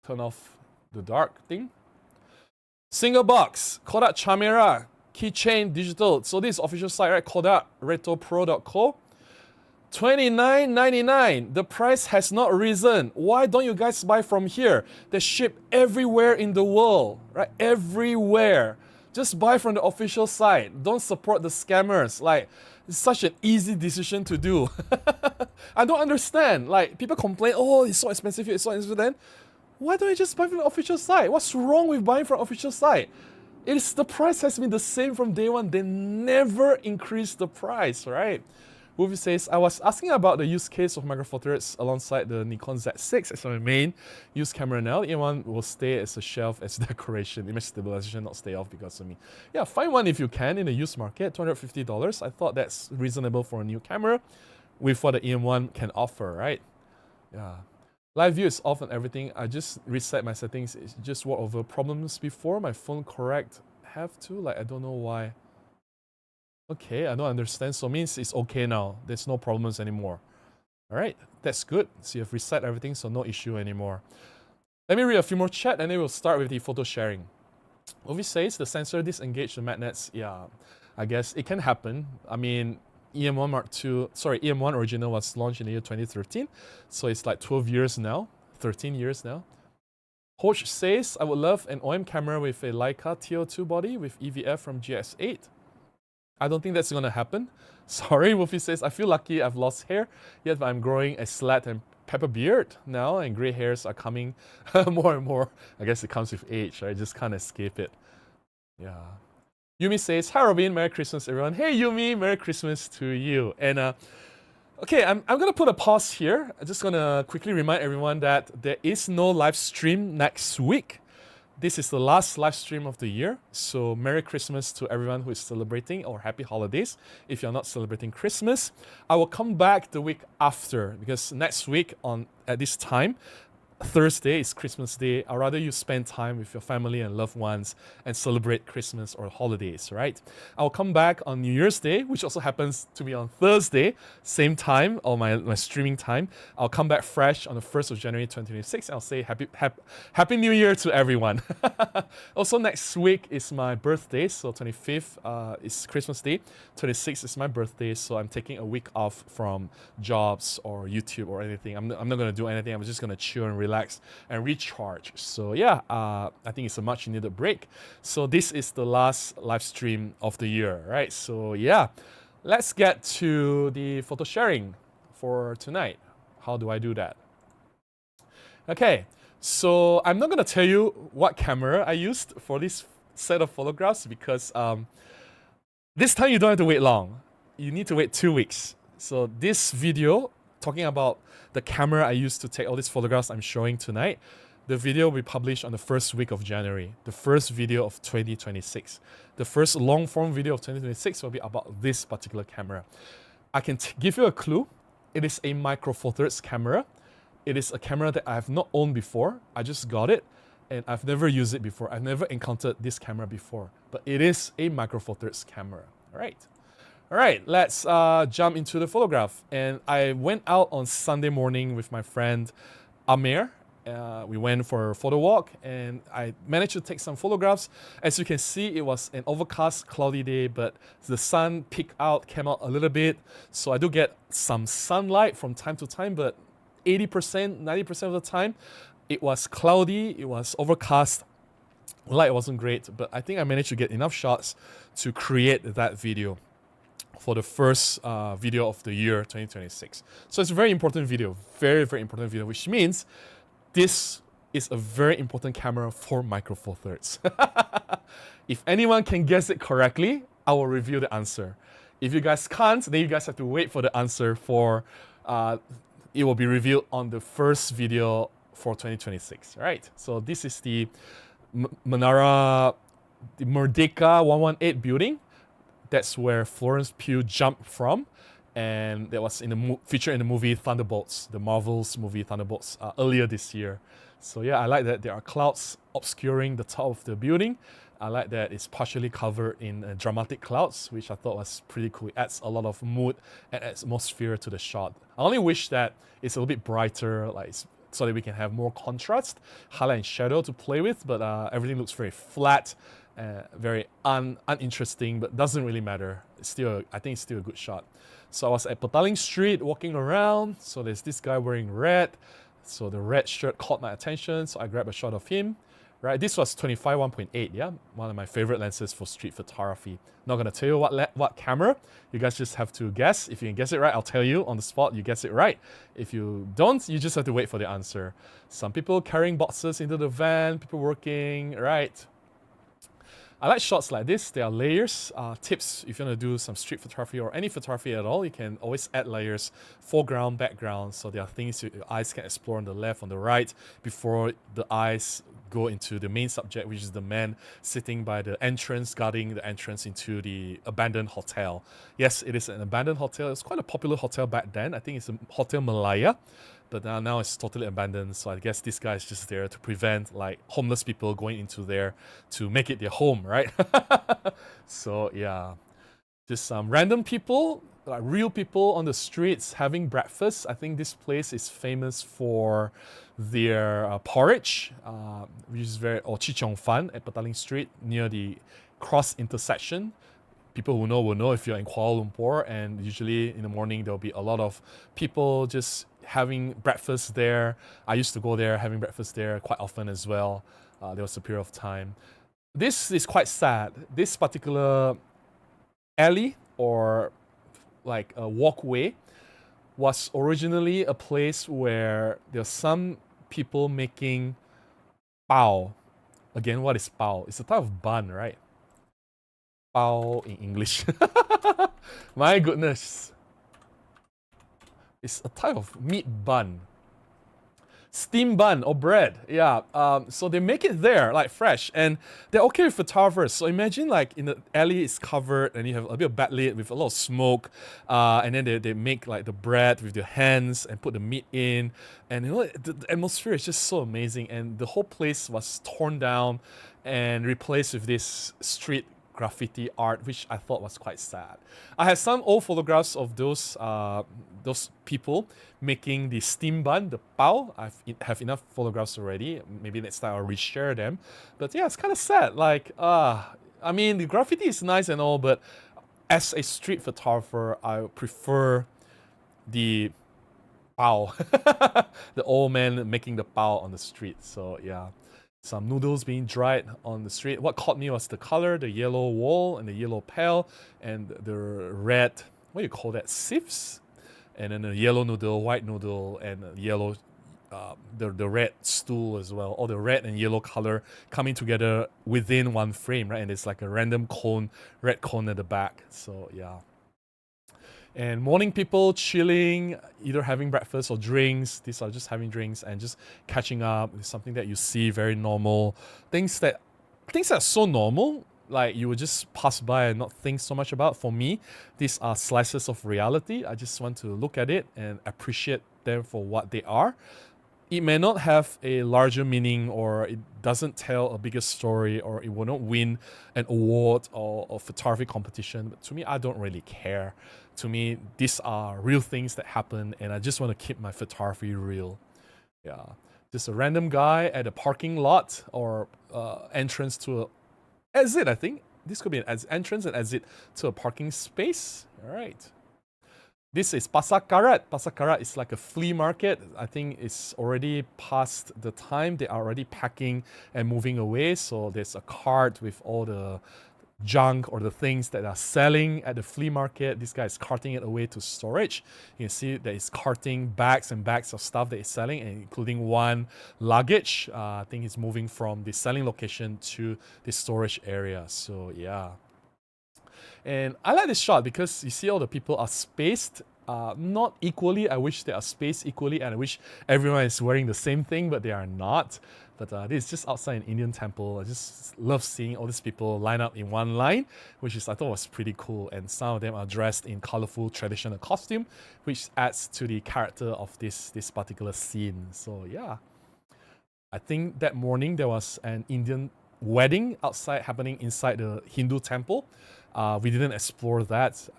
Speaker 1: turn off the dark thing. Single box, Kodak Chimera, keychain digital. So this is official site, right? Kodak retropro.co. $29.99. The price has not risen. Why don't you guys buy from here? They ship everywhere in the world, right? Everywhere. Just buy from the official site. Don't support the scammers. Like, it's such an easy decision to do. I don't understand. Like, people complain, oh, it's so expensive here, it's so expensive then. Why don't you just buy from the official site? What's wrong with buying from the official site? The price has been the same from day one. They never increase the price, right? Wolfie says, I was asking about the use case of Micro Four Thirds alongside the Nikon Z6 as my main use camera now. The E1 will stay as a shelf as decoration. Image stabilization not stay off because of me. Yeah, find one if you can in the used market, $250. I thought that's reasonable for a new camera with what the EM1 can offer, right? Yeah. Live view is off and everything. I just reset my settings. It just worked over problems before. My phone correct have to. Like, I don't know why. Okay, I don't understand. So it means it's okay now. There's no problems anymore. All right, that's good. So you've reset everything, so no issue anymore. Let me read a few more chat and then we'll start with the photo sharing. Ovi says the sensor disengaged the magnets. Yeah, I guess it can happen. I mean, EM1 Mark II, sorry, EM1 original was launched in the year 2013. So it's like 12 years now, 13 years now. Hoch says, I would love an OM camera with a Leica TO2 body with EVF from GS8. I don't think that's gonna happen. Sorry, Wolfie says, I feel lucky I've lost hair, yet I'm growing a slat and pepper beard now, and gray hairs are coming more and more. I guess it comes with age, right? I just can't escape it. Yeah. Yumi says, hi Robin, Merry Christmas everyone. Hey Yumi, Merry Christmas to you. And okay, I'm gonna put a pause here. I'm just gonna quickly remind everyone that there is no live stream next week. This is the last live stream of the year, so Merry Christmas to everyone who is celebrating, or Happy Holidays if you're not celebrating Christmas. I will come back the week after, because next week at this time, Thursday is Christmas Day. I'd rather you spend time with your family and loved ones and celebrate Christmas or holidays, right? I'll come back on New Year's Day, which also happens to be on Thursday, same time, or my streaming time. I'll come back fresh on the 1st of January 2026. I'll say Happy New Year to everyone. Also, next week is my birthday, so 25th is Christmas Day. 26th is my birthday, so I'm taking a week off from jobs or YouTube or anything. I'm not going to do anything. I'm just going to chill and relax and recharge. So yeah, I think it's a much needed break. So this is the last live stream of the year, right? So yeah, let's get to the photo sharing for tonight. How do I do that? Okay, so I'm not gonna tell you what camera I used for this set of photographs because this time you don't have to wait long. You need to wait 2 weeks. So this video talking about the camera I used to take all these photographs I'm showing tonight, the video will be published on the first week of January, the first video of 2026. The first long form video of 2026 will be about this particular camera. I can give you a clue. It is a Micro Four Thirds camera. It is a camera that I have not owned before. I just got it and I've never used it before. I've never encountered this camera before, but it is a Micro Four Thirds camera. All right, let's jump into the photograph. And I went out on Sunday morning with my friend Amir. We went for a photo walk and I managed to take some photographs. As you can see, it was an overcast, cloudy day, but the sun came out a little bit. So I do get some sunlight from time to time, but 80%, 90% of the time, it was cloudy, it was overcast. Light wasn't great, but I think I managed to get enough shots to create that video for the first video of the year 2026. So it's a very important video, very, very important video, which means this is a very important camera for Micro Four Thirds. If anyone can guess it correctly, I will reveal the answer. If you guys can't, then you guys have to wait for the answer for, it will be revealed on the first video for 2026, right? So this is the Menara, the Merdeka 118 building. That's where Florence Pugh jumped from. And that was in the featured in the movie Thunderbolts, the Marvel's movie Thunderbolts, earlier this year. So yeah, I like that there are clouds obscuring the top of the building. I like that it's partially covered in dramatic clouds, which I thought was pretty cool. It adds a lot of mood and atmosphere to the shot. I only wish that it's a little bit brighter, like so that we can have more contrast, highlight and shadow to play with. But everything looks very flat, very uninteresting, but doesn't really matter. It's still, I think it's still a good shot. So I was at Petaling Street walking around. So there's this guy wearing red. So the red shirt caught my attention. So I grabbed a shot of him. Right, this was 25 1.8, yeah, one of my favorite lenses for street photography. Not gonna tell you what camera. You guys just have to guess. If you can guess it right, I'll tell you on the spot. You guess it right. If you don't, you just have to wait for the answer. Some people carrying boxes into the van. People working. Right. I like shots like this. There are layers. Tips if you want to do some street photography or any photography at all, you can always add layers, foreground, background. So there are things your eyes can explore on the left, on the right, before the eyes go into the main subject, which is the man sitting by the entrance, guarding the entrance into the abandoned hotel. Yes, it is an abandoned hotel. It's quite a popular hotel back then. I think it's a Hotel Malaya. But now it's totally abandoned, so I guess this guy is just there to prevent like homeless people going into there to make it their home, right? So yeah, just some random people, like real people on the streets having breakfast. I think this place is famous for their porridge, which is very, or chichong fan at Petaling Street near the cross intersection. People who know will know if you're in Kuala Lumpur, and usually in the morning there'll be a lot of people just having breakfast there. I used to go there having breakfast there quite often as well. There was a period of time. This is quite sad. This particular alley or like a walkway was originally a place where there's some people making bao. Again, what is bao? It's a type of bun, right? Bao in English. My goodness. It's a type of meat bun. Steam bun or bread, yeah. So they make it there, like fresh, and they're okay with photographers. So imagine like in the alley it's covered and you have a bit of backlit with a lot of smoke, and then they make like the bread with their hands and put the meat in, and you know the atmosphere is just so amazing. And the whole place was torn down and replaced with this street graffiti art, which I thought was quite sad. I have some old photographs of those people making the steam bun, the bao. I have enough photographs already. Maybe next time I'll reshare them. But yeah, it's kind of sad. Like, I mean, the graffiti is nice and all, but as a street photographer, I prefer the bao, the old man making the bao on the street. So yeah. Some noodles being dried on the street. What caught me was the color, the yellow wall and the yellow pail, and the red, what do you call that, sieves? And then the yellow noodle, white noodle, and yellow, the red stool as well. All the red and yellow color coming together within one frame, right? And it's like a random cone, red cone at the back. So yeah. And morning people chilling, either having breakfast or drinks. These are just having drinks and just catching up. It's something that you see very normal. Things that are so normal, like you would just pass by and not think so much about. For me, these are slices of reality. I just want to look at it and appreciate them for what they are. It may not have a larger meaning, or it doesn't tell a bigger story, or it will not win an award or a photography competition. But to me, I don't really care. To me, these are real things that happen, and I just want to keep my photography real. Yeah, just a random guy at a parking lot or entrance to a exit. I think this could be an entrance and exit to a parking space. All right. This is Pasar Karat. Pasar Karat is like a flea market. I think it's already past the time. They are already packing and moving away. So there's a cart with all the junk or the things that are selling at the flea market. This guy is carting it away to storage. You can see that he's carting bags and bags of stuff that he's selling, including one luggage. I think he's moving from the selling location to the storage area. So yeah. And I like this shot because you see all the people are spaced, not equally. I wish they are spaced equally, and I wish everyone is wearing the same thing, but they are not. But this is just outside an Indian temple. I just love seeing all these people line up in one line, which is I thought was pretty cool. And some of them are dressed in colorful traditional costume, which adds to the character of this particular scene. So yeah, I think that morning there was an Indian wedding outside happening inside the Hindu temple. We didn't explore that.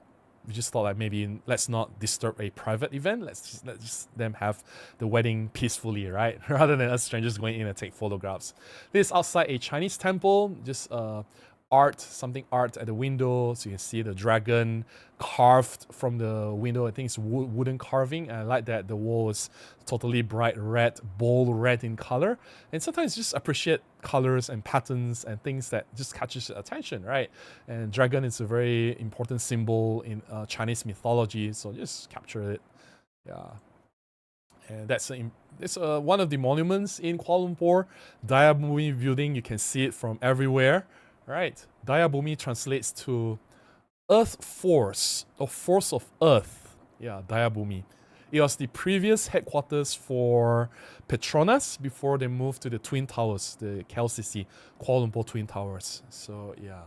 Speaker 1: We just thought like maybe let's not disturb a private event. Let's just them have the wedding peacefully, right? Rather than us strangers going in and take photographs. This is outside a Chinese temple, just something art at the window, so you can see the dragon carved from the window. I think it's wooden carving, and I like that the wall is totally bright red, bold red in color. And sometimes just appreciate colors and patterns and things that just catches your attention, right? And dragon is a very important symbol in Chinese mythology, so just capture it. Yeah. And that's one of the monuments in Kuala Lumpur, Dayabumi building. You can see it from everywhere. Right, Dayabumi translates to earth force, or force of earth. Yeah, Dayabumi. It was the previous headquarters for Petronas before they moved to the Twin Towers, the KLCC, Kuala Lumpur Twin Towers. So yeah,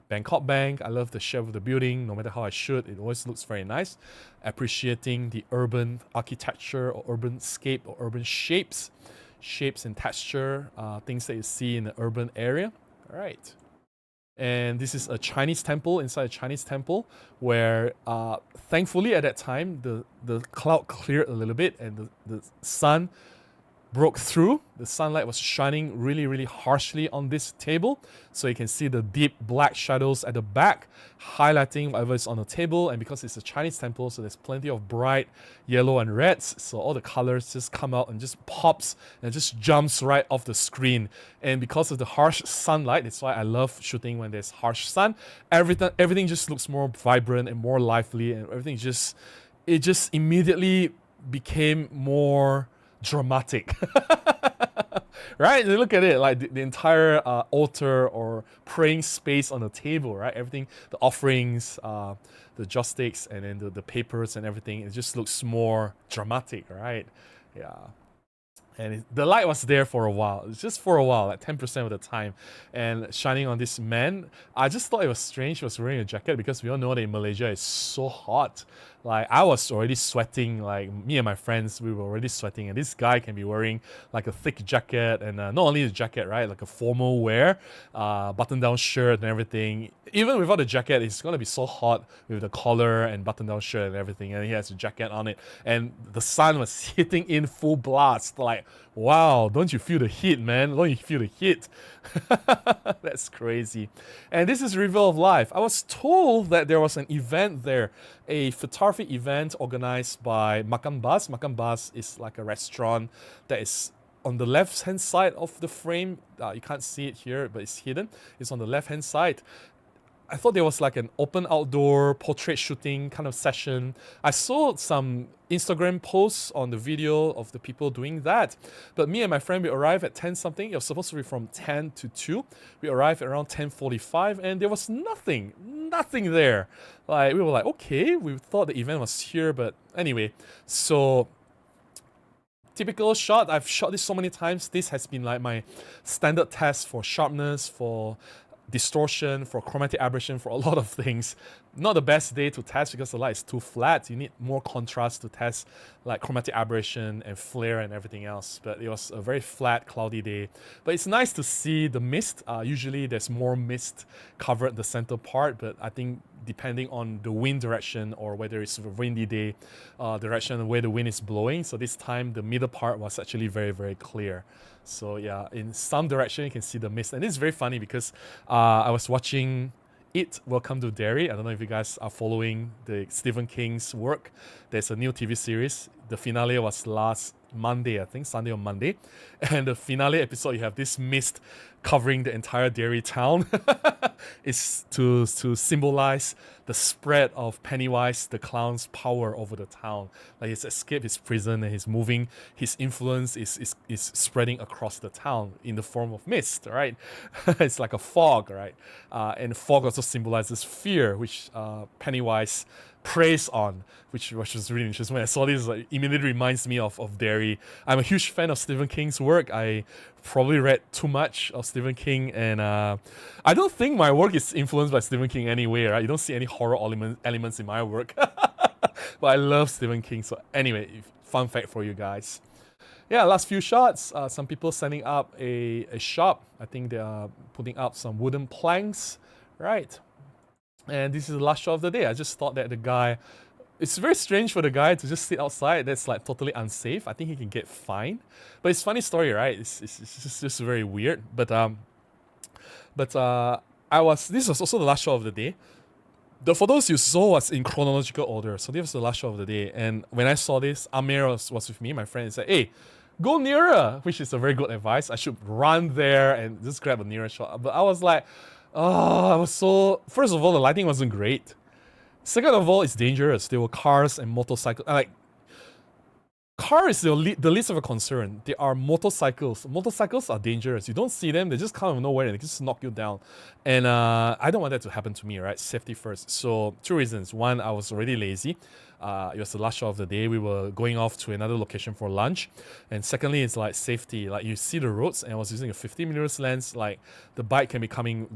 Speaker 1: Bangkok Bank, I love the shape of the building. No matter how I shoot, it always looks very nice. Appreciating the urban architecture or urban scape or urban shapes and texture, things that you see in the urban area. All right. And this is a Chinese temple inside a Chinese temple where thankfully at that time the cloud cleared a little bit and the sun broke through. The sunlight was shining really, really harshly on this table. So you can see the deep black shadows at the back, highlighting whatever is on the table. And because it's a Chinese temple, so there's plenty of bright yellow and reds. So all the colors just come out and just pops and just jumps right off the screen. And because of the harsh sunlight, that's why I love shooting when there's harsh sun. Everything just looks more vibrant and more lively, and everything it just immediately became more dramatic. Right? You look at it, like the entire altar or praying space on the table, right? Everything, the offerings, the joysticks, and then the papers and everything, it just looks more dramatic, right? Yeah. And the light was there for a while. It's just for a while, like 10% of the time. And shining on this man, I just thought it was strange he was wearing a jacket because we all know that in Malaysia it's so hot. Like, I was already sweating, like me and my friends, we were already sweating. And this guy can be wearing like a thick jacket and not only the jacket, right? Like a formal wear, button-down shirt and everything. Even without the jacket, it's going to be so hot with the collar and button-down shirt and everything. And he has a jacket on it. And the sun was hitting in full blast. Like, wow, don't you feel the heat, man? Don't you feel the heat? That's crazy. And this is River of Life. I was told that there was an event there, a photography event organized by Makan Bas. Makan Bas is like a restaurant that is on the left-hand side of the frame. You can't see it here, but it's hidden. It's on the left-hand side. I thought there was like an open outdoor portrait shooting kind of session. I saw some Instagram posts on the video of the people doing that. But me and my friend, we arrived at 10 something. It was supposed to be from 10 to 2. We arrived at around 10:45 and there was nothing there. Like, we were like, okay, we thought the event was here, but anyway. So, typical shot. I've shot this so many times. This has been like my standard test for sharpness, for distortion, for chromatic aberration, for a lot of things. Not the best day to test because the light is too flat. You need more contrast to test like chromatic aberration and flare and everything else. But it was a very flat, cloudy day. But it's nice to see the mist. Usually there's more mist covered the center part, but I think depending on the wind direction or whether it's a windy day, direction where the wind is blowing. So this time the middle part was actually very, very clear. So yeah, in some direction you can see the mist. And it's very funny because I was watching Welcome to Derry. I don't know if you guys are following the Stephen King's work. There's a new TV series. The finale was last Monday, I think, Sunday or Monday. And the finale episode, you have this mist covering the entire Derry town. It's to symbolize the spread of Pennywise the clown's power over the town. Like he's escaped his prison and he's moving. His influence is spreading across the town in the form of mist, right? It's like a fog, right? And fog also symbolizes fear, which Pennywise preys on, which was really interesting. When I saw this, it immediately reminds me of Derry. I'm a huge fan of Stephen King's work. I probably read too much of Stephen King, and I don't think my work is influenced by Stephen King anyway, right? You don't see any horror elements in my work. But I love Stephen King. So anyway, fun fact for you guys. Yeah, last few shots. Some people setting up a shop. I think they are putting up some wooden planks, right? And this is the last shot of the day. I just thought that the guy, it's very strange for the guy to just sit outside. That's like totally unsafe. I think he can get fined. But it's a funny story, right? It's just very weird. But this was also the last shot of the day. The photos you saw was in chronological order. So this was the last shot of the day. And when I saw this, Amir was with me, my friend, and said, hey, go nearer, which is a very good advice. I should run there and just grab a nearer shot. But I was like, oh, I was so... First of all, the lighting wasn't great. Second of all, it's dangerous. There were cars and motorcycles. Like, car is the least of a concern. There are motorcycles. Motorcycles are dangerous. You don't see them. They just come out of nowhere and they just knock you down. And I don't want that to happen to me, right? Safety first. So, two reasons. One, I was already lazy. It was the last shot of the day. We were going off to another location for lunch. And secondly, it's like safety. Like, you see the roads, and I was using a 50mm lens. Like, the bike can be coming...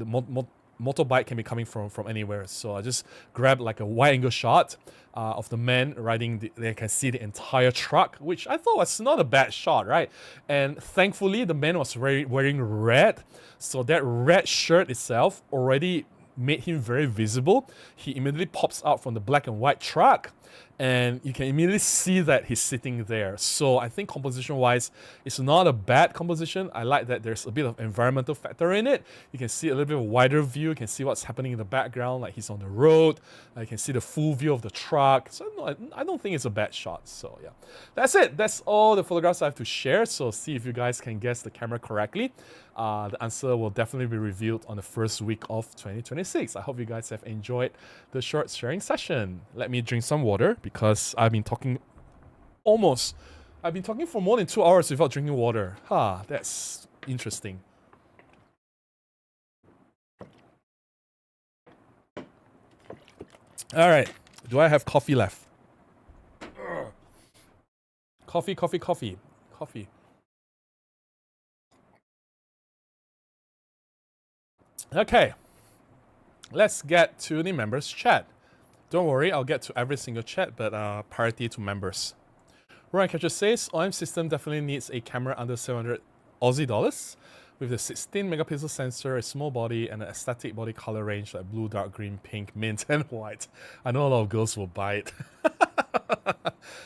Speaker 1: motorbike can be coming from anywhere. So I just grabbed like a wide angle shot of the man riding. They can see the entire truck, which I thought was not a bad shot, right? And thankfully, the man was wearing red. So that red shirt itself already made him very visible. He immediately pops out from the black and white truck, and you can immediately see that he's sitting there. So I think composition-wise, it's not a bad composition. I like that there's a bit of environmental factor in it. You can see a little bit of a wider view. You can see what's happening in the background, like he's on the road. You can see the full view of the truck. So no, I don't think it's a bad shot. So yeah, that's it. That's all the photographs I have to share. So see if you guys can guess the camera correctly. The answer will definitely be revealed on the first week of 2026. I hope you guys have enjoyed the short sharing session. Let me drink some water because I've been talking for more than 2 hours without drinking water. That's interesting. All right, do I have coffee left? Coffee. Okay, let's get to the members chat. Don't worry, I'll get to every single chat, but priority to members. Ryan Catcher says, OM system definitely needs a camera under 700 Aussie dollars with a 16 megapixel sensor, a small body, and an aesthetic body color range like blue, dark green, pink, mint, and white. I know a lot of girls will buy it.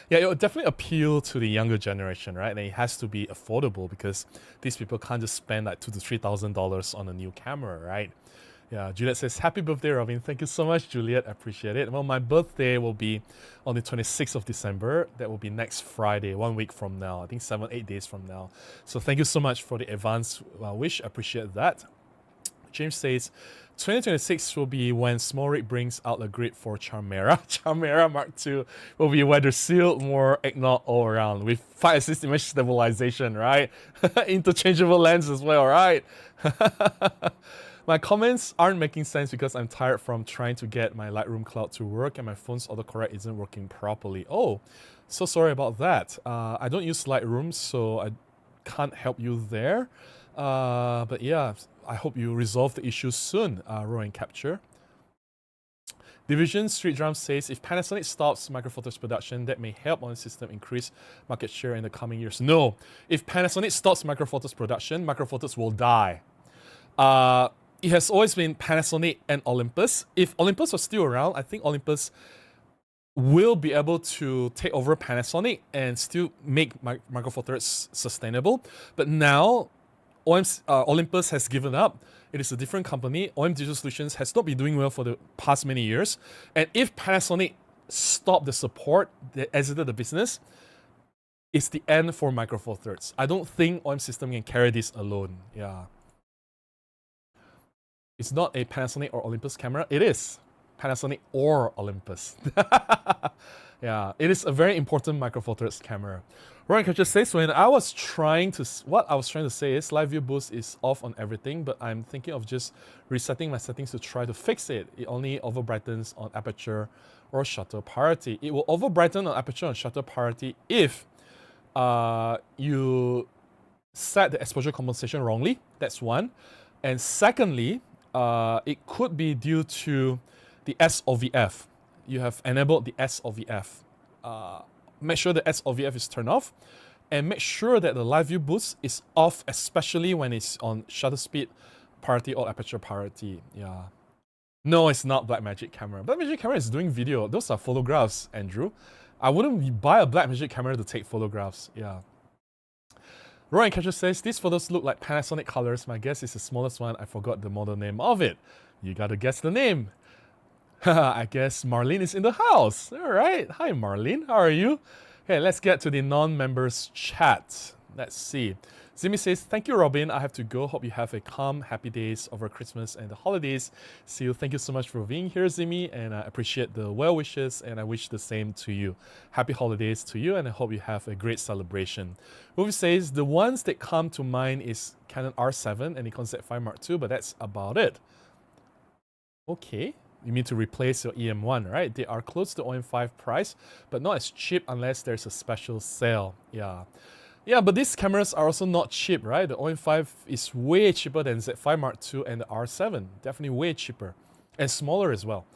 Speaker 1: Yeah, it will definitely appeal to the younger generation, right? And it has to be affordable because these people can't just spend like $2,000 to $3,000 on a new camera, right? Yeah, Juliet says, happy birthday, Robin. Thank you so much, Juliet. I appreciate it. Well, my birthday will be on the 26th of December. That will be next Friday, 1 week from now. I think 8 days from now. So thank you so much for the advance wish. I appreciate that. James says, 2026 will be when Small Rig brings out a grid for Charmera. Charmera Mark II will be weather sealed, more eggnog all around with 5-assist image stabilization, right? Interchangeable lens as well, right? My comments aren't making sense because I'm tired from trying to get my Lightroom Cloud to work and my phone's autocorrect isn't working properly. Oh, so sorry about that. I don't use Lightroom, so I can't help you there. But yeah, I hope you resolve the issue soon, Row and Capture. Division Street Drum says, if Panasonic stops Micro Four Thirds production, that may help on the system increase market share in the coming years. No, if Panasonic stops Micro Four Thirds production, Micro Four Thirds will die. It has always been Panasonic and Olympus. If Olympus was still around, I think Olympus will be able to take over Panasonic and still make Micro Four Thirds sustainable. But now, Olympus has given up. It is a different company. OM Digital Solutions has not been doing well for the past many years. And if Panasonic stopped the support, they exited the business, it's the end for Micro Four Thirds. I don't think OM System can carry this alone. Yeah. It's not a Panasonic or Olympus camera. It is Panasonic or Olympus. Yeah, it is a very important micro four thirds camera. Ryan Catcher says, what I was trying to say is live view boost is off on everything, but I'm thinking of just resetting my settings to try to fix it. It only over brightens on aperture or shutter priority. It will over brighten on aperture and shutter priority if you set the exposure compensation wrongly. That's one. And secondly, it could be due to the SOVF. You have enabled the SOVF. Make sure the SOVF is turned off, and make sure that the live view boost is off, especially when it's on shutter speed priority or aperture priority. Yeah. No, it's not Blackmagic camera. Blackmagic camera is doing video. Those are photographs, Andrew. I wouldn't buy a Blackmagic camera to take photographs. Yeah. Roy and Catcher says, these photos look like Panasonic colors. My guess is the smallest one. I forgot the model name of it. You gotta guess the name. I guess Marlene is in the house. All right. Hi, Marlene. How are you? Okay, let's get to the non-members chat. Let's see. Zimi says, thank you, Robin. I have to go. Hope you have a calm, happy days over Christmas and the holidays. See you. Thank you so much for being here, Zimi. And I appreciate the well wishes, and I wish the same to you. Happy holidays to you, and I hope you have a great celebration. Ruby says, the ones that come to mind is Canon R7 and Nikon Z5 Mark II, but that's about it. Okay. You mean to replace your EM1, right? They are close to OM5 price, but not as cheap unless there's a special sale. Yeah. Yeah, but these cameras are also not cheap, right? The OM5 is way cheaper than Z5 Mark II and the R7. Definitely way cheaper. And smaller as well.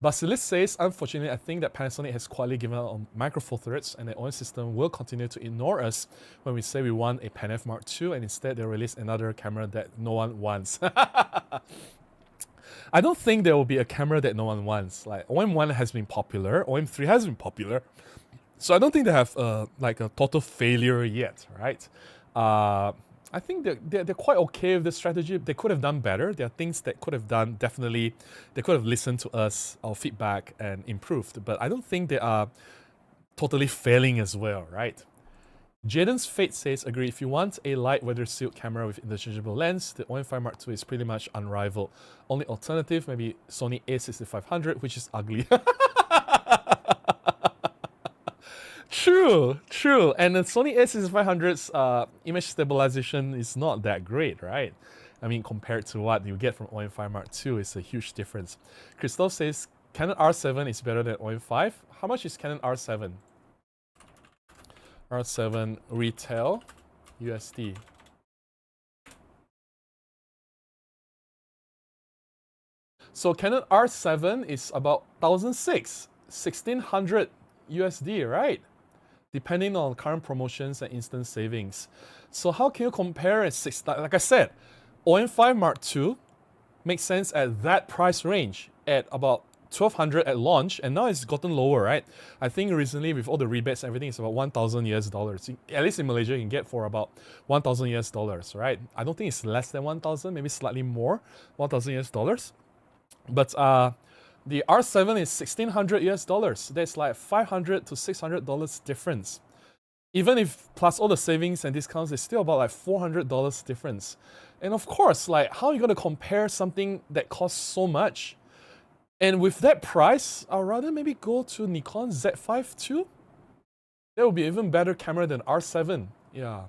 Speaker 1: Basilis says, unfortunately, I think that Panasonic has quietly given up on micro four thirds, and the OM system will continue to ignore us when we say we want a Pan F Mark II, and instead they'll release another camera that no one wants. I don't think there will be a camera that no one wants. Like OM1 has been popular, OM3 has been popular, so I don't think they have like a total failure yet, right? I think they're quite okay with this strategy. They could have done better. There are things that could have done, definitely. They could have listened to us, our feedback, and improved. But I don't think they are totally failing as well, right? Jaden's Fate says, agree, if you want a light weather sealed camera with interchangeable lens, the OM5 Mark II is pretty much unrivaled. Only alternative, maybe Sony a6500, which is ugly. True. And the Sony a6500's image stabilization is not that great, right? I mean, compared to what you get from OM5 Mark II, it's a huge difference. Christoph says, Canon R7 is better than OM5. How much is Canon R7? R7 retail USD. So Canon R7 is about 1600 USD, right? Depending on current promotions and instant savings. So how can you compare it? Like I said, OM5 Mark II makes sense at that price range at about 1200 at launch, and now it's gotten lower, right? I think recently with all the rebates, everything is about 1,000 US dollars. At least in Malaysia, you can get for about 1,000 US dollars, right? I don't think it's less than 1,000, maybe slightly more, 1,000 US dollars. But the R7 is 1,600 US dollars. That's like $500 to $600 difference. Even if plus all the savings and discounts, it's still about like $400 difference. And of course, like how are you going to compare something that costs so much? And with that price, I'd rather maybe go to Nikon Z5 II. That would be an even better camera than R7. Yeah.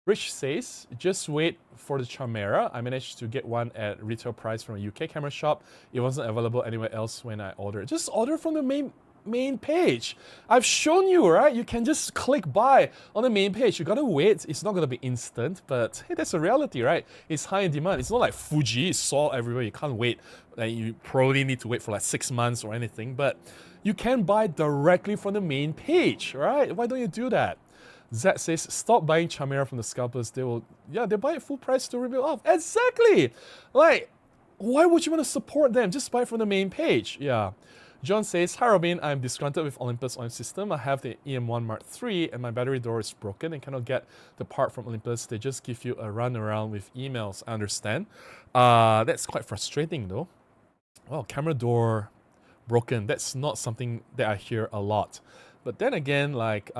Speaker 1: Rich says, just wait for the Chimera. I managed to get one at retail price from a UK camera shop. It wasn't available anywhere else when I ordered. Just order from the main page. I've shown you, right? You can just click buy on the main page. You gotta wait. It's not gonna be instant, but hey, that's a reality, right? It's high in demand. It's not like Fuji, it's sold everywhere. You can't wait. Like, you probably need to wait for like 6 months or anything, but you can buy directly from the main page, right? Why don't you do that? Zach says, stop buying Chimera from the scalpers. They buy it full price to review off. Exactly! Like, why would you want to support them? Just buy it from the main page. Yeah. John says, hi Robin, I'm disgruntled with Olympus OM system. I have the EM1 Mark III and my battery door is broken and cannot get the part from Olympus. They just give you a run around with emails. I understand. That's quite frustrating though. Well, camera door broken. That's not something that I hear a lot. But then again, like,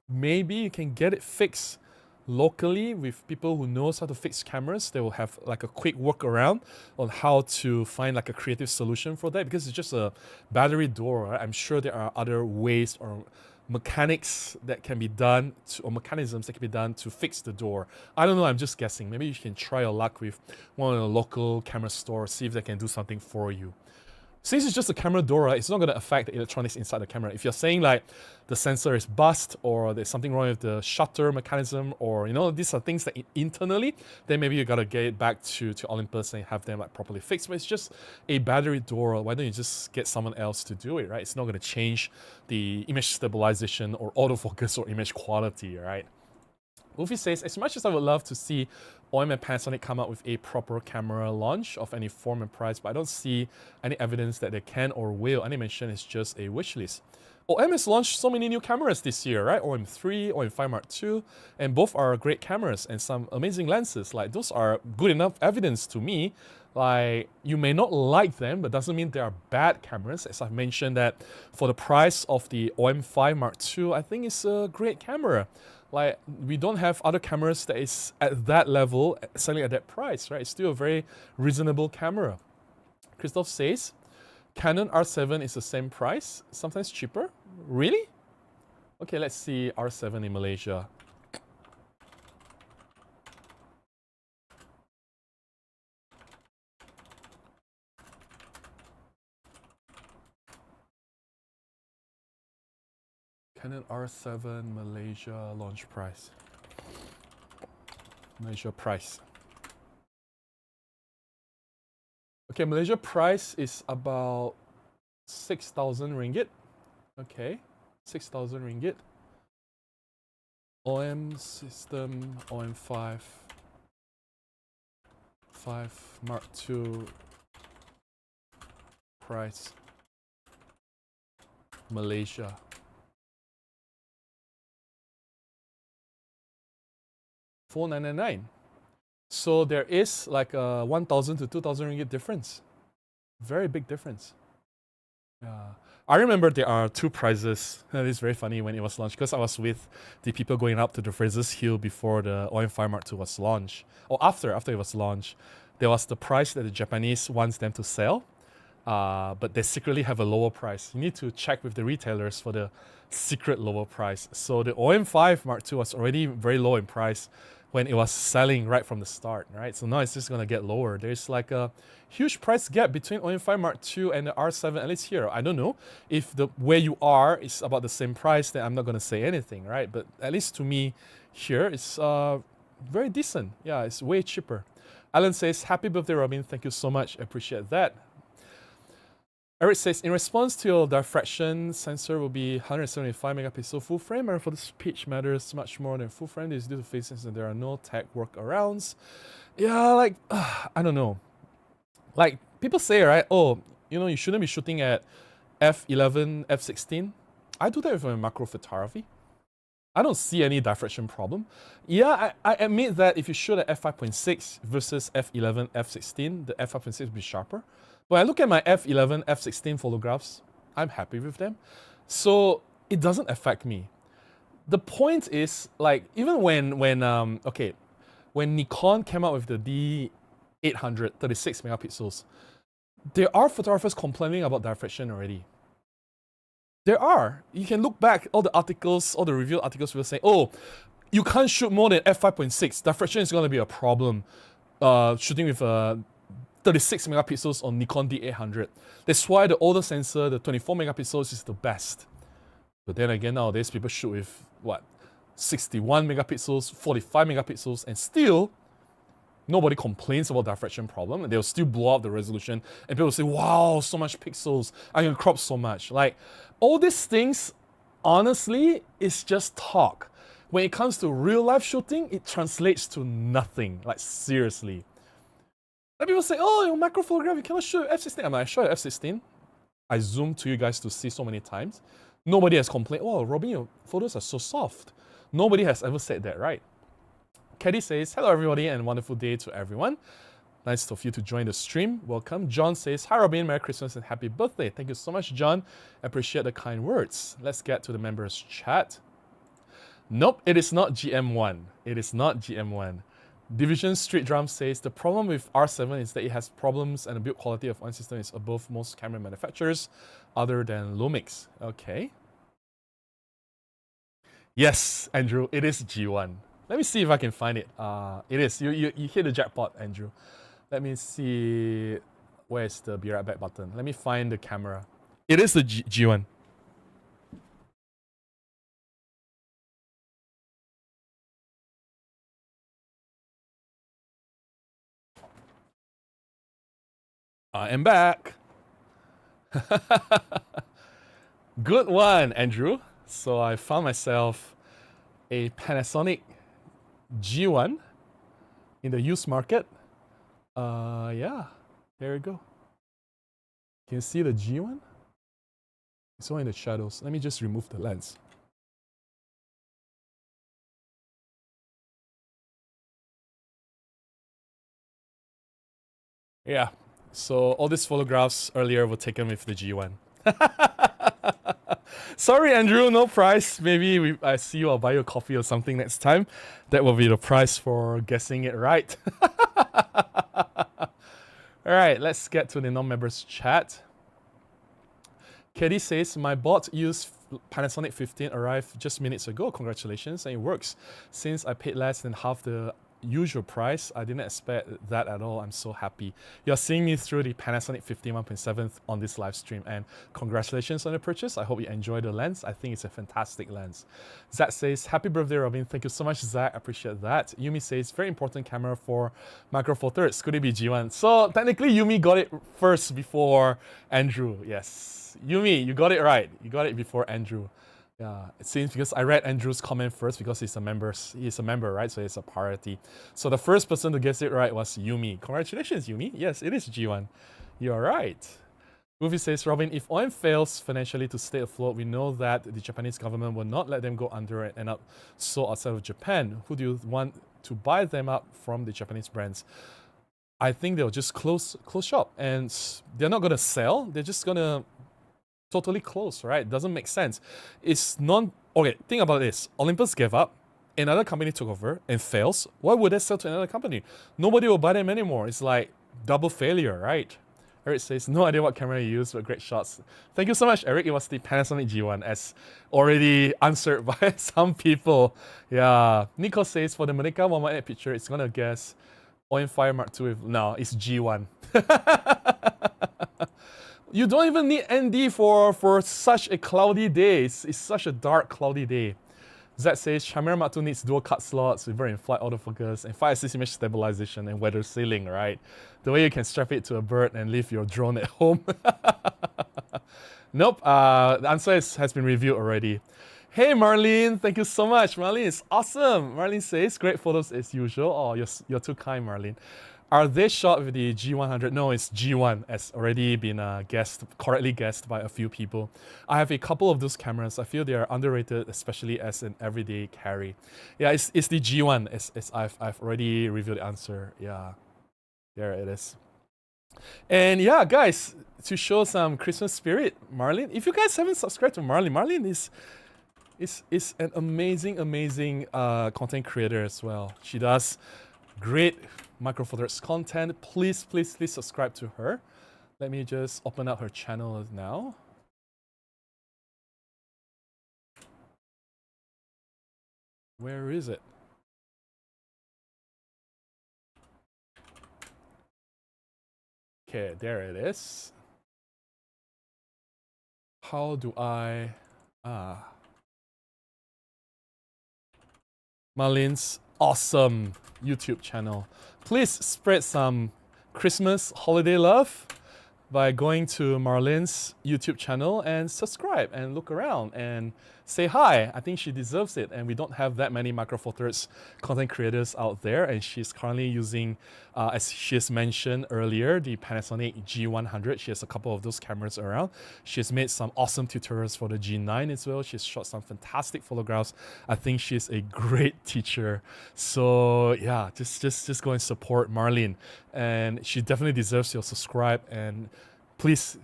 Speaker 1: maybe you can get it fixed locally with people who knows how to fix cameras. They will have like a quick workaround on how to find like a creative solution for that, because it's just a battery door, right? I'm sure there are other ways or mechanics that can be done or mechanisms that can be done to fix the door. I don't know, I'm just guessing. Maybe you can try your luck with one of the local camera stores, see if they can do something for you. Since it's just a camera door, right, it's not going to affect the electronics inside the camera. If you're saying like the sensor is bust or there's something wrong with the shutter mechanism, or these are things that internally, then maybe you got to get it back to Olympus and have them like properly fixed. But it's just a battery door. Why don't you just get someone else to do it, right? It's not going to change the image stabilization or autofocus or image quality, right? Wolfie says, as much as I would love to see OM and Panasonic come out with a proper camera launch of any form and price, but I don't see any evidence that they can or will. Any mention is just a wish list. OM has launched so many new cameras this year, right? OM3, OM5 Mark II, and both are great cameras and some amazing lenses. Like, those are good enough evidence to me. Like, you may not like them, but doesn't mean they are bad cameras. As I've mentioned that for the price of the OM5 Mark II, I think it's a great camera. Like, we don't have other cameras that is at that level selling at that price, right? It's still a very reasonable camera. Christoph says, Canon R7 is the same price, sometimes cheaper. Really? Okay, let's see R7 in Malaysia. Canon R7 Malaysia launch price. Malaysia price. Okay, Malaysia price is about 6,000 ringgit. Okay, 6,000 ringgit. OM system, OM5, 5 Mark II price. Malaysia. $499. So there is like a 1,000 to 2,000 ringgit difference. Very big difference. I remember there are two prices. It's very funny when it was launched, because I was with the people going up to the Fraser's Hill before the OM5 Mark II was launched. Or after it was launched. There was the price that the Japanese wants them to sell. But they secretly have a lower price. You need to check with the retailers for the secret lower price. So the OM5 Mark II was already very low in price when it was selling right from the start, right? So now it's just gonna get lower. There's like a huge price gap between OM5 Mark II and the R7, at least here. I don't know if where you are is about the same price, then I'm not gonna say anything, right? But at least to me here, it's very decent. Yeah, it's way cheaper. Alan says, happy birthday, Robin. Thank you so much. I appreciate that. Eric says, in response to your diffraction, sensor will be 175 megapixel full frame, and for the speech matters much more than full frame. This is due to physics and there are no tech workarounds. Yeah, like, I don't know. Like, people say, right, oh, you shouldn't be shooting at f11, f16. I do that with my macro photography. I don't see any diffraction problem. Yeah, I admit that if you shoot at f5.6 versus f11, f16, the f5.6 will be sharper. When I look at my f11, f16 photographs, I'm happy with them. So it doesn't affect me. The point is, like, even when Nikon came out with the D800, 36 megapixels, there are photographers complaining about diffraction already. There are. You can look back, all the articles, all the review articles will say, oh, you can't shoot more than f5.6. Diffraction is going to be a problem shooting with 36 megapixels on Nikon D800. That's why the older sensor, the 24 megapixels, is the best. But then again, nowadays people shoot with, 61 megapixels, 45 megapixels, and still, nobody complains about diffraction problem, and they'll still blow up the resolution, and people say, wow, so much pixels, I can crop so much. Like, all these things, honestly, is just talk. When it comes to real life shooting, it translates to nothing. Like, seriously. And people say, oh, your macro photograph, you cannot shoot f16. I shot f16. I zoomed to you guys to see so many times. Nobody has complained, oh, Robin, your photos are so soft. Nobody has ever said that, right? Caddy says, hello everybody and wonderful day to everyone. Nice of you to join the stream. Welcome. John says, hi Robin, Merry Christmas and happy birthday. Thank you so much, John. Appreciate the kind words. Let's get to the members chat. Nope, it is not GM1. It is not GM1. Division Street Drum says the problem with R7 is that it has problems and the build quality of one system is above most camera manufacturers other than Lumix. Okay. Yes, Andrew, it is G1. Let me see if I can find it. It is. You hit the jackpot, Andrew. Let me see. Where's the be right back button? Let me find the camera. It is the G1. I am back. Good one, Andrew. So I found myself a Panasonic G1 in the used market. Yeah, there you go. Can you see the G1? It's all in the shadows. Let me just remove the lens. Yeah, so all these photographs earlier were taken with the G1. Sorry, Andrew, no prize. Maybe I see you, I'll buy you a coffee or something next time. That will be the prize for guessing it right. All right, let's get to the non-members chat. Katie says, my bot used Panasonic 15 arrived just minutes ago. Congratulations, and it works. Since I paid less than half the usual price, I didn't expect that at all. I'm so happy. You're seeing me through the Panasonic 15 1.7 on this live stream, and congratulations on the purchase. I hope you enjoy the lens. I think it's a fantastic lens. Zach says, happy birthday, Robin. Thank you so much, Zach. I appreciate that. Yumi says, very important camera for Micro Four Thirds. Could it be G1? So technically, Yumi got it first before Andrew. Yes, Yumi, you got it right. You got it before Andrew. Yeah, it seems because I read Andrew's comment first because he's a member, right? So it's a priority. So the first person to guess it right was Yumi. Congratulations, Yumi. Yes, it is G1. You are right. Goofy says, Robin, if OM fails financially to stay afloat, we know that the Japanese government will not let them go under and end up sold outside of Japan. Who do you want to buy them up from the Japanese brands? I think they'll just close shop, and they're not gonna sell. They're just gonna totally close, right? Doesn't make sense. It's okay, think about this. Olympus gave up, another company took over and fails. Why would they sell to another company? Nobody will buy them anymore. It's like double failure, right? Eric says, no idea what camera you use, but great shots. Thank you so much, Eric. It was the Panasonic G1, as already answered by some people. Yeah. Nico says, for the Monica 118 picture, it's gonna guess OM Fire Mark II with, no, it's G1. You don't even need ND for such a cloudy day. It's such a dark, cloudy day. Zach says, Chimera Mark II needs dual cut slots, reverse in flight autofocus, and 5-axis image stabilization and weather sealing, right? The way you can strap it to a bird and leave your drone at home. Nope, the answer has been revealed already. Hey Marlene, thank you so much. Marlene, it's awesome. Marlene says, great photos as usual. Oh, you're too kind, Marlene. Are they shot with the G100? No, it's G1, as already been correctly guessed by a few people. I have a couple of those cameras. I feel they are underrated, especially as an everyday carry. Yeah, it's the G1, as I've already revealed the answer. Yeah, there it is. And yeah, guys, to show some Christmas spirit, Marlene, if you guys haven't subscribed to Marlene, Marlene is an amazing content creator as well. She does great Micro Four Thirds content. Please subscribe to her. Let me just open up her channel now. Where is it? Okay, there it is. How do I... Marlene's awesome YouTube channel. Please spread some Christmas holiday love by going to Marlene's YouTube channel and subscribe and look around and say hi. I think she deserves it, and we don't have that many Micro Four Thirds content creators out there, and she's currently using, as she has mentioned earlier, the Panasonic G100. She has a couple of those cameras around. She's made some awesome tutorials for the G9 as well. She's shot some fantastic photographs. I think she's a great teacher. So yeah, just go and support Marlene, and she definitely deserves your subscribe, and please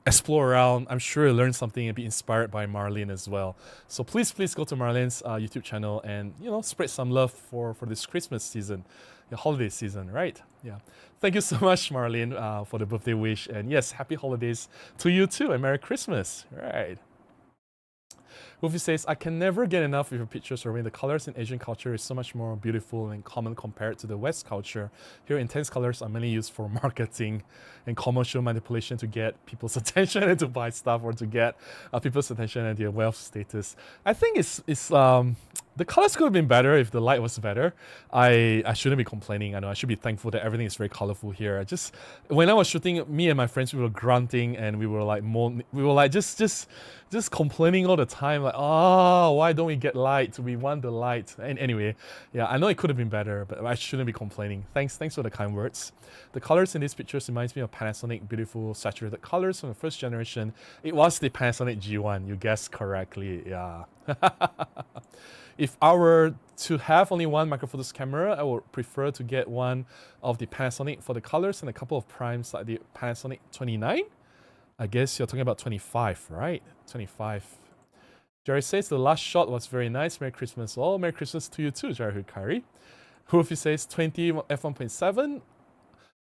Speaker 1: explore around. I'm sure you'll learn something and be inspired by Marlene as well. So please go to Marlene's YouTube channel and spread some love for this Christmas season, the holiday season, right? Yeah. Thank you so much, Marlene, for the birthday wish, and yes, happy holidays to you too, and Merry Christmas. Right. Wolfie says, I can never get enough of your pictures, Robin. The colors in Asian culture is so much more beautiful and common compared to the West culture. Here, intense colors are mainly used for marketing and commercial manipulation to get people's attention and to buy stuff or to get people's attention and their wealth status. I think it's the colors could have been better if the light was better. I shouldn't be complaining. I know I should be thankful that everything is very colorful here. When I was shooting, me and my friends, we were grunting and we were like just complaining all the time, like, oh, why don't we get light? We want the light. And anyway, yeah, I know it could have been better, but I shouldn't be complaining. Thanks for the kind words. The colors in these pictures reminds me of Panasonic beautiful saturated colors from the first generation. It was the Panasonic G1. You guessed correctly. Yeah. If I were to have only one microphotos camera, I would prefer to get one of the Panasonic for the colors and a couple of primes like the Panasonic 29. I guess you're talking about 25, right? 25. Jerry says the last shot was very nice. Merry Christmas. Oh, Merry Christmas to you too, Jerry Hukari. Hoofy says 20 f1.7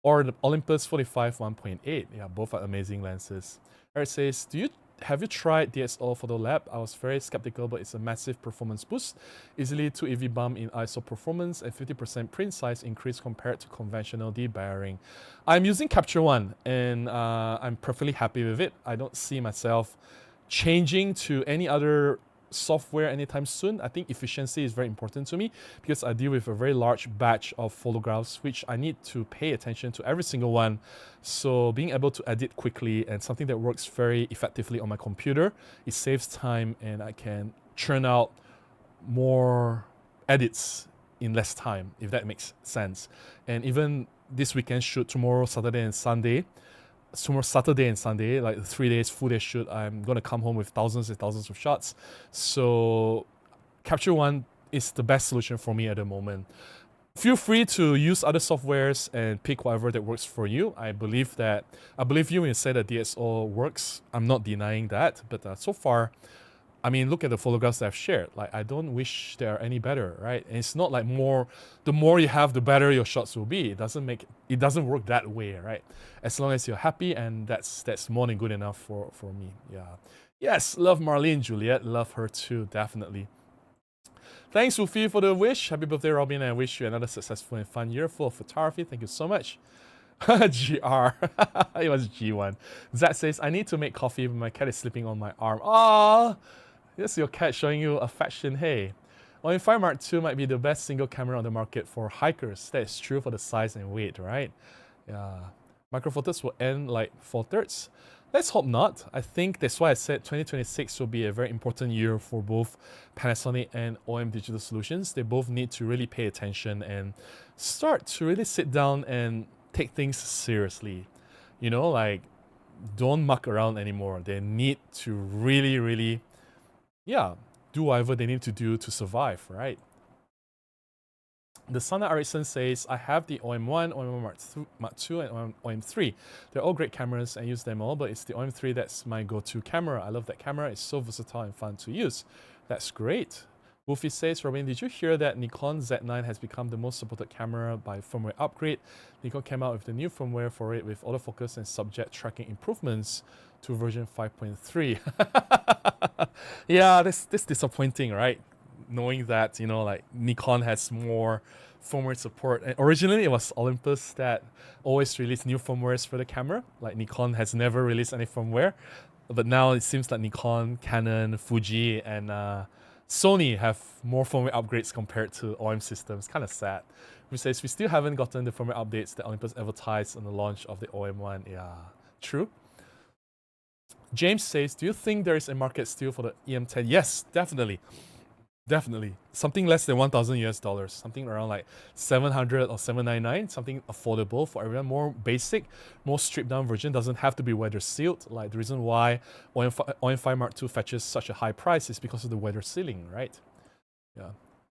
Speaker 1: or the Olympus 45 1.8. Yeah, both are amazing lenses. Eric says, have you tried DxO Photo Lab? I was very skeptical, but it's a massive performance boost. Easily 2 EV bump in ISO performance and 50% print size increase compared to conventional debayering. I'm using Capture One and I'm perfectly happy with it. I don't see myself changing to any other software anytime soon. I think efficiency is very important to me because I deal with a very large batch of photographs which I need to pay attention to every single one. So being able to edit quickly and something that works very effectively on my computer, it saves time and I can churn out more edits in less time, if that makes sense. And even this weekend shoot, tomorrow, Saturday and Sunday, like 3 days, full day shoot, I'm gonna come home with thousands and thousands of shots. So Capture One is the best solution for me at the moment. Feel free to use other softwares and pick whatever that works for you. I believe you when you say that DxO works. I'm not denying that, but so far, I mean, look at the photographs that I've shared. Like, I don't wish they are any better, right? And it's not like the more you have, the better your shots will be. It doesn't work that way, right? As long as you're happy, and that's more than good enough for me. Yeah. Yes, love Marlene Juliet. Love her too, definitely. Thanks, Ufi, for the wish. Happy birthday, Robin, and I wish you another successful and fun year full of photography. Thank you so much. GR. It was G1. Zach says, I need to make coffee, but my cat is sleeping on my arm. Ah. This is your cat showing you affection. Hey, OM5 Mark II might be the best single camera on the market for hikers. That is true for the size and weight, right? Yeah. Micro Four Thirds will end like 4/3. Let's hope not. I think that's why I said 2026 will be a very important year for both Panasonic and OM Digital Solutions. They both need to really pay attention and start to really sit down and take things seriously. You know, like, don't muck around anymore. They need to really do whatever they need to do to survive, right? The Sana Erickson says, I have the OM1, OM1 Mark II, and OM3. They're all great cameras and use them all, but it's the OM3 that's my go-to camera. I love that camera. It's so versatile and fun to use. That's great. Wolfie says, Robin, did you hear that Nikon Z9 has become the most supported camera by firmware upgrade? Nikon came out with the new firmware for it with autofocus and subject tracking improvements to version 5.3. Yeah, that's disappointing, right? Knowing that, like, Nikon has more firmware support. And originally, it was Olympus that always released new firmwares for the camera. Like, Nikon has never released any firmware. But now it seems like Nikon, Canon, Fuji, and Sony have more firmware upgrades compared to OM systems. Kind of sad. Which says, we still haven't gotten the firmware updates that Olympus advertised on the launch of the OM1. Yeah, true. James says, do you think there is a market still for the EM10? Yes, definitely. Definitely. Something less than $1,000 US. Something around like 700 or 799. Something affordable for everyone. More basic, more stripped down version. Doesn't have to be weather sealed. Like, the reason why OM5 Mark II fetches such a high price is because of the weather sealing, right? Yeah.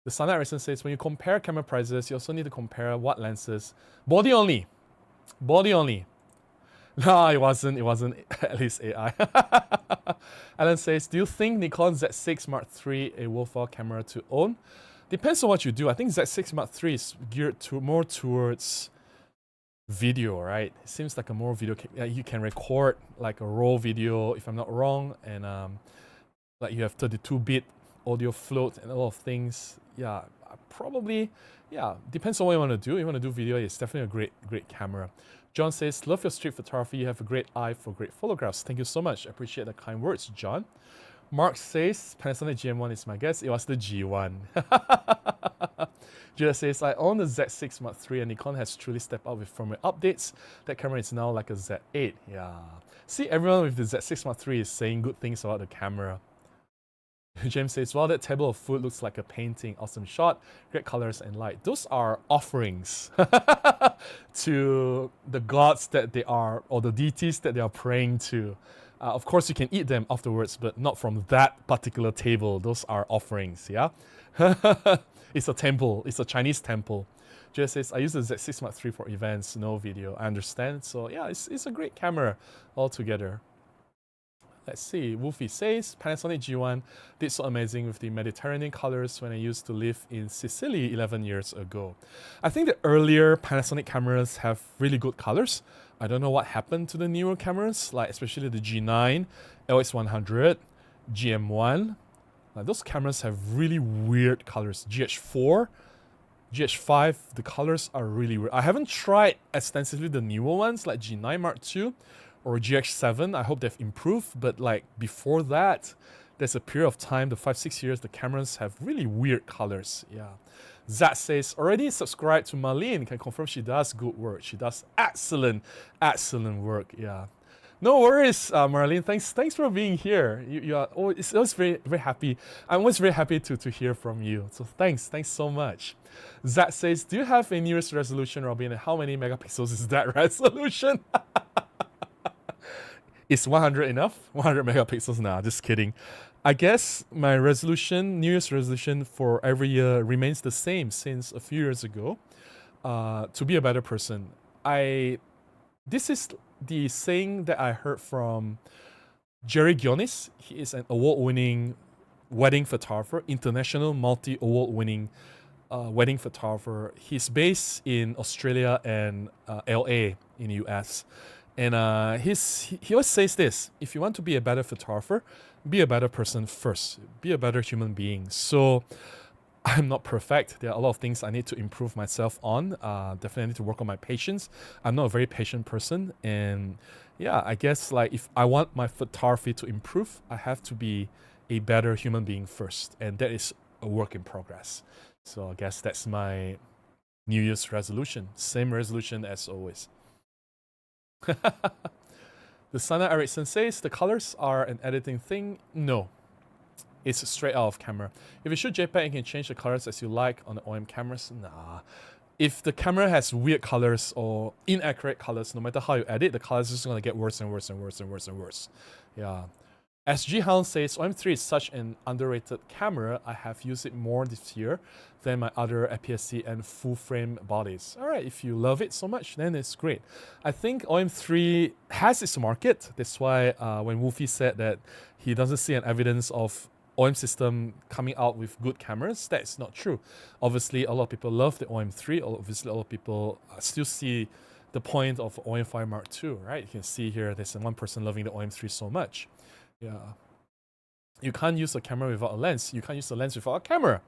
Speaker 1: The Sana Erickson says, when you compare camera prices, you also need to compare what lenses. Body only. Body only. No, it wasn't. It wasn't at least AI. Alan says, do you think Nikon Z6 Mark III a worthwhile camera to own? Depends on what you do. I think Z6 Mark III is geared more towards video, right? It seems like a more video. You can record like a raw video, if I'm not wrong, and like you have 32-bit audio float and a lot of things. Yeah, probably. Yeah, depends on what you want to do. If you want to do video, it's definitely a great camera. John says, love your street photography. You have a great eye for great photographs. Thank you so much. I appreciate the kind words, John. Mark says, Panasonic GM1 is my guess. It was the G1. Judah says, I own the Z6 Mark III and Nikon has truly stepped up with firmware updates. That camera is now like a Z8. Yeah. See, everyone with the Z6 Mark III is saying good things about the camera. James says, well, that table of food looks like a painting. Awesome shot, great colors and light. Those are offerings to the gods that they are, or the deities that they are praying to. Of course, you can eat them afterwards, but not from that particular table. Those are offerings, yeah? It's a temple. It's a Chinese temple. Jay says, I use the Z6 Mark III for events, no video. I understand. So yeah, it's a great camera altogether. Let's see, Wolfie says, Panasonic G1 did so amazing with the Mediterranean colors when I used to live in Sicily 11 years ago. I think the earlier Panasonic cameras have really good colors. I don't know what happened to the newer cameras, like especially the G9, LX100, GM1. Like those cameras have really weird colors. GH4, GH5, the colors are really weird. I haven't tried extensively the newer ones like G9 Mark II, or GH7, I hope they've improved, but like before that, there's a period of time, the 5-6 years, the cameras have really weird colors. Yeah. Zach says, already subscribed to Marlene, can confirm she does good work. She does excellent work. Yeah. No worries, Marlene. Thanks for being here. You are always, very happy. I'm always very happy to hear from you. So thanks so much. Zach says, do you have a New Year's resolution, Robin? And how many megapixels is that resolution? Is 100 enough? 100 megapixels? Nah, just kidding. I guess my resolution, New Year's resolution for every year remains the same since a few years ago. To be a better person. This is the saying that I heard from Jerry Gionis. He is an award-winning wedding photographer, international multi-award winning wedding photographer. He's based in Australia and LA in the US. And he always says this: if you want to be a better photographer, be a better person first. Be a better human being. So I'm not perfect. There are a lot of things I need to improve myself on. Definitely need to work on my patience. I'm not a very patient person. And yeah, I guess like if I want my photography to improve, I have to be a better human being first. And that is a work in progress. So I guess that's my New Year's resolution. Same resolution as always. The Sana Erickson says, the colors are an editing thing. No, it's straight out of camera. If you shoot JPEG, you can change the colors as you like on the OM cameras. Nah. If the camera has weird colors or inaccurate colors, no matter how you edit, the colors are just going to get worse and worse and worse and worse and worse. Yeah. SG Hound says, OM3 is such an underrated camera. I have used it more this year than my other APS-C and full-frame bodies. Alright, if you love it so much, then it's great. I think OM3 has its market. That's why when Wolfie said that he doesn't see an evidence of OM system coming out with good cameras, that is not true. Obviously, a lot of people love the OM3. Obviously, a lot of people still see the point of OM5 Mark II, right? You can see here, there's one person loving the OM3 so much. Yeah. You can't use a camera without a lens. You can't use a lens without a camera.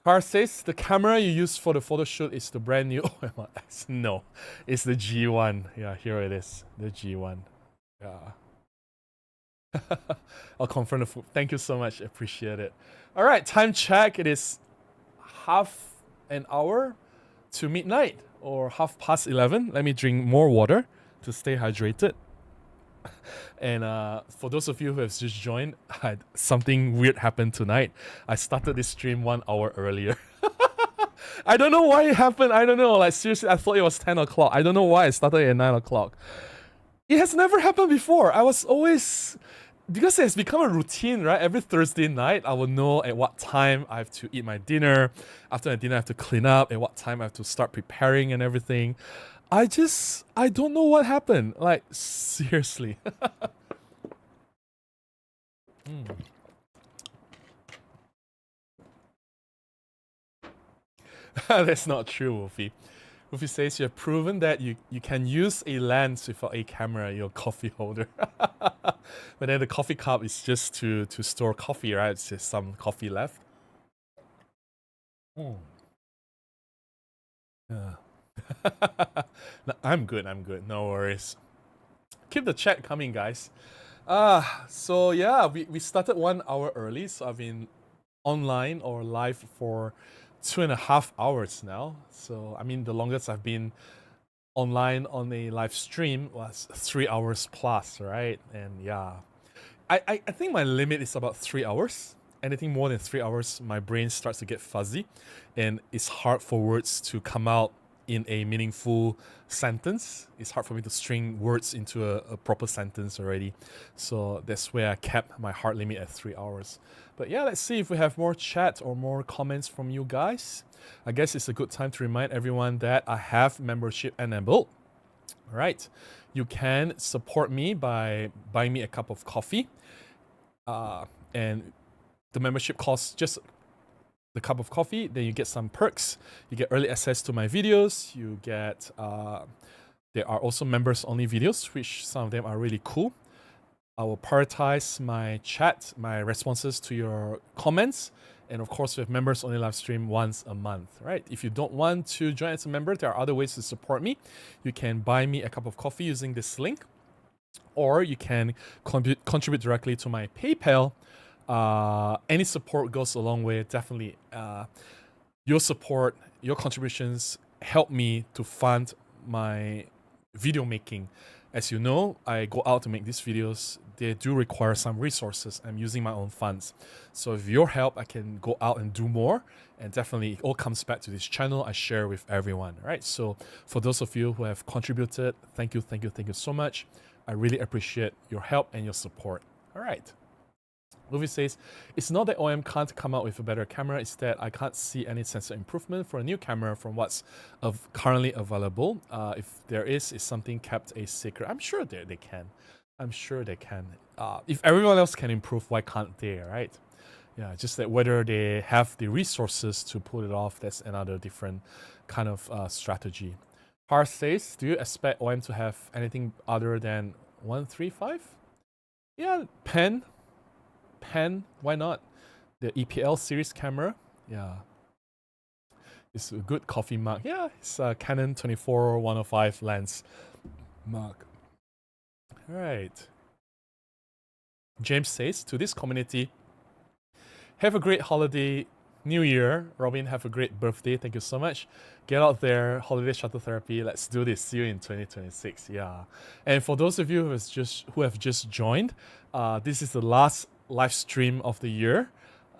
Speaker 1: Car says the camera you use for the photo shoot is the brand new OM1X. No, it's the G1. Yeah, here it is. The G1. Yeah. I'll confirm the food. Thank you so much. Appreciate it. All right, time check. It is half an hour to midnight or 11:30. Let me drink more water to stay hydrated. And for those of you who have just joined, something weird happened tonight. I started this stream 1 hour earlier. I don't know why it happened. I don't know. Like seriously, I thought it was 10 o'clock. I don't know why I started at 9 o'clock. It has never happened before. I was always, because it has become a routine, right? Every Thursday night, I will know at what time I have to eat my dinner. After my dinner, I have to clean up. At what time I have to start preparing and everything. I don't know what happened. Like, seriously. That's not true, Wolfie. Wolfie says you have proven that you can use a lens without a camera in your coffee holder. But then the coffee cup is just to store coffee, right? It's just some coffee left. Mm. Yeah. No, I'm good, I'm good. No worries. Keep the chat coming, guys. So yeah, we started 1 hour early, so I've been online or live for 2.5 hours now. So I mean the longest I've been online on a live stream was 3 hours plus, right? And yeah. I think my limit is about 3 hours. Anything more than 3 hours, my brain starts to get fuzzy and it's hard for words to come out in a meaningful sentence. It's hard for me to string words into a proper sentence already. So that's where I kept my hard limit at 3 hours. But yeah, let's see if we have more chat or more comments from you guys. I guess it's a good time to remind everyone that I have membership enabled. All right. You can support me by buying me a cup of coffee. And the membership costs just the cup of coffee. Then you get some perks. You get early access to my videos. You get there are also members only videos, which some of them are really cool. I will prioritize my chat, my responses to your comments, and of course we have members only live stream once a month, right? If you don't want to join as a member, there are other ways to support me. You can buy me a cup of coffee using this link, or you can contribute directly to my PayPal. Any support goes a long way. Definitely, your support, your contributions help me to fund my video making. As you know, I go out to make these videos. They do require some resources. I'm using my own funds. So with your help, I can go out and do more. And definitely, it all comes back to this channel. I share with everyone, right? So for those of you who have contributed, thank you so much. I really appreciate your help and your support. All right. Movie says, it's not that OM can't come out with a better camera, it's that I can't see any sensor improvement for a new camera from what's currently available. If there is, it's something kept a secret. I'm sure they can. I'm sure they can. If everyone else can improve, why can't they, right? Yeah, just that whether they have the resources to pull it off, that's another different kind of strategy. Har says, do you expect OM to have anything other than 135? Yeah, pen, why not? The EPL series camera, yeah. It's a good coffee mug. Yeah, it's a Canon 24-105 lens mug. All right. James says, to this community, have a great holiday, New Year. Robin, have a great birthday. Thank you so much. Get out there, holiday shuttle therapy. Let's do this. See you in 2026. Yeah. And for those of you who have just joined, this is the last live stream of the year.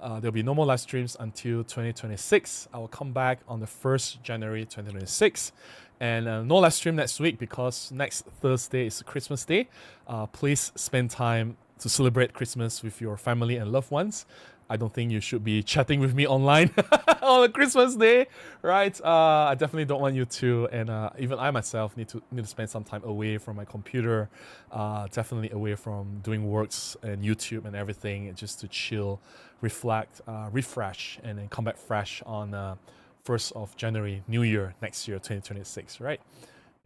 Speaker 1: There'll be no more live streams until 2026. I will come back on the 1st January 2026. And no live stream next week because next Thursday is Christmas Day. Please spend time to celebrate Christmas with your family and loved ones. I don't think you should be chatting with me online on a Christmas day, right? I definitely don't want you to, and even I myself need to spend some time away from my computer, definitely away from doing works and YouTube and everything, just to chill, reflect, refresh, and then come back fresh on 1st of January, New Year, next year, 2026, right?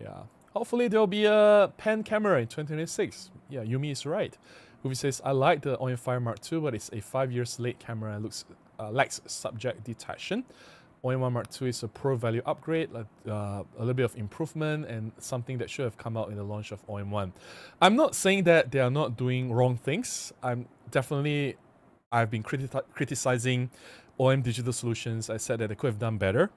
Speaker 1: Yeah. Hopefully there'll be a pen camera in 2026. Yeah, Yumi is right. Movie says, I like the OM Fire Mark II, but it's a 5 years late camera and lacks subject detection. OM 1 Mark II is a pro value upgrade, a little bit of improvement, and something that should have come out in the launch of OM 1. I'm not saying that they are not doing wrong things. I've been criticizing OM Digital Solutions. I said that they could have done better.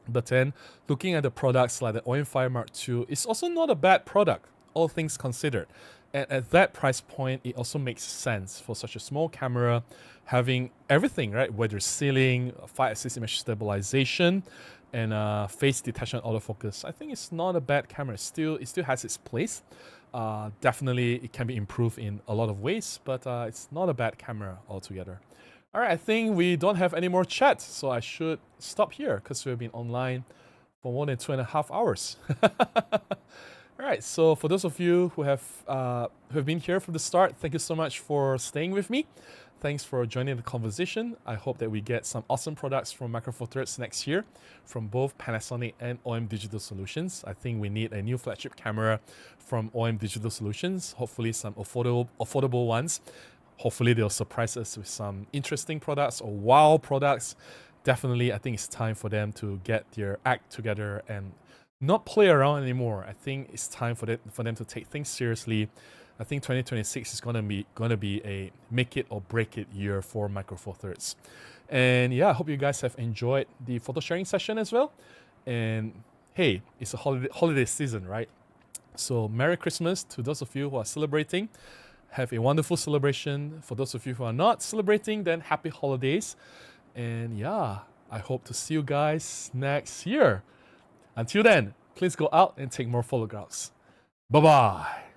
Speaker 1: But then, looking at the products like the OM Fire Mark II, it's also not a bad product, all things considered. And at that price point, it also makes sense for such a small camera having everything, right? Whether ceiling, 5-axis image stabilization, and face detection autofocus. I think it's not a bad camera. It still has its place. Definitely, it can be improved in a lot of ways, but it's not a bad camera altogether. All right, I think we don't have any more chat, so I should stop here because we've been online for more than 2.5 hours. All right, so for those of you who have been here from the start, thank you so much for staying with me. Thanks for joining the conversation. I hope that we get some awesome products from Micro Four Thirds next year from both Panasonic and OM Digital Solutions. I think we need a new flagship camera from OM Digital Solutions, hopefully some affordable ones. Hopefully they'll surprise us with some interesting products or wow products. Definitely, I think it's time for them to get their act together and not play around anymore. I think it's time for them to take things seriously. I think 2026 is gonna be a make it or break it year for Micro Four Thirds. And yeah, I hope you guys have enjoyed the photo sharing session as well. And hey, it's a holiday season, right? So Merry Christmas to those of you who are celebrating. Have a wonderful celebration. For those of you who are not celebrating, then happy holidays. And yeah, I hope to see you guys next year. Until then, please go out and take more photographs. Bye-bye.